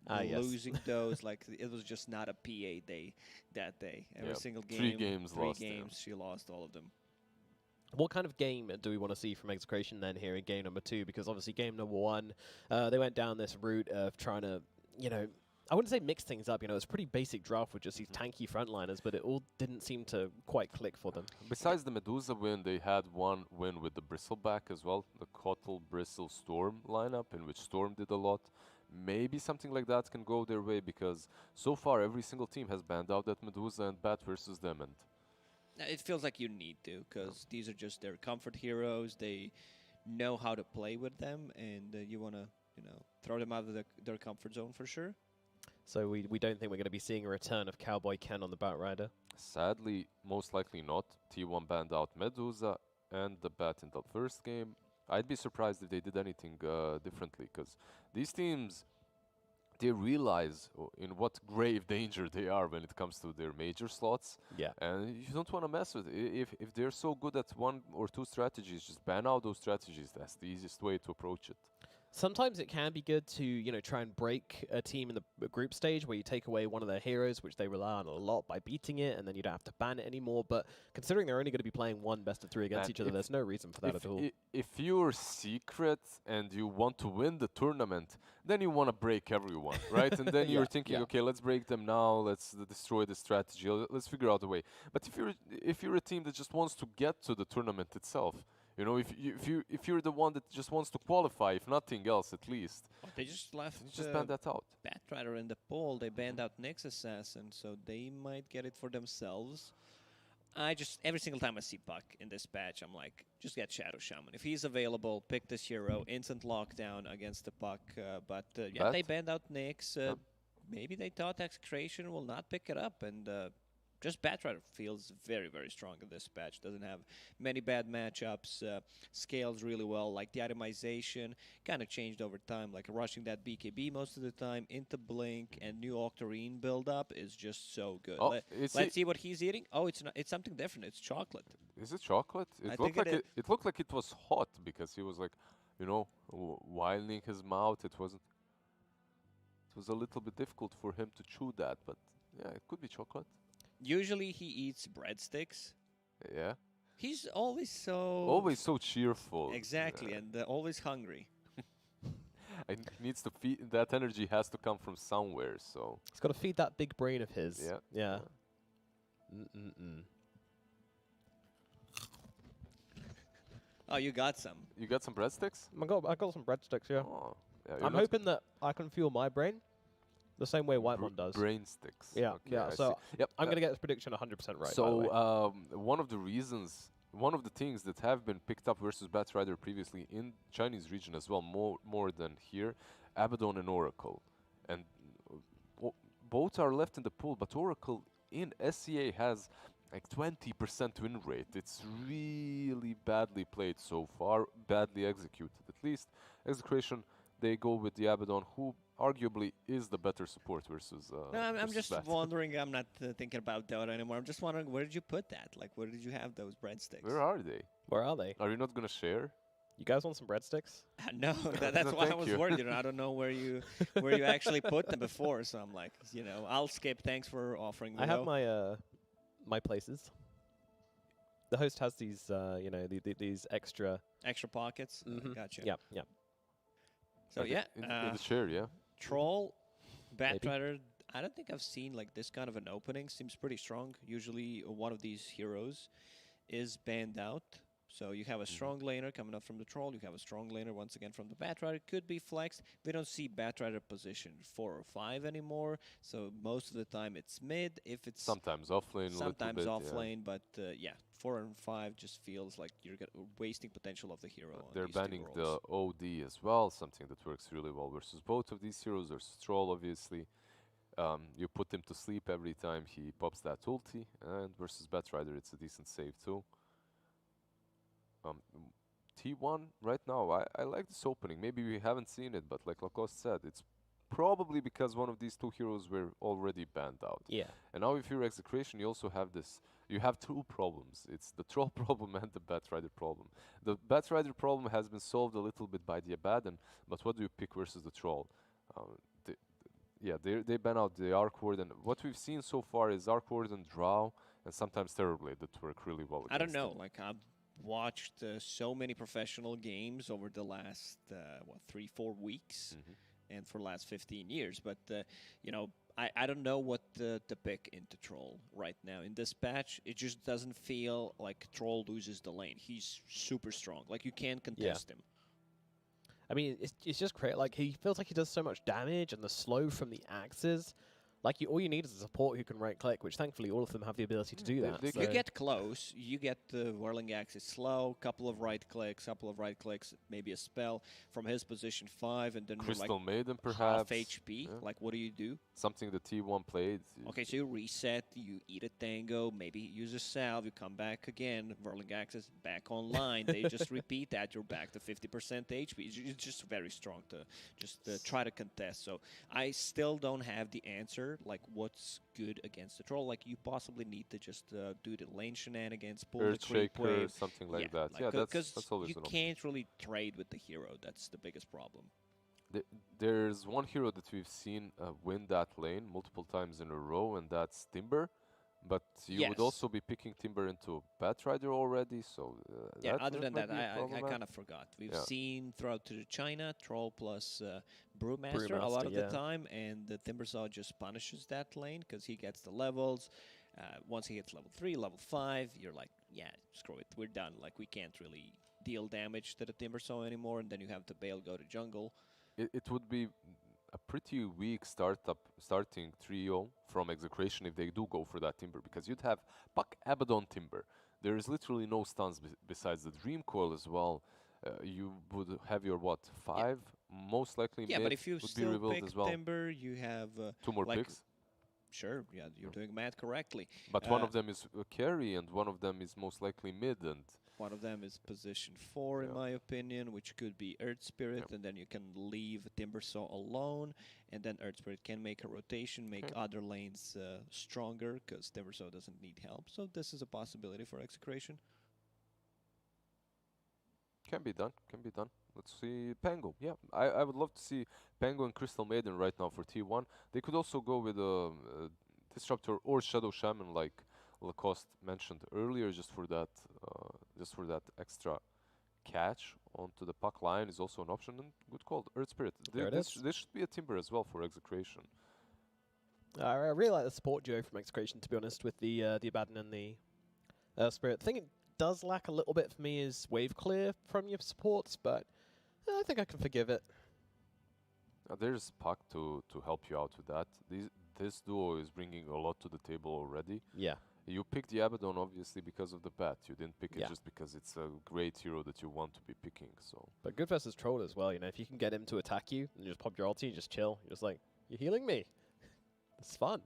losing those. Like, it was just not a PA day that day. Every single game, 3 games lost. She lost all of them. What kind of game do we want to see from Execration then here in game number 2? Because obviously game number 1, they went down this route of trying to, you know, I wouldn't say mix things up. You know, it's a pretty basic draft with just these tanky frontliners, but it all didn't seem to quite click for them. Besides the Medusa win, they had one win with the Bristleback as well, the Kotl Bristle Storm lineup, in which Storm did a lot. Maybe something like that can go their way, because so far every single team has banned out that Medusa and Bat versus them, and it feels like you need to, because these are just their comfort heroes. They know how to play with them, and you want to, you know, throw them out of their comfort zone for sure. So we don't think we're going to be seeing a return of Cowboy Ken on the Batrider? Sadly, most likely not. T1 banned out Medusa and the Bat in the first game. I'd be surprised if they did anything differently, because these teams, they realize in what grave danger they are when it comes to their major slots. Yeah. And you don't want to mess with it. If they're so good at 1 or 2 strategies, just ban out those strategies. That's the easiest way to approach it. Sometimes it can be good to, you know, try and break a team in the group stage where you take away one of their heroes, which they rely on a lot, by beating it, and then you don't have to ban it anymore. But considering they're only going to be playing 1 best-of-3 against each other, there's no reason for that at all. If you're secret and you want to win the tournament, then you want to break everyone, right? And then you're thinking, okay, let's break them now, let's destroy the strategy, let's figure out a way. But if you're a team that just wants to get to the tournament itself, you know, if you're the one that just wants to qualify, if nothing else, at least. Well, they just left. Just ban that out. Batrider in the poll. They banned out Nyx Assassin, so they might get it for themselves. Every single time I see Puck in this patch, I'm like, just get Shadow Shaman. If he's available, pick this hero. Instant lockdown against the Puck. But they banned out Nyx. Maybe they thought Execration will not pick it up, and just Batrider feels very, very strong in this patch. Doesn't have many bad matchups. Scales really well. Like the itemization kind of changed over time. Like rushing that BKB most of the time into Blink and new Octarine build up is just so good. Oh, Let's see what he's eating. Oh, it's not. It's something different. It's chocolate. Is it chocolate? I It think looked like it it looked like it was hot because he was like, you know, wilding his mouth. It wasn't. It was a little bit difficult for him to chew that, but yeah, it could be chocolate. Usually he eats breadsticks. Yeah. He's always so Always so cheerful. exactly and always hungry. It needs to feed. That energy has to come from somewhere. So. He's got to feed that big brain of his. Yeah. Yeah. Oh, you got some. You got some breadsticks? I got some breadsticks, yeah. Oh. Yeah, you're I'm not hoping that I can fuel my brain the same way Whitemon does. brain sticks. Yeah, Okay, yeah. I So see. Yep. I'm going to get this prediction 100% right, by the way. So one of the reasons, one of the things that have been picked up versus Batrider previously in Chinese region as well, more than here, Abaddon and Oracle, and both are left in the pool. But Oracle in SCA has like 20% win rate. It's really badly played so far, badly executed. At least Execration, they go with the Abaddon, who arguably is the better support versus. No, I'm versus just Bat. wondering. I'm not thinking about Dota anymore. I'm just wondering, where did you put that? Like, where did you have those breadsticks? Where are they? Where are they? Are you not gonna share? You guys want some breadsticks? No, that's No, why I thank was you. worried. I don't know where you actually put them before. So I'm like, I'll skip. Thanks for offering. I have my my places. The host has these, these extra. extra pockets. Mhm. Gotcha. Yeah, yeah. So yeah, in the share, yeah. Troll, Maybe. Batrider. I don't think I've seen like this kind of an opening. Seems pretty strong. Usually one of these heroes is banned out. So you have a strong laner coming up from the Troll. You have a strong laner once again from the Batrider. Could be flexed. We don't see Batrider position 4 or 5 anymore. So most of the time it's mid. If it's Sometimes offlane, sometimes a off little bit, lane, but yeah, 4 and 5 just feels like you're wasting potential of the hero. Yeah. On They're these two banning roles. the OD as well, something that works really well versus both of these heroes. There's Troll, obviously. You put him to sleep every time he pops that ulti, and versus Batrider, it's a decent save too. T1 right now, I like this opening. Maybe we haven't seen it, but like Lacoste said, it's probably because one of these two heroes were already banned out. Yeah. And now if you're Execration, you also have this, you have two problems. It's the Troll problem and the Batrider problem. The Batrider problem has been solved a little bit by the Abaddon, but what do you pick versus the Troll? They ban out the Arc Ward, and what we've seen so far is Arc Ward and Drow, and sometimes Terrorblade that work really well I don't against know. them. Like I've watched so many professional games over the last 3-4 weeks, and for the last 15 years. But I don't know what to pick into Troll right now in this patch. It just doesn't feel like Troll loses the lane. He's super strong. Like you can't contest him. I mean, it's just great. Like, he feels like he does so much damage, and the slow from the axes. Like, all you need is a support who can right-click, which thankfully all of them have the ability to do that. You get close, you get the whirling axis slow, couple of right clicks, maybe a spell from his position 5, and then Crystal you're like Maiden, half perhaps. HP. Yeah. Like, what do you do? Something the T1 played. Okay, so you reset, you eat a tango, maybe use a salve, you come back again, whirling axis back online. They just repeat that, you're back to 50% HP. It's just very strong to just try to contest. So I still don't have the answer. Like what's good against the Troll? Like you possibly need to just do the lane shenanigans, pull the creep Earthshaker, wave, something like yeah, that. Yeah, that's always you an option. can't really trade with the hero. That's the biggest problem. There's one hero that we've seen win that lane multiple times in a row, and that's Timber. But you would Yes. also be picking Timber into Batrider already, so Yeah, other than might that, be a I problematic. kind of forgot. We've Yeah. seen throughout to China, Troll plus Brewmaster a lot Brewmaster, of yeah. the time, and the Timbersaw just punishes that lane because he gets the levels. Once he hits level 3, level 5, you're like, yeah, screw it, we're done. Like, we can't really deal damage to the Timbersaw anymore, and then you have the Bale go to jungle. It would be a pretty weak starting trio from Execration if they do go for that Timber, because you'd have Puck, Abaddon, Timber. There is literally no stuns besides the Dream Coil as well. You would have your, 5? Most likely Yeah, mid but if you would be still revealed pick as well. Timber, you have 2 more like picks. Sure, yeah, you're doing math correctly. But one of them is carry, and one of them is most likely mid, and One of them is position 4, in Yeah. my opinion, which could be Earth Spirit, Yep. and then you can leave Timbersaw alone, and then Earth Spirit can make a rotation, make Okay. other lanes stronger, because Timbersaw doesn't need help. So this is a possibility for Execration. can be done. Can be done. Let's see Pango. Yeah, I would love to see Pango and Crystal Maiden right now for T1. They could also go with a Disruptor or Shadow Shaman, like Lacoste mentioned earlier, just for that extra catch onto the puck line is also an option. And good call, Earth Spirit. There it is. This should be a Timber as well for Execration. I really like the support duo from Execration, to be honest, with the Abaddon and the Spirit. The thing it does lack a little bit for me is wave clear from your supports, but I think I can forgive it. There's puck to help you out with that. This duo is bringing a lot to the table already. Yeah. You picked the Abaddon obviously because of the bat. You didn't pick it Yeah. just because it's a great hero that you want to be picking. So But good versus Troll as well, you know, if you can get him to attack you and just pop your ulti and just chill, you're just like, you're healing me. It's fun.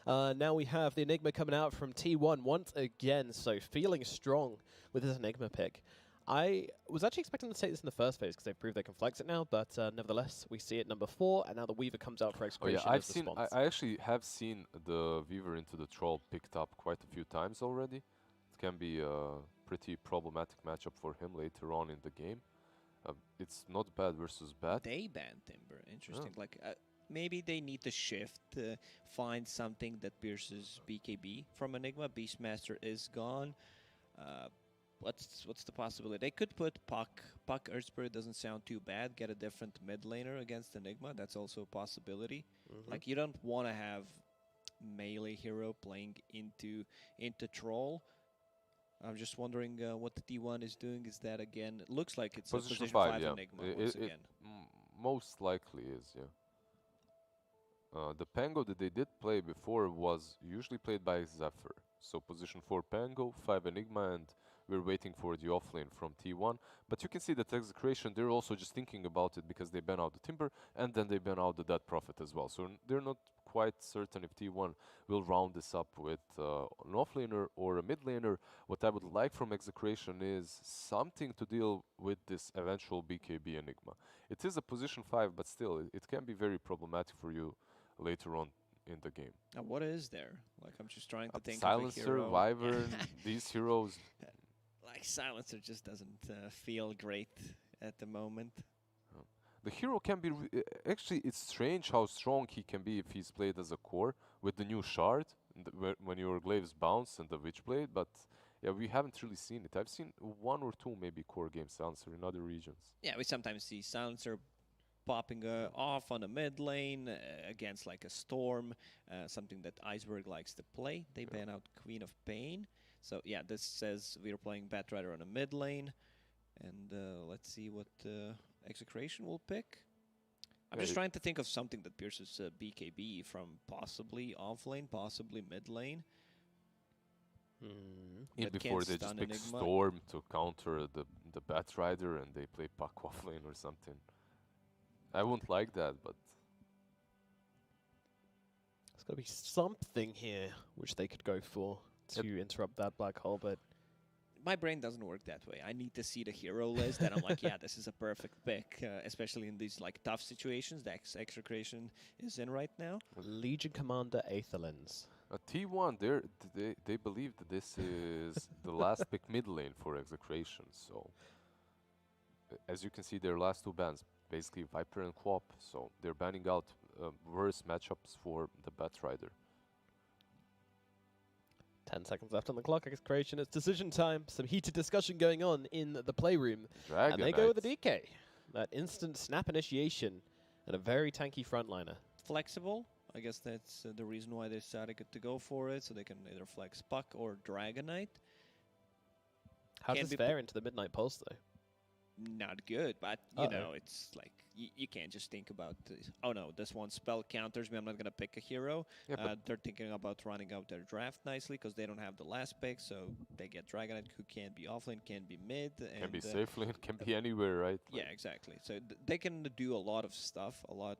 Now we have the Enigma coming out from T1 once again, so feeling strong with this Enigma pick. I was actually expecting them to take this in the first phase because they've proved they can flex it now, but nevertheless, we see it number 4, and now the Weaver comes out for oh Execration yeah, as the spawns. I actually have seen the Weaver into the Troll picked up quite a few times already. It can be a pretty problematic matchup for him later on in the game. It's not bad versus bad. They banned Timber. Interesting. Like maybe they need to shift, find something that pierces BKB from Enigma. Beastmaster is gone. What's the possibility? They could put Puck. Puck Earth Spirit doesn't sound too bad. Get a different mid laner against Enigma. That's also a possibility. Like you don't want to have melee hero playing into Troll. I'm just wondering what the T1 is doing. Is that again? It looks like it's Position a position 5, 5 yeah. Enigma once again. Most likely is, yeah. The Pango that they did play before was usually played by Zephyr. So position 4 Pango, 5 Enigma, and we're waiting for the offlane from T1. But you can see that Execration, they're also just thinking about it because they ban out the Timber, and then they ban out the Dead Prophet as well. So they're not quite certain if T1 will round this up with an offlaner or a mid laner. What I would like from Execration is something to deal with this eventual BKB Enigma. It is a position 5, but still, it can be very problematic for you later on in the game. Now, what is there? Like, I'm just trying to think Silencer, of a hero. Wyvern, these heroes. Like, Silencer just doesn't feel great at the moment. The hero can be... actually, it's strange how strong he can be if he's played as a core with the new shard, when your glaives bounce and the Witchblade, but yeah, we haven't really seen it. I've seen 1 or 2 maybe core game Silencer in other regions. Yeah, we sometimes see Silencer popping off on a mid lane against like a Storm, something that Iceberg likes to play. They ban out Queen of Pain. So yeah, this says we're playing Batrider on a mid lane. And let's see what Execration will pick. I'm just trying to think of something that pierces BKB from possibly offlane, possibly mid lane. That Before can't they just stun pick Enigma. Storm to counter the Batrider and they play Puck offlane or something. I wouldn't like that, but... There's got to be something here which they could go for to interrupt that black hole, but... My brain doesn't work that way. I need to see the hero list, and I'm like, yeah, this is a perfect pick, especially in these like tough situations that Execration is in right now. Legion Commander Aethelins. T1, they believe that this is the last pick mid lane for Execration, so... As you can see, their last 2 bans, basically Viper and Quap, so they're banning out worse matchups for the Batrider. 10 seconds left on the clock. Execration, it's decision time. Some heated discussion going on in the playroom. And they go with the DK. That instant snap initiation and a very tanky frontliner. Flexible. I guess that's the reason why they decided to go for it, so they can either flex Puck or Dragonite. How Can does be this fare into the midnight pulse, though? Not good, but you know, it's like you can't just think about oh no, this one spell counters me, I'm not gonna pick a hero. Yeah, They're thinking about running out their draft nicely because they don't have the last pick, so they get Dragonite, who can be offlane, can be mid, can and be safe lane, can be anywhere, right? yeah, exactly. So they can do a lot of stuff, a lot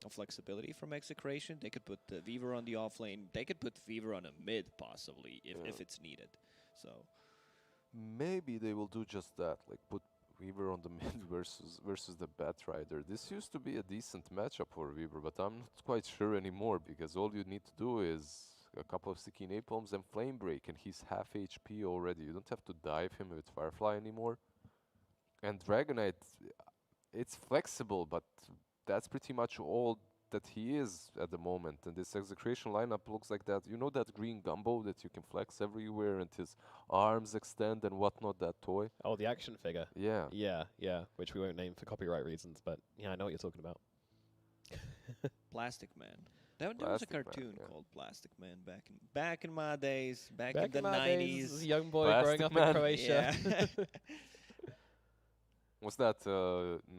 of flexibility from Execration. They could put the Weaver on the off lane. They could put Weaver on a mid, possibly, if it's needed. So Maybe they will do just that, like put Weaver on the mid versus the Batrider. This used to be a decent matchup for Weaver, but I'm not quite sure anymore because all you need to do is a couple of sticky napalms and flame break, and he's half HP already. You don't have to dive him with Firefly anymore. And Dragonite, it's flexible, but that's pretty much all that he is at the moment. And this Execration lineup looks like that. You know that green gumbo that you can flex everywhere and his arms extend and whatnot, that toy? Oh, the action figure. Yeah. Yeah, which we won't name for copyright reasons, but yeah, I know what you're talking about. Plastic Man. There was a Plastic Man, cartoon yeah. called Plastic Man back in my days, back in Back the in my days, as a 90s. young boy Plastic growing up Man. in Croatia. Yeah. Was that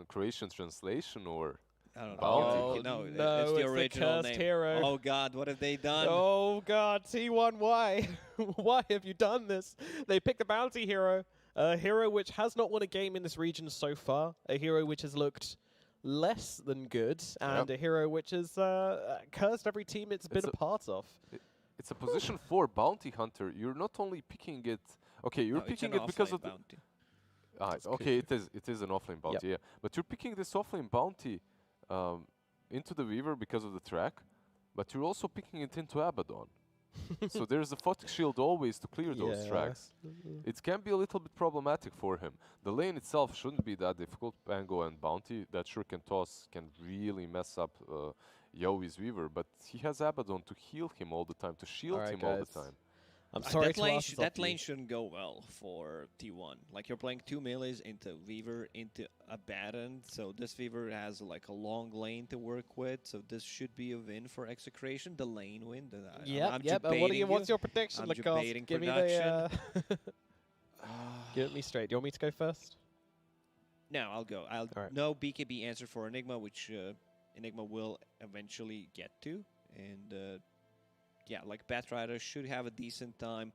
Croatian translation or? I don't know. Bounty. No, no, it's the it's the original cursed name. hero. Oh God, what have they done? Oh God, T1, why? Why have you done this? They picked the bounty hero, a hero which has not won a game in this region so far, a hero which has looked less than good, and a hero which has cursed every team it's been a part of. It's a position 4 bounty hunter. You're not only picking it. Okay, you're No, it's picking an it because offlane of the. bounty. Okay, it is an offlane bounty, yeah. But you're picking this offlane bounty into the Weaver because of the track, but you're also picking it into Abaddon. So there's a photic shield always to clear those tracks. It can be a little bit problematic for him. The lane itself shouldn't be that difficult. Pango and Bounty, that Shuriken toss can really mess up Yowi's Weaver, but he has Abaddon to heal him all the time, to shield him all the time. I'm sorry that to lane, ask this that of you. lane shouldn't go well for T1. Like you're playing 2 melees into Weaver into Abaddon, so this Weaver has like a long lane to work with. So this should be a win for Execration, the lane win. I'm Yep. What's your prediction, I'm Lacoste? debating Give me production. Give it me straight. Do you want me to go first? No, I'll go. Alright. No BKB answer for Enigma, which Enigma will eventually get to, and yeah, like Batrider should have a decent time.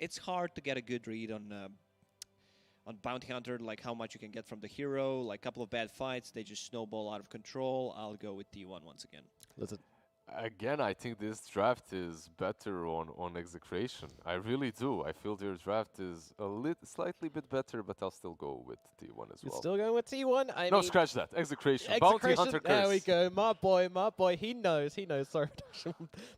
It's hard to get a good read on Bounty Hunter, like how much you can get from the hero. Like a couple of bad fights, they just snowball out of control. I'll go with T1 once again. Listen. Again, I think this draft is better on Execration. I really do. I feel their draft is slightly bit better, but I'll still go with T1 as You're well. still going with T1? I No, mean, scratch that. Execration. Bounty Hunter curse. There we go. My boy. He knows. Sorry,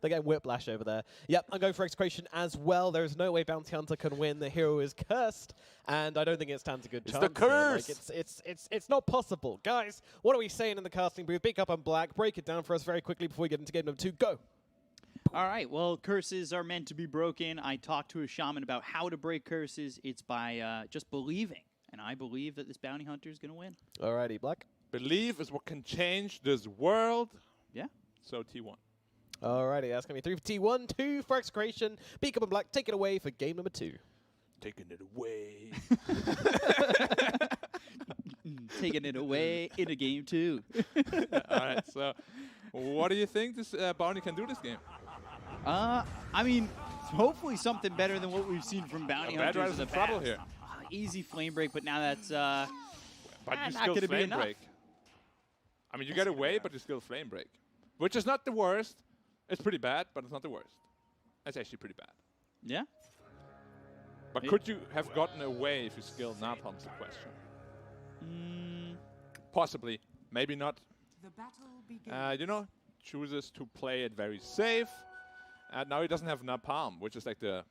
they're getting whiplash over there. Yep, I'm going for Execration as well. There is no way Bounty Hunter can win. The hero is cursed, and I don't think it stands a good chance. It's the curse. Here. Like, it's not possible, guys. What are we saying in the casting booth? Big up on Black. Break it down for us very quickly before we get into game number 2. Go. All right, well, curses are meant to be broken. I talked to a shaman about how to break curses. It's by just believing, and I believe that this bounty hunter is going to win. Alrighty, Black. Believe is what can change this world. Yeah. So T1. Alrighty, that's going to be 3 for T1, 2 for Execration. Big up on Black. Take it away for game number 2. Taking it away. Taking it away in a game 2. All right, so what do you think this bounty can do this game? I mean, hopefully something better than what we've seen from bounty Bad hunters Rider's in in the trouble past. here. Easy flame break, but now that's But you not still gonna be flame enough. break. I mean, you get away, but you still flame break. Which is not the worst. It's pretty bad, but it's not the worst. It's actually pretty bad. yeah. But could you have gotten away if you skilled Napalm's the question? Possibly. Maybe not. The battle begins. You know, chooses to play it very safe. And now he doesn't have Napalm, which is like the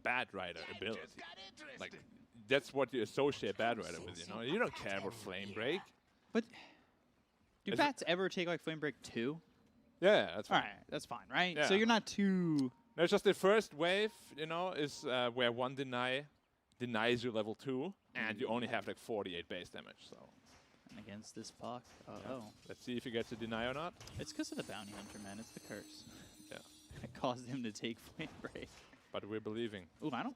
Bad Rider ability. Like, that's what you associate Bad Rider with, you know? You don't care about Flame Break. But do Is bats ever take like flame break 2? Yeah, that's All fine. right, that's fine, right? Yeah. So you're not too. No, it's just the first wave, you know, is where one denies you level 2, and you only have like 48 base damage, so. And against this puck. Yeah. Oh. Let's see if he gets a deny or not. It's because of the bounty hunter, man. It's the curse. Yeah. It caused him to take flame break. But we're believing. Ooh, I don't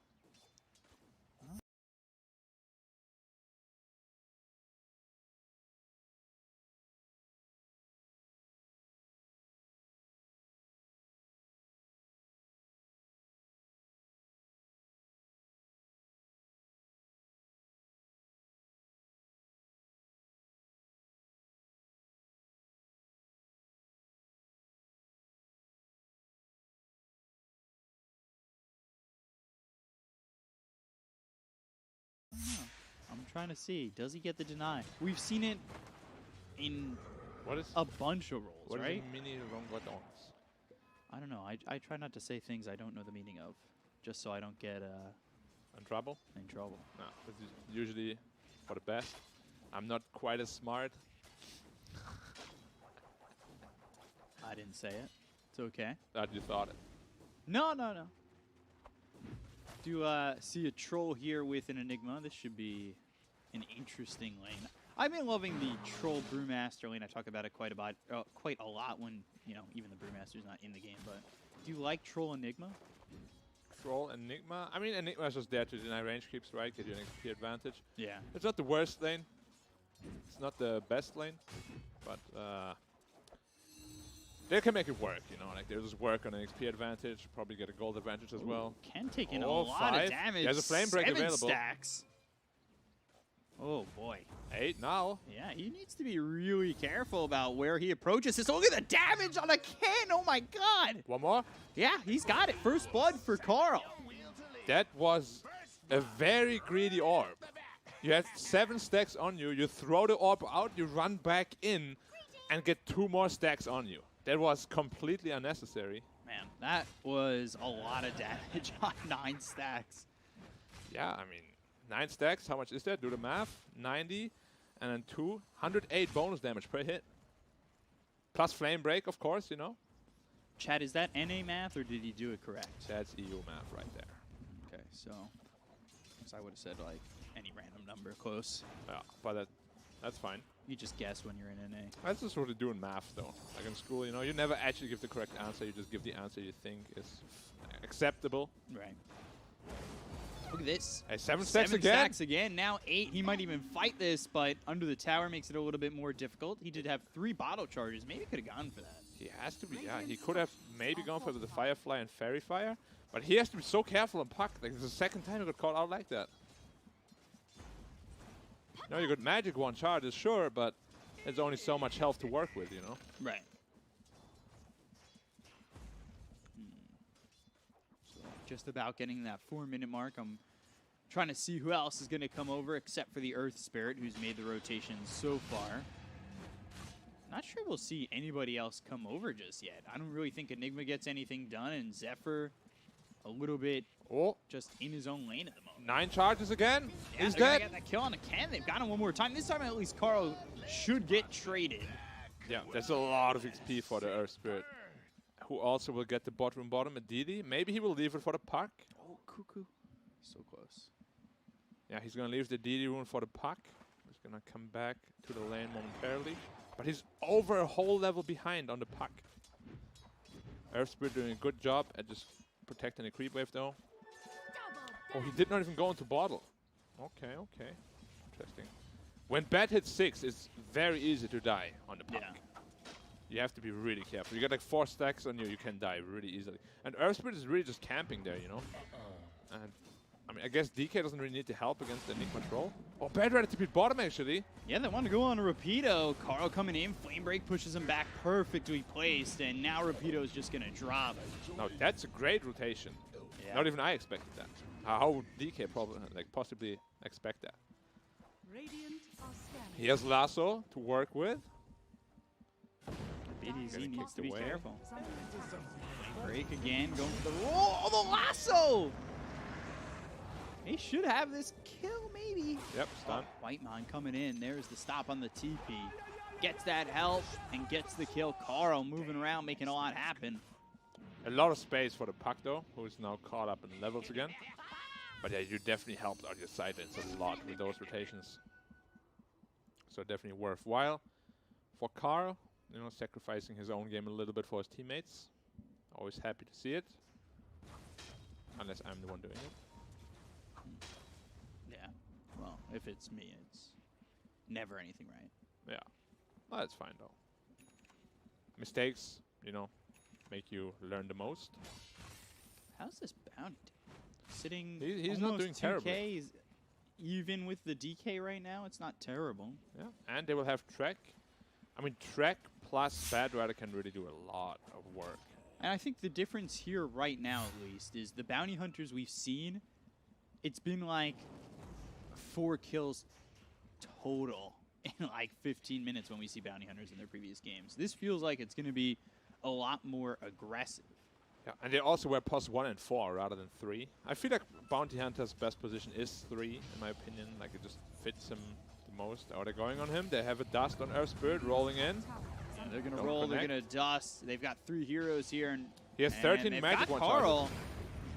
trying to see. Does he get the deny? We've seen it in What is a bunch of roles, what is right? a mini rongodons? I don't know. I try not to say things I don't know the meaning of, just so I don't get In trouble? in trouble. No, this is usually for the best. I'm not quite as smart. I didn't say it. It's okay. That you thought it. No. Do see a troll here with an Enigma. This should be an interesting lane. I've been loving the troll brewmaster lane. I talk about it quite a lot when even the brewmaster's not in the game. But do you like troll Enigma? Troll Enigma. I mean, Enigma is just there to deny range creeps, right? Get you an XP advantage. Yeah. It's not the worst lane. It's not the best lane, but they can make it work. Like they just work on an XP advantage. Probably get a gold advantage as well. Can take in a Oh, lot 5. of damage. There's a flame break 7 available. stacks. Oh boy. 8 now. Yeah, he needs to be really careful about where he approaches this. Look at the damage on a can. Oh my god. One more. Yeah, he's got it. First blood for Carl. That was a very greedy orb. You have 7 stacks on you. You throw the orb out. You run back in, and get 2 more stacks on you. That was completely unnecessary. Man, that was a lot of damage on 9 stacks. Yeah, I mean, 9 stacks. How much is that? Do the math. 90, and then 108 bonus damage per hit. Plus flame break, of course. Chad, is that NA math or did he do it correct? That's EU math right there. Okay, so I would have said like any random number close. Yeah, but that's fine. You just guess when you're in NA. That's just what they do in math, though. Like in school, you never actually give the correct answer. You just give the answer you think is acceptable. Right. Look at this. Hey, 7 stacks 7 again. stacks again. Now 8. He might even fight this, but under the tower makes it a little bit more difficult. He did have 3 bottle charges. Maybe could have gone for that. He has to be, yeah. He could have maybe gone for the Firefly and Fairy Fire, but he has to be so careful on Puck. Like, it's the second time he got caught out like that. You got Magic 1 charges, sure, but there's only so much health to work with, Right. So just about getting that 4-minute mark. I'm trying to see who else is going to come over except for the Earth Spirit, who's made the rotation so far. Not sure we'll see anybody else come over just yet. I don't really think Enigma gets anything done, and Zephyr a little bit just in his own lane at the moment. 9 charges again. Yeah, He's they're gonna dead. get that kill on a can. They've got him one more time. This time, at least, Carl should get traded. Yeah, that's a lot of XP for the Earth Spirit, who also will get the bottom at DD. Maybe he will leave it for the Puck. Oh, Cuckoo. So close. Yeah, he's going to leave the DD rune for the Puck. He's going to come back to the lane momentarily. But he's over a whole level behind on the Puck. Earth Spirit doing a good job at just protecting the creep wave, though. Oh, he did not even go into bottle. Okay. Interesting. When bat hits 6, it's very easy to die on the Puck. Yeah. You have to be really careful. You get like 4 stacks on you, you can die really easily. And Earth Spirit is really just camping there, And I mean, I guess DK doesn't really need to help against the Enigma Troll. Oh, bad ready to beat bottom, actually. Yeah, they want to go on a Rapido. Carl coming in. Flame Break pushes him back, perfectly placed. And now Rapido's just going to drop. No, that's a great rotation. Yeah. Not even I expected that. How would DK possibly expect that? Radiant are scanning. He has Lasso to work with. BDZ needs to be away. careful. Break again, going for the the lasso! He should have this kill, maybe. Yep, stun. Whitemon coming in. There's the stop on the TP. Gets that help and gets the kill. Carl moving around, making a lot happen. A lot of space for the Puck, though, who's now caught up in levels again. But yeah, you definitely helped out your side lanes a lot with those rotations. So definitely worthwhile for Carl. Sacrificing his own game a little bit for his teammates. Always happy to see it. Unless I'm the one doing it. Yeah. Well, if it's me, it's never anything right. Yeah. Well, that's fine, though. Mistakes, make you learn the most. How's this bounty doing? Sitting He's not doing 2K, terribly. is even with the DK right now, it's not terrible. Yeah. And they will have Trek. I mean, Trek plus Bad Rider can really do a lot of work. And I think the difference here right now, at least, is the bounty hunters we've seen, it's been like 4 kills total in like 15 minutes when we see bounty hunters in their previous games. This feels like it's going to be a lot more aggressive. Yeah, and they also were +1 and 4 rather than 3. I feel like Bounty Hunter's best position is 3, in my opinion. Like, it just fits him the most. Oh, they're going on him. They have a dust on Earth Spirit rolling in. Yeah, they're going to Don't roll. connect. They're going to dust. They've got 3 heroes here. And He has 13 they've magic got ones. Carl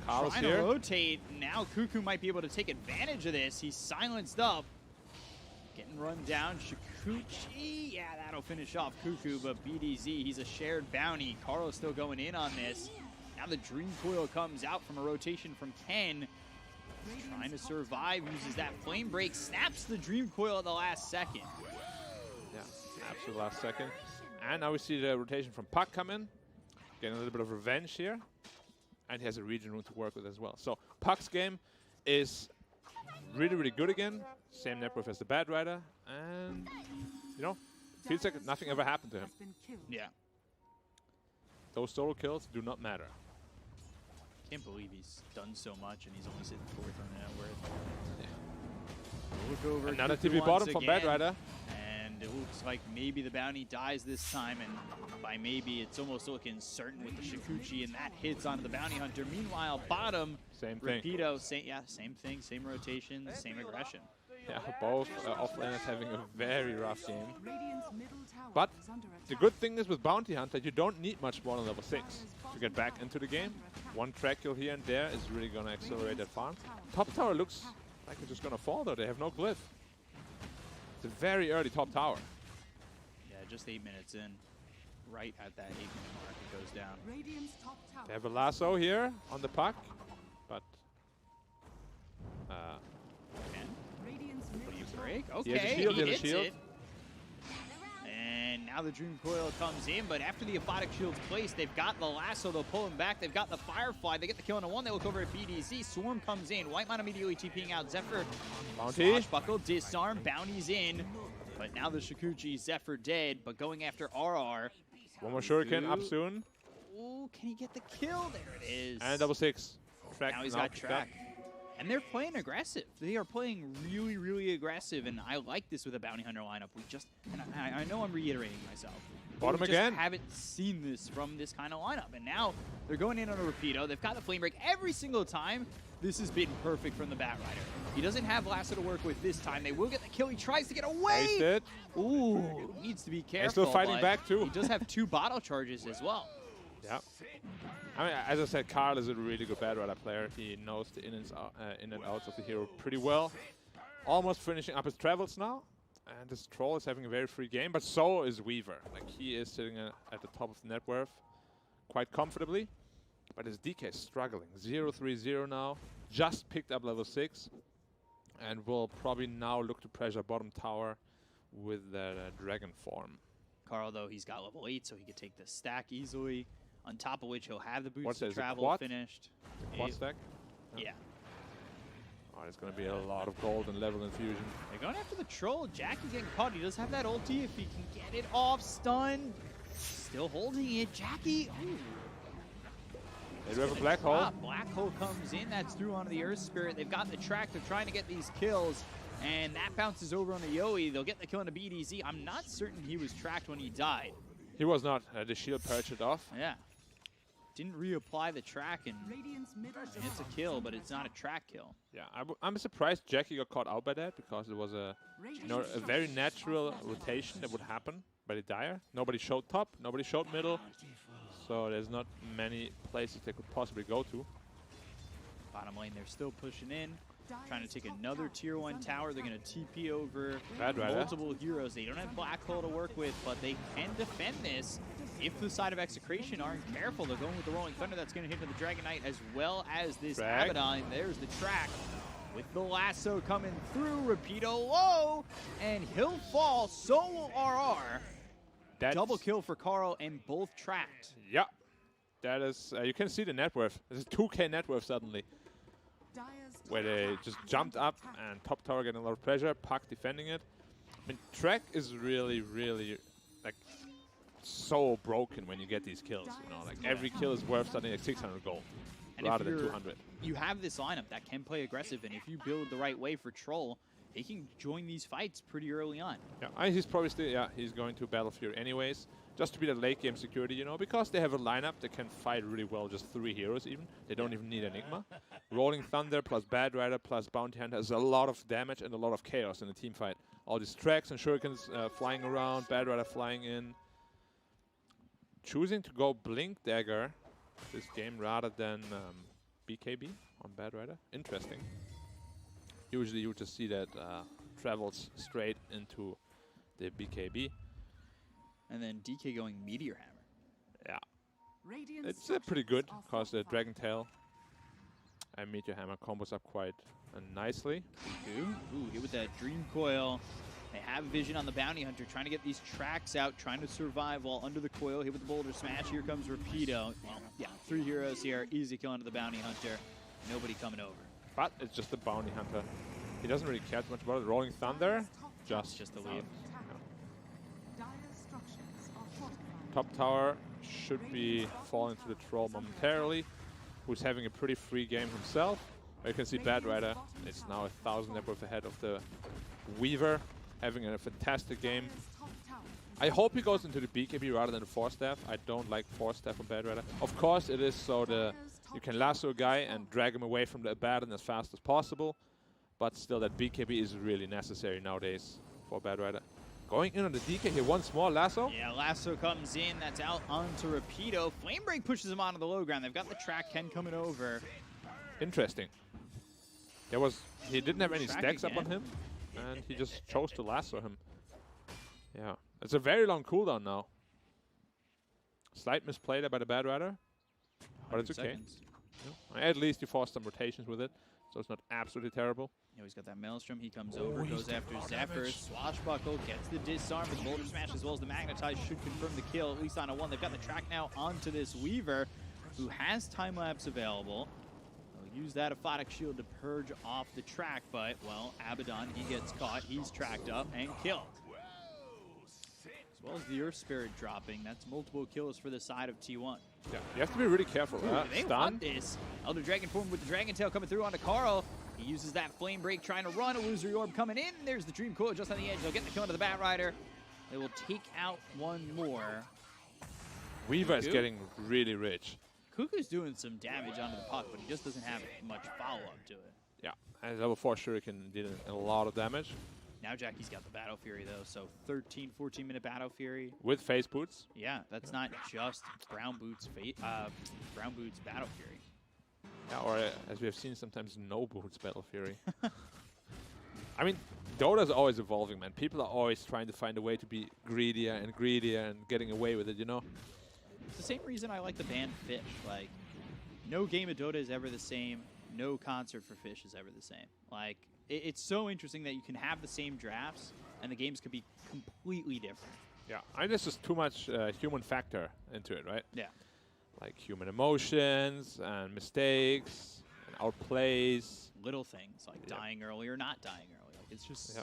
Carl's trying here. to rotate. Now Cuckoo might be able to take advantage of this. He's silenced up. Getting run down. Shikuchi. Yeah, that'll finish off Cuckoo. But BDZ, he's a shared bounty. Carl's still going in on this. Now the Dream Coil comes out from a rotation from Ken. Trying to survive, uses that Flame Break, snaps the Dream Coil at the last second. Yeah, absolute last second. And now we see the rotation from Puck come in. Getting a little bit of revenge here. And he has a region room to work with as well. So Puck's game is really, really good again. Same net worth as the Bad Rider. And, you know, feels like nothing ever happened to him. Yeah. Those solo kills do not matter. Can't believe he's done so much and he's only sitting 4th on the net worth. Yeah. Look over Another Cuckoo TP bottom once from Bad again, Rider. And it looks like maybe the bounty dies this time, and by maybe it's almost looking certain with the Shikuchi, and that hits onto the bounty hunter. Meanwhile, bottom, Same thing. Rapido, same thing, same rotation, same aggression. Yeah, both offlaners having a very rough game. Radiant's middle tower But is under the attack. good thing is with Bounty Hunter, you don't need much more than level 6 to get back into the game. One track kill here and there is really going to accelerate that farm. Top tower looks like it's just going to fall though. They have no glyph. It's a very early top tower. Yeah, just 8 minutes in, right at that 8-minute mark, it goes down. Radiant's top tower. They have a lasso here on the puck, but Radiant's middle tower. Break. He has a Okay, shield, he he has a hits shield. it. And now the Dream Coil comes in, but after the Aphotic Shield's placed, they've got the lasso, they'll pull him back, they've got the Firefly, they get the kill on a 1, they look over at BDZ, Swarm comes in, White Mine immediately TPing out, Zephyr, Bounty. Swashbuckle, disarm, Bounty's in, but now the Shikuchi, Zephyr dead, but going after RR. one more shuriken up soon. Ooh, can he get the kill? There it is. And double 6. Track Now he's now got picked up. track. And they're playing aggressive. They are playing really, really aggressive, and I like this with a Bounty Hunter lineup. We just, and I know I'm reiterating myself. but Bottom we again. just haven't seen this from this kind of lineup. And now they're going in on a Rapido. They've got the Flame Break every single time. This has been perfect from the Bat Rider. He doesn't have Lasso to work with this time. They will get the kill. He tries to get away. Aced it. Ooh, needs to be careful. still fighting but back, too. He does have 2 bottle charges as well. Yeah. I mean, as I said, Carl is a really good Bad Rider player. He knows the in and outs of the hero pretty well. Almost finishing up his travels now. And this Troll is having a very free game, but so is Weaver. Like, he is sitting at the top of the net worth quite comfortably. But his DK is struggling. 0-3-0 now. Just picked up level 6. And will probably now look to pressure bottom tower with the dragon form. Carl, though, he's got level 8, so he could take the stack easily. On top of which he'll have the boost What's to that, is it travel quad? finished. Quad stack. Yeah. Oh, there's going to be a lot of gold and level infusion. They're going after the troll. Jackie getting caught. He does have that ulti if he can get it off. Stun. Still holding it. Jackie. Ooh. They do have a black hole. Black hole comes in. That's through onto the Earth Spirit. They've got the track. They're trying to get these kills. And that bounces over on the Yoi. They'll get the kill on the BDZ. I'm not certain he was tracked when he died. He was not. The shield perched it off. Yeah. Didn't reapply the track, and Radiant's middle it's a kill, but it's not a track kill. Yeah, I'm surprised Jackie got caught out by that because it was a very natural rotation that would happen by the Dire. Nobody showed top, nobody showed middle, so there's not many places they could possibly go to. Bottom lane, they're still pushing in, trying to take another tier 1 tower. They're going to TP over Bad Rider. multiple heroes. They don't have Black Hole to work with, but they can defend this. If the side of Execration aren't careful, they're going with the Rolling Thunder. That's going to hit for the Dragon Knight as well as this Drag. Abaddon. There's the track with the lasso coming through. Rapido low, and he'll fall. So will RR. That's, Double kill for Carl, and both tracked. Yeah, that is. You can see the net worth. There's a 2K net worth suddenly, where they just jumped up and top tower getting a lot of pressure. Puck defending it. I mean, track is really, really like so broken when you get these kills. You know, like every kill is worth something like 600 gold And rather if than you're- 200. You have this lineup that can play aggressive, and if you build the right way for Troll, they can join these fights pretty early on. Yeah, and he's probably still, yeah, he's going to Battle Fury anyways, just to be the late game security, you know, because they have a lineup that can fight really well, just 3 heroes even. They don't even need Enigma. Rolling Thunder plus Bad Rider plus Bounty Hunter has a lot of damage and a lot of chaos in the team fight. All these tracks and shurikens flying around, Bad Rider flying in. Choosing to go Blink Dagger this game rather than BKB on Bad Rider. Interesting. Usually you just see that travels straight into the BKB. And then DK going Meteor Hammer. Yeah, Radiant it's pretty good structures are because the fortified. Dragon Tail and Meteor Hammer combos up quite nicely. Ooh, hit with that Dream Coil. They have vision on the Bounty Hunter, trying to get these tracks out, trying to survive while under the coil. Hit with the Boulder Smash. Here comes Rapido. Well, yeah, 3 heroes here. Easy kill onto the Bounty Hunter. Nobody coming over. But it's just the Bounty Hunter. He doesn't really care too much about it. Rolling Thunder, just Just a leave. Dire structures are fortified. top tower should be falling to the troll momentarily, who's having a pretty free game himself. You can see Bad Rider is now 1,000 net worth ahead of the Weaver, having a fantastic game. Dire's top tower I hope he goes into the BKB rather than the Force Staff. I don't like Force Staff on Bad Rider. Of course, it is so you can lasso a guy and drag him away from the Abaddon as fast as possible. But still, that BKB is really necessary nowadays for Bad Rider. Going in on the DK here once more, lasso. Yeah, Lasso comes in. That's out onto Rapido. Flame Break pushes him onto the low ground. They've got the track. Ken coming over. Interesting. He didn't have any Track stacks up on again. him, and he just chose to lasso him. Yeah, it's a very long cooldown now. Slight misplay there by the Bad Rider, but it's 100 okay. seconds. Yeah. At least he forced some rotations with it, so it's not absolutely terrible. You know, he's got that Maelstrom. He comes over, goes after Zephyr. Swashbuckle gets the disarm, but the Boulder Smash as well as the Magnetize should confirm the kill, at least on a 1. They've got the track now onto this Weaver, who has time lapse available. They'll use that Aphotic Shield to purge off the track, but, well, Abaddon, he gets caught. He's tracked up and killed. As well as the Earth Spirit dropping. That's multiple kills for the side of T1. Yeah, you have to be really careful. Ooh, they Stun. want this. Elder Dragon form with the Dragon Tail coming through onto Carl. He uses that Flame Break trying to run. Illusory Orb coming in. There's the Dream Coil just on the edge. They'll get the kill onto the Bat Rider. They will take out one more. Weaver is Cuckoo. getting really rich. Cuckoo's doing some damage onto the puck, but he just doesn't have much follow-up to it. Yeah, and level 4 Shuriken did a lot of damage. Now Jackie's got the Battle Fury, though, so 13, 14-minute Battle Fury. With face boots. Yeah, that's not just Brown Boots Battle Fury. Yeah, or as we have seen, sometimes no boots Battle Fury. I mean, Dota is always evolving, man. People are always trying to find a way to be greedier and getting away with it, you know? It's the same reason I like the band Fish. Like, no game of Dota is ever the same. No concert for Fish is ever the same. Like, it's so interesting that you can have the same drafts and the games could be completely different. Yeah, I mean, there's just too much human factor into it, right? Yeah. Like human emotions and mistakes and outplays. Little things like Yeah. dying early or not dying early. Like, it's just... Yeah.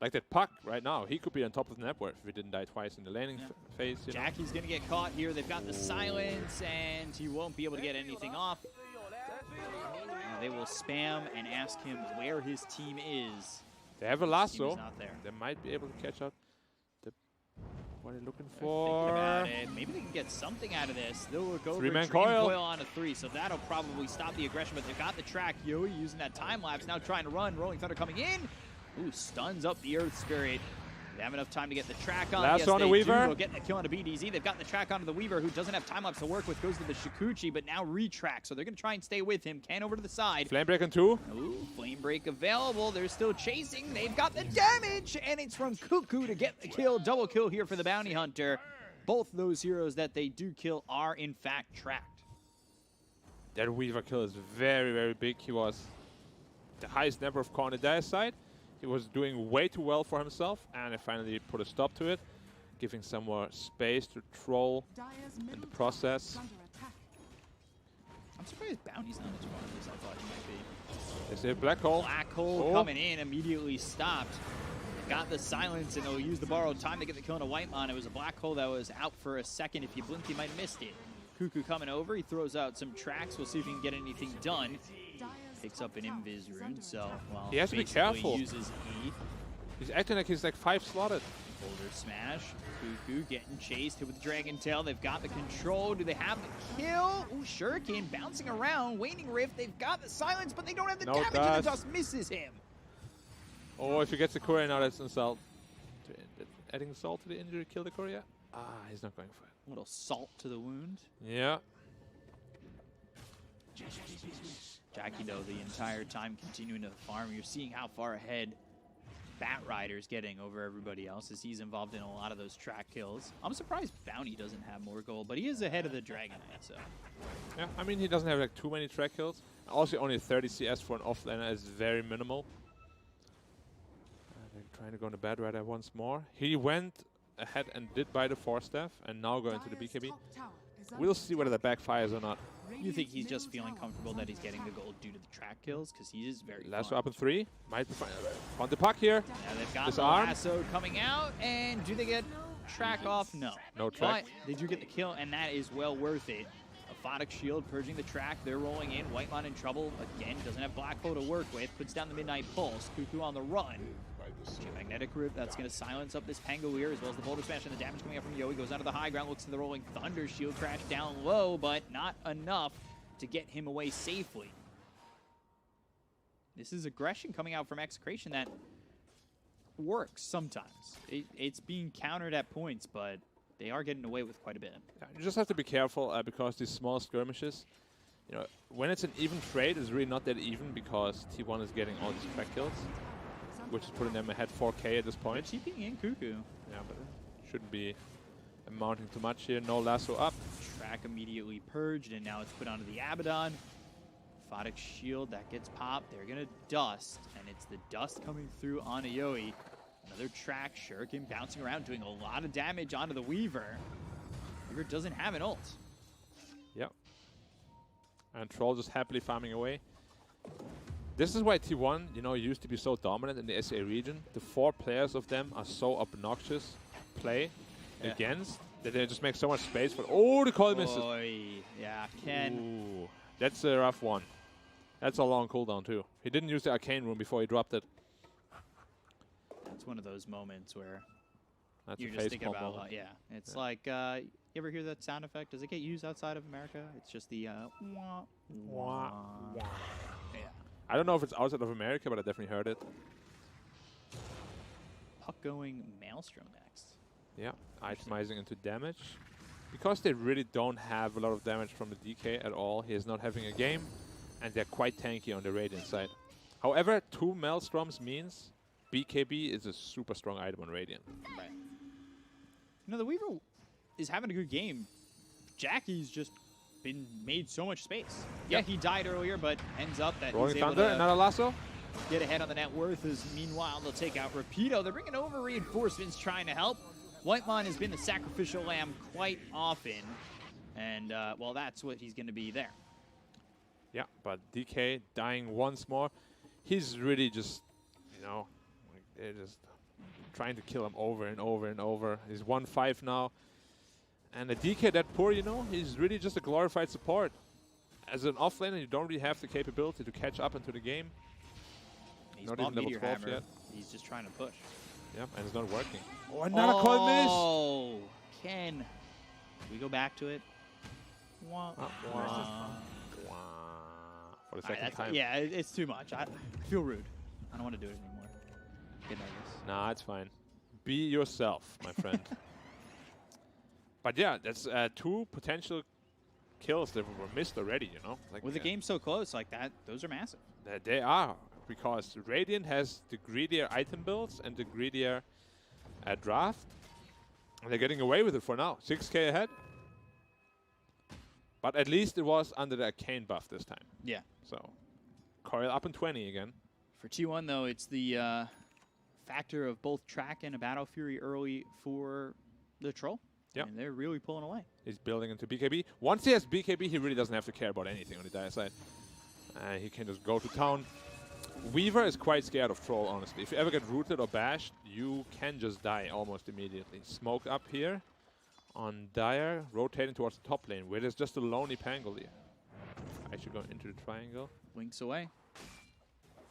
Like that puck right now, he could be on top of the net worth if he didn't die twice in the laning phase. You know? Jackie's going to get caught here. They've got the silence, and he won't be able to get anything off. They will spam and ask him where his team is. They have a Team lasso. is not there. They might be able to catch up. What are they looking Thinking for? about it. Maybe they can get something out of this. They'll look over. Three-man Dream coil. on a 3, so that'll probably stop the aggression. But they've got the track. Yoi using that time lapse, now trying to run. Rolling Thunder coming in. Ooh, stuns up the Earth Spirit. They have enough time to get the track on. Lasso Yes, on the they Weaver. do. They'll get the kill on the BDZ. They've got the track onto the Weaver, who doesn't have time lapse to work with. Goes to the Shikuchi, but now retrack. So they're going to try and stay with him. Can over to the side. Flame break on 2. Ooh, Flame Break available. They're still chasing. They've got the damage, and it's from Cuckoo to get the kill. Double kill here for the Bounty Hunter. Both those heroes that they do kill are, in fact, tracked. That Weaver kill is very, very big. He was the highest number of core on the dire side. He was doing way too well for himself, and they finally put a stop to it, giving some more space to troll Dire's in middle the tower process. is under attack. I'm surprised Bounty's not as far as I thought he might be. They say Black Hole. Black Hole Oh. coming in, immediately stopped. Got the silence, and they'll use the borrowed time to get the kill on a Whitemon. It was a Black Hole that was out for a second. If you blinked, you might have missed it. Cuckoo coming over. He throws out some tracks. We'll see if he can get anything done. Dire's Picks up an invis rune, so well, He has to be basically careful. uses E. He's acting like he's like 5 slotted. Boulder smash. Cuckoo getting chased, hit with the Dragon Tail. They've got the control. Do they have the kill? Ooh, Shuriken bouncing around. Waning Rift. They've got the silence, but they don't have the No damage, and the dust. dust misses him. Oh, if he gets the Korea now, that's insult. Adding salt to the injury, kill the Korea? Ah, he's not going for it. A little salt to the wound. Yeah. Jackie, though, the entire time continuing to farm. You're seeing how far ahead Bat Rider's getting over everybody else as he's involved in a lot of those track kills. I'm surprised Bounty doesn't have more gold, but he is ahead of the Dragon Knight, so. Yeah, I mean, he doesn't have like too many track kills. Also, only 30 CS for an offlaner is very minimal. They're trying to go on the Bad Rider once more. He went ahead and did buy the 4-staff, and now going to the BKB. We'll see whether that backfires or not. You think he's just feeling comfortable that he's getting the gold due to the track kills? Because he is very Lasso fun. up in 3. Might be fine. On the puck here. Now they've got the Disarm. lasso coming out, and do they get track off? No. No track. But they do get the kill, and that is well worth it. A Photic Shield purging the track. They're rolling in. Whitemon in trouble. Again, doesn't have Black Hole to work with. Puts down the Midnight Pulse. Cuckoo on the run. Magnetic Rip, that's going to silence up this Pangolier, as well as the Boulder Smash and the damage coming up from Yo. He goes out of the high ground, looks to the rolling Thunder. Shield crash down low, but not enough to get him away safely. This is aggression coming out from Execration that works sometimes. It's being countered at points, but they are getting away with quite a bit. Yeah, you just have to be careful because these small skirmishes, you know, when it's an even trade, it's really not that even because T1 is getting all these track kills, which is putting them ahead 4K at this point. They're TPing in Cuckoo. Yeah, but it shouldn't be amounting to much here. No lasso up. Track immediately purged, and now it's put onto the Abaddon. Photic Shield, that gets popped. They're going to dust, and it's the dust coming through on Yoi. Another track, Shuriken bouncing around, doing a lot of damage onto the Weaver. Weaver doesn't have an ult. Yep. And Troll just happily farming away. This is why T1, you know, used to be so dominant in the SA region. The 4 players of them are so obnoxious to play against that they just make so much space for. Oh, the coil misses. Oy. Yeah, Ken. Ooh, that's a rough one. That's a long cooldown too. He didn't use the arcane room before he dropped it. It's one of those moments where That's you're a just face thinking pump about, moment. it's like, you ever hear that sound effect? Does it get used outside of America? It's just the, wah, wah. Yeah. I don't know if it's outside of America, but I definitely heard it. Puck going Maelstrom next. Yeah, itemizing into damage. Because they really don't have a lot of damage from the DK at all, he is not having a game, and they're quite tanky on the Radiant side. However, 2 Maelstroms means BKB is a super strong item on Radiant. Right. You know, the Weaver is having a good game. Jackie's just been made so much space. Yeah, he died earlier, but ends up that Rolling he's able Thunder, to another lasso. get ahead on the net worth. As meanwhile, they'll take out Rapido. They're bringing over reinforcements, trying to help. Whitemon has been the sacrificial lamb quite often, and well, that's what he's going to be there. Yeah, but DK dying once more. He's really just, you know, like they're just trying to kill him over and over and over. He's 1-5 now. And the DK that poor, you know, he's really just a glorified support. As an offlaner, you don't really have the capability to catch up into the game. He's Not bought even level Meteor 12 Hammer. yet. He's just trying to push. Yeah, and it's not working. Oh, another coil miss! Oh, Ken. Can we go back to it? Wah, wah. For the All right, second time. yeah, it's too much. I feel rude. I don't want to do it anymore. Get nervous. Nah, it's fine. Be yourself, my friend. But yeah, that's 2 potential kills that were missed already, you know? Like, With the game so close like that, those are massive. They are, because Radiant has the greedier item builds and the greedier draft. And they're getting away with it for now. 6K ahead. But at least it was under the arcane buff this time. Yeah. So, coil up in 20 again. For T1, though, it's the factor of both track and a Battle Fury early for the Troll. Yep. And they're really pulling away. He's building into BKB. Once he has BKB, he really doesn't have to care about anything on the dire side. He can just go to town. Weaver is quite scared of Troll, honestly. If you ever get rooted or bashed, you can just die almost immediately. Smoke up here on Dire, rotating towards the top lane, where there's just a lonely Pangolier. Actually going into the triangle. Blinks away.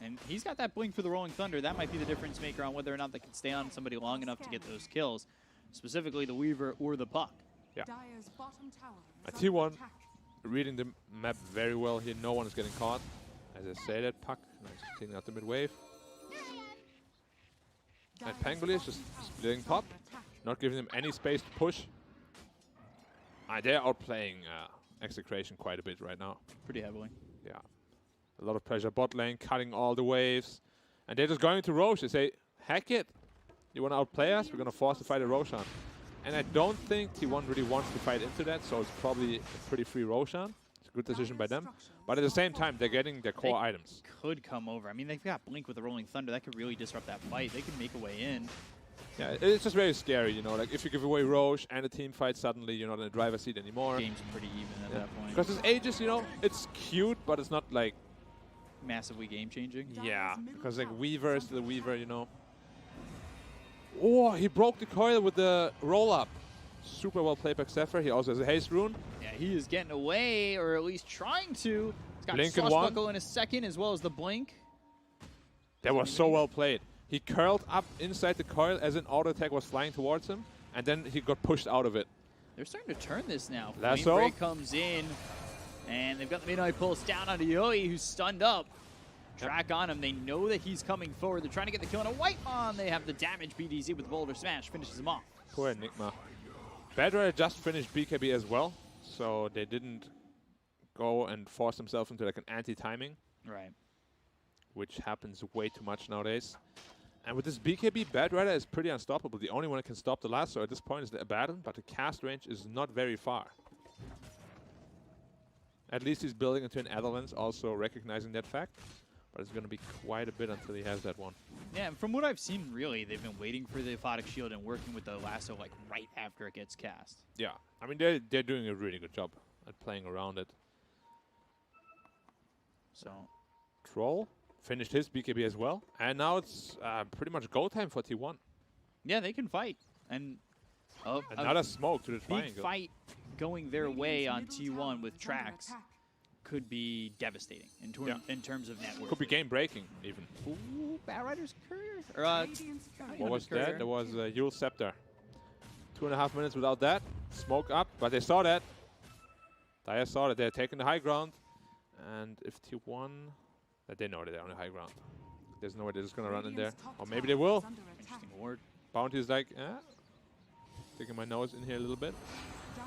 And he's got that blink for the Rolling Thunder. That might be the difference maker on whether or not they can stay on somebody long enough to get those kills. Specifically the Weaver or the Puck. Yeah. Dire's bottom tower A is T1 under attack. reading the map very well here. No one is getting caught. As I say that, Puck, nice, taking out the mid wave. And Dire's Pangolier is just bottom tower splitting is top, under attack. not giving them any space to push. They're outplaying Execration quite a bit right now. Pretty heavily. Yeah. A lot of pressure bot lane, cutting all the waves. And they're just going to Roche. They say, heck it. You want to outplay us? We're going to force the fight at Roshan. And I don't think T1 really wants to fight into that, so it's probably a pretty free Roshan. It's a good decision by them. But at the same time, they're getting their core items. Could come over. I mean, they've got Blink with the Rolling Thunder. That could really disrupt that fight. They could make a way in. Yeah, it's just very scary, you know. Like, if you give away Roche and a team fight, suddenly you're not in the driver's seat anymore. Game's pretty even at that point. Because this Aegis, you know, it's cute, but it's not like... Massively game-changing. Yeah, because like Weaver is the Weaver, you know. Oh, he broke the coil with the roll-up. Super well played by CASTER. He also has a haste rune. Yeah, he is getting away, or at least trying to. He's got Blink in Swashbuckle in a second, as well as the Blink. That was so well played. He curled up inside the coil as an auto attack was flying towards him, and then he got pushed out of it. They're starting to turn this now. Lasso. Flame Break comes in, and they've got the Midnight Pulse down onto Yoi, who's stunned up. Track on him. They know that he's coming forward. They're trying to get the kill on a Whitemon. They have the damage. BDZ with Boulder Smash finishes him off. Poor Enigma. Bad Rider just finished BKB as well, so they didn't go and force themselves into like an anti-timing. Right. Which happens way too much nowadays. And with this BKB, Bad Rider is pretty unstoppable. The only one that can stop the lasso at this point is the Abaddon, but the cast range is not very far. At least he's building into an Avalanche, also recognizing that fact. But it's going to be quite a bit until he has that one. Yeah, and from what I've seen, really, they've been waiting for the Aphotic Shield and working with the lasso like right after it gets cast. Yeah, I mean, they're doing a really good job at playing around it. So Troll finished his BKB as well. And now it's pretty much go time for T1. yeah, they can fight. And Another smoke to the big triangle. fight going their way on Radiant's middle T1 tower with is under Trax attack. could be devastating in terms of network. Could be game breaking even. Ooh, Bad Rider's Courier? Or, Radiant's What What was Courier. that? There was Yule Scepter. 2.5 minutes without that. Smoke up, but they saw that. Dire saw that they're taking the high ground. And if T1... they know that they're on the high ground. There's no way they're just going to run in there. Radiant's top Or maybe tower they will. is under attack. Interesting ward. Bounty's like, sticking my nose in here a little bit.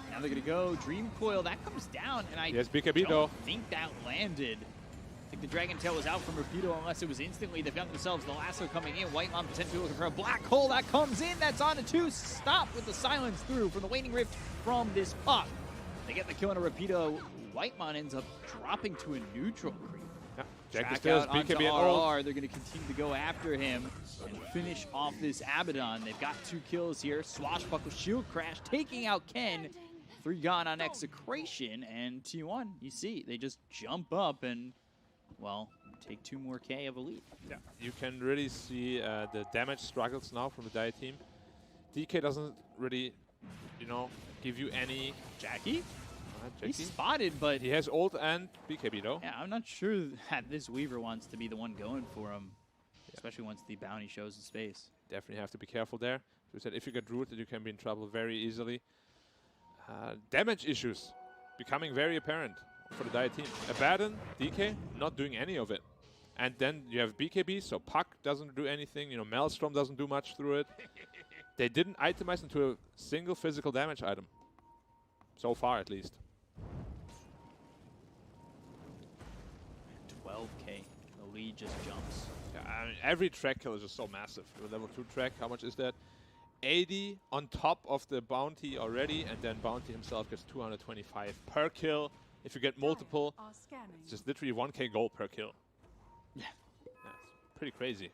Now they're going to go Dream Coil. That comes down, and I Yes, BKB though. don't think that landed. I think the Dragon Tail was out from Rapido unless it was instantly. They've got themselves the lasso coming in. Whitemon potentially looking for a black hole. That comes in. That's on a 2. Stop with the silence through from the Waning Rift from this Puck. They get the kill on a Rapido. Whitemon ends up dropping to a neutral creep. Yeah. Jack is Track still out onto BKB and ult. RR. They're going to continue to go after him and finish off this Abaddon. They've got 2 kills here. Swashbuckle Shield Crash taking out Ken. 3 gone on Execration, and T1, you see, they just jump up and, well, take 2 more K of a lead. Yeah, you can really see the damage struggles now from the Dire team. DK doesn't really, you know, give you any... Jackie? He's Jackie. spotted, but He has ult and BKB though. yeah, I'm not sure that this Weaver wants to be the one going for him, especially once the bounty shows his face. Definitely have to be careful there. As we said, if you get rooted, you can be in trouble very easily. Damage issues becoming very apparent for the Dire team. Abaddon, DK, not doing any of it. And then you have BKB, so Puck doesn't do anything. You know, Maelstrom doesn't do much through it. They didn't itemize into a single physical damage item. So far, at least. 12K. The lead just jumps. Yeah, I mean, every track kill is just so massive. With level 2 track, how much is that? 80 on top of the bounty already, and then bounty himself gets 225 per kill. If you get multiple, Are scanning. it's just literally 1k gold per kill. Yeah. That's pretty crazy.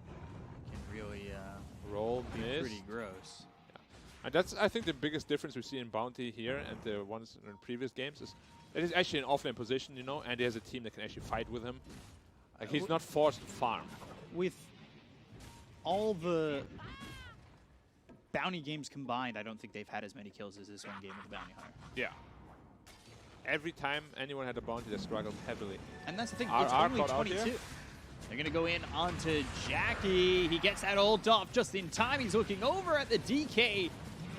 Can really Roll, be miss. pretty gross. And that's, I think, the biggest difference we see in bounty here and the ones in previous games is that he's actually in offlane position, you know, and he has a team that can actually fight with him. Like, he's not forced to farm. With all the bounty games combined, I don't think they've had as many kills as this one game with the Bounty Hunter. Yeah. every time anyone had a bounty, they struggled heavily. And that's the thing, RR it's only caught out 22. here. They're going to go in onto Jackie. He gets that ult off just in time. He's looking over at the DK.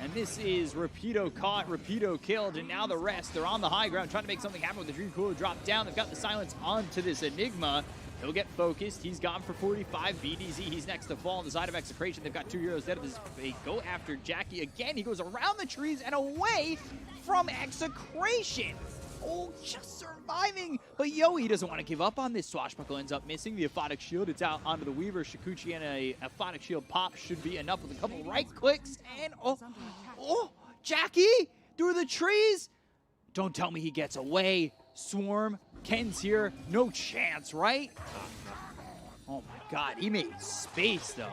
And this is Rapido caught, Rapido killed, and now the rest, they're on the high ground trying to make something happen with the Dream Cooler drop down. They've got the silence onto this Enigma. He'll get focused. He's gone for 45. BDZ, he's next to fall on the side of Execration. They've got 2 heroes dead. They go after Jackie again. He goes around the trees and away from Execration. Oh, just surviving. But Yoey doesn't want to give up on this. Swashbuckle ends up missing the Aphotic Shield. It's out onto the Weaver. Shikuchi and a Aphotic Shield pop should be enough with a couple right clicks. And oh, Jackie through the trees. Don't tell me he gets away. Swarm, Ken's here. No chance, right? Oh my God, he made space though.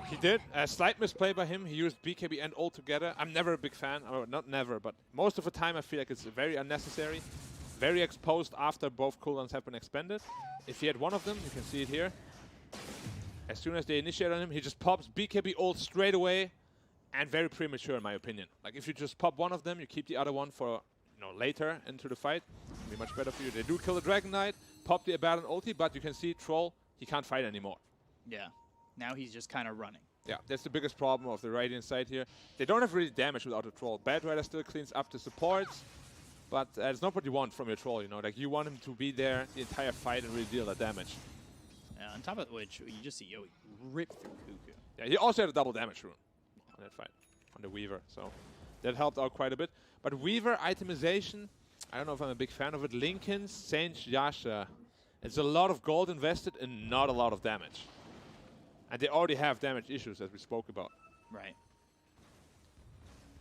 He did. A slight misplay by him. He used BKB and ult together. I'm never a big fan, or not never, but most of the time I feel like it's very unnecessary. Very exposed after both cooldowns have been expended. If he had one of them, you can see it here. As soon as they initiate on him, he just pops BKB ult straight away, and very premature in my opinion. Like if you just pop one of them, you keep the other one for later into the fight. It'll be much better for you. They do kill the Dragon Knight, pop the Abaddon ulti, but you can see Troll, he can't fight anymore. Yeah. Now he's just kind of running. Yeah, that's the biggest problem of the Radiant side here. They don't have really damage without a Troll. Bad Rider still cleans up the supports, but it's not what you want from your Troll, Like, you want him to be there the entire fight and really deal that damage. On top of which, you just see Yoey rip through Cuckoo. Yeah, he also had a double damage rune on that fight, on the Weaver, so that helped out quite a bit. But Weaver itemization, I don't know if I'm a big fan of it. Linken's, Saint Yasha. It's a lot of gold invested and not a lot of damage. And they already have damage issues, as we spoke about. Right.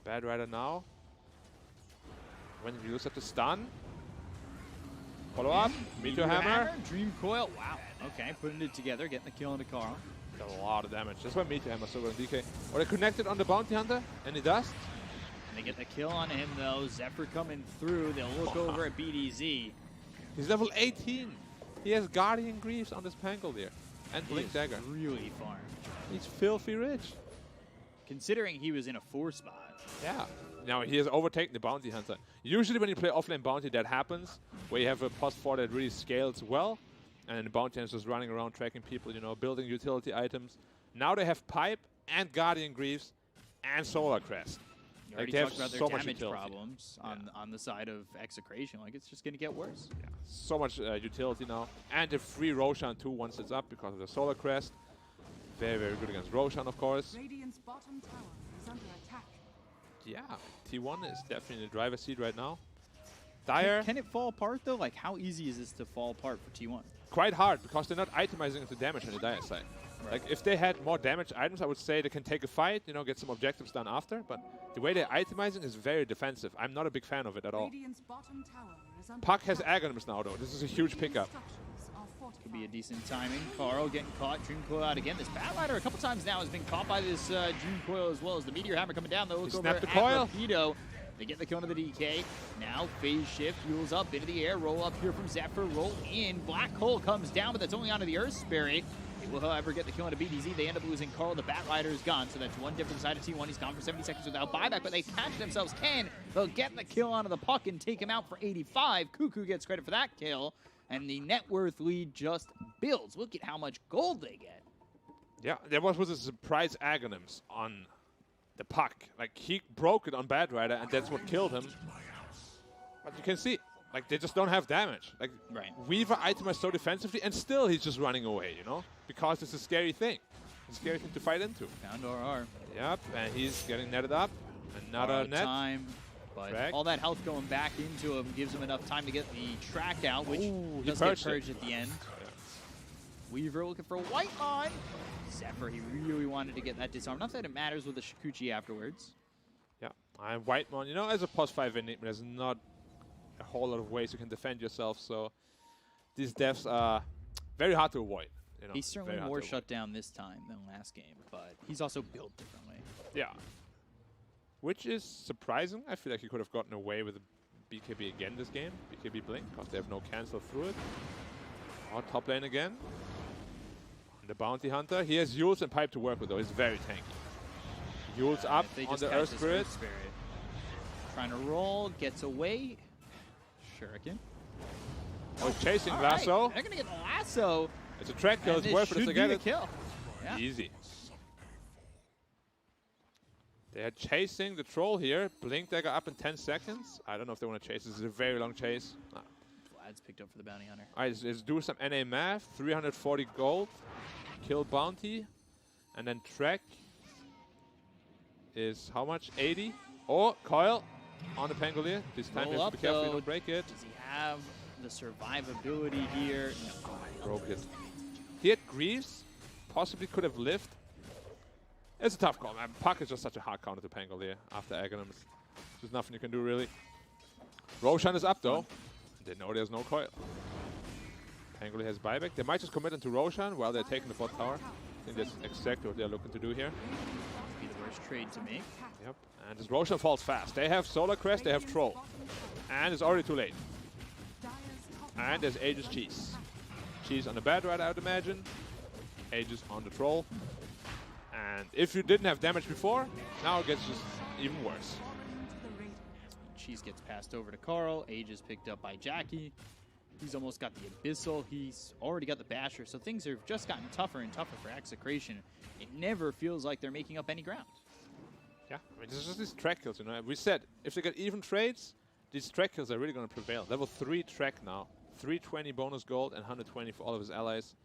Bad Rider now. When you lose at the stun. Follow up. Meteor Hammer. Dream Coil. Wow. Okay, putting it together, getting the kill on the Carl. Got a lot of damage. That's why Meteor Hammer is so good on DK. Or they connected on the Bounty Hunter, and he does. And they get the kill on him, though. Zephyr coming through. They'll look over at BDZ. He's level 18. He has Guardian Greaves on this Pangle there. And Blink Dagger. Really farm. He's filthy rich. Considering he was in a 4 spot. Yeah. Now he has overtaken the Bounty Hunter. Usually when you play offlane Bounty, that happens. Where you have a +4 that really scales well. And then the Bounty Hunter is just running around tracking people, building utility items. Now they have Pipe and Guardian Greaves and Solar Crest. You already they talked have about their so much damage utility. problems on the side of Execration. Like, it's just going to get worse. Yeah, so much utility now. And the free Roshan too once it's up because of the Solar Crest. Very, very good against Roshan, of course. Radiant's bottom tower is under attack. Yeah, T1 is definitely in the driver's seat right now. Dire, Can it fall apart, though? Like, how easy is this to fall apart for T1? quite hard because they're not itemizing into damage on the Dire side. Right. Like, if they had more damage items, I would say they can take a fight, get some objectives done after. But the way they're itemizing is very defensive. I'm not a big fan of it at all. Radiant's bottom tower is under Puck has attack. Aghanims now, though. This is a huge pickup. Structures are fortified. Could be a decent timing. Carl getting caught. Dream Coil out again. This Bat Rider a couple times now has been caught by this Dream Coil as well as the Meteor Hammer coming down. They'll look over snapped at the coil. Rapido. They get the kill into the DK. Now phase shift, fuels up into the air. Roll up here from Zephyr. Roll in. Black Hole comes down, but that's only onto the Earth Spirit. They will, however, get the kill into BDZ. They end up losing Carl. The Bat Rider is gone, so that's one different side of T1. He's gone for 70 seconds without buyback, but they catch themselves. They'll get the kill onto the Puck and take him out for 85. Cuckoo gets credit for that kill, and the net worth lead just builds. Look at how much gold they get. Yeah, there was a surprise Aghanims on the Puck. Like, he broke it on Bad Rider, and that's what killed him. But you can see, like, they just don't have damage. Like, Right. Weaver itemized so defensively, and still he's just running away, Because it's a scary thing. It's a scary thing to fight into. Found RR. Yep, and he's getting netted up. Another Borrowed net. time, but Track. all that health going back into him gives him enough time to get the track out, which Ooh, he does get purged it. purged at the end. Weaver looking for a white line. Zephyr, he really wanted to get that disarm. Not that it matters with the Shikuchi afterwards. Yeah, and Whitemon, as a +5 enigma, there's not a whole lot of ways you can defend yourself, so these deaths are very hard to avoid. He's certainly very hard more to shut down this time than last game, but he's also built differently. Yeah. Which is surprising. I feel like he could have gotten away with a BKB again this game. BKB Blink, because they have no cancel through it. Oh, top lane again. The Bounty Hunter. He has Yules and Pipe to work with, though. He's very tanky. Yules up If they on just the catch Earth this Spirit. Earth Spirit. Trying to roll, gets away. Shuriken. Oh, chasing All right, lasso. they're gonna get the lasso. It's a track kill. And It's this worth it should to be get the it. kill. Yeah. Easy. They are chasing the troll here. Blink dagger up in 10 seconds. I don't know if they want to chase. This is a very long chase. Vlad's picked up for the bounty hunter. All right, let's do some NA math. 340 gold. Kill bounty. And then track is how much? 80. Oh, coil on the Pangolier. This time you Roll have to up, be careful you though. don't break it. Does he have the survivability here? No. Broke it. He had Greaves. Possibly could have lived. It's a tough call, man. Puck is just such a hard counter to Pangolier after Aghanims. There's nothing you can do, really. Roshan is up, though. They know there's no coil. Pangolier has buyback. They might just commit into Roshan while they're taking the bot tower. I think that's exactly what they're looking to do here. Be the worst trade to make. Yep. And this Roshan falls fast. They have Solar Crest, they have Troll. And it's already too late. And there's Aegis Cheese. Cheese on the bad right, I would imagine. Aegis on the Troll. And if you didn't have damage before, now it gets just even worse. Cheese gets passed over to Carl. Age is picked up by Jackie. He's almost got the Abyssal. He's already got the Basher. So things have just gotten tougher and tougher for Execration. It never feels like they're making up any ground. Yeah, I mean, this is just these track kills, you know. We said, if they get even trades, these track kills are really going to prevail. Level 3 track now. 320 bonus gold and 120 for all of his allies.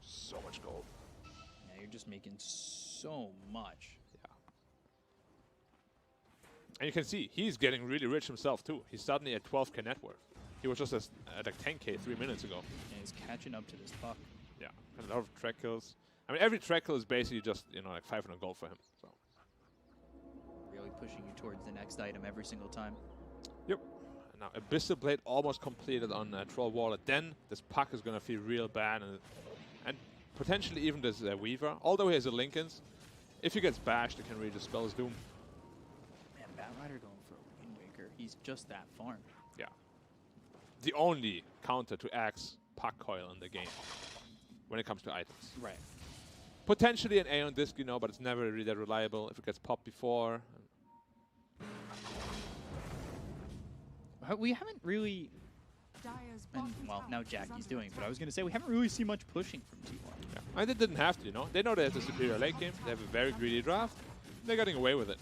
So much gold. Yeah, you're just making so much. Yeah. And you can see, he's getting really rich himself, too. He's suddenly at 12k net worth. He was just at like 10k 3 minutes ago. And he's catching up to this puck. Yeah, a lot of track kills. I mean, every track kill is basically just, you know, like 500 gold for him. So. Really pushing you towards the next item every single time. Yep. And now Abyssal Blade almost completed on Troll Waller. Then this puck is going to feel real bad. And potentially even this Weaver. Although he has a Lincoln's, if he gets bashed, it can really just spell his doom. Man, Batrider going for a Wind Waker. He's just that farm. Yeah. The only counter to Axe puck coil in the game when it comes to items. Right. Potentially an Aeon Disc, you know, but it's never really that reliable if it gets popped before. We haven't really, and well, now Jackie's doing, but I was going to say we haven't really seen much pushing from T1. Yeah. And they didn't have to, you know. They know they have the superior late game. They have a very greedy draft. They're getting away with it.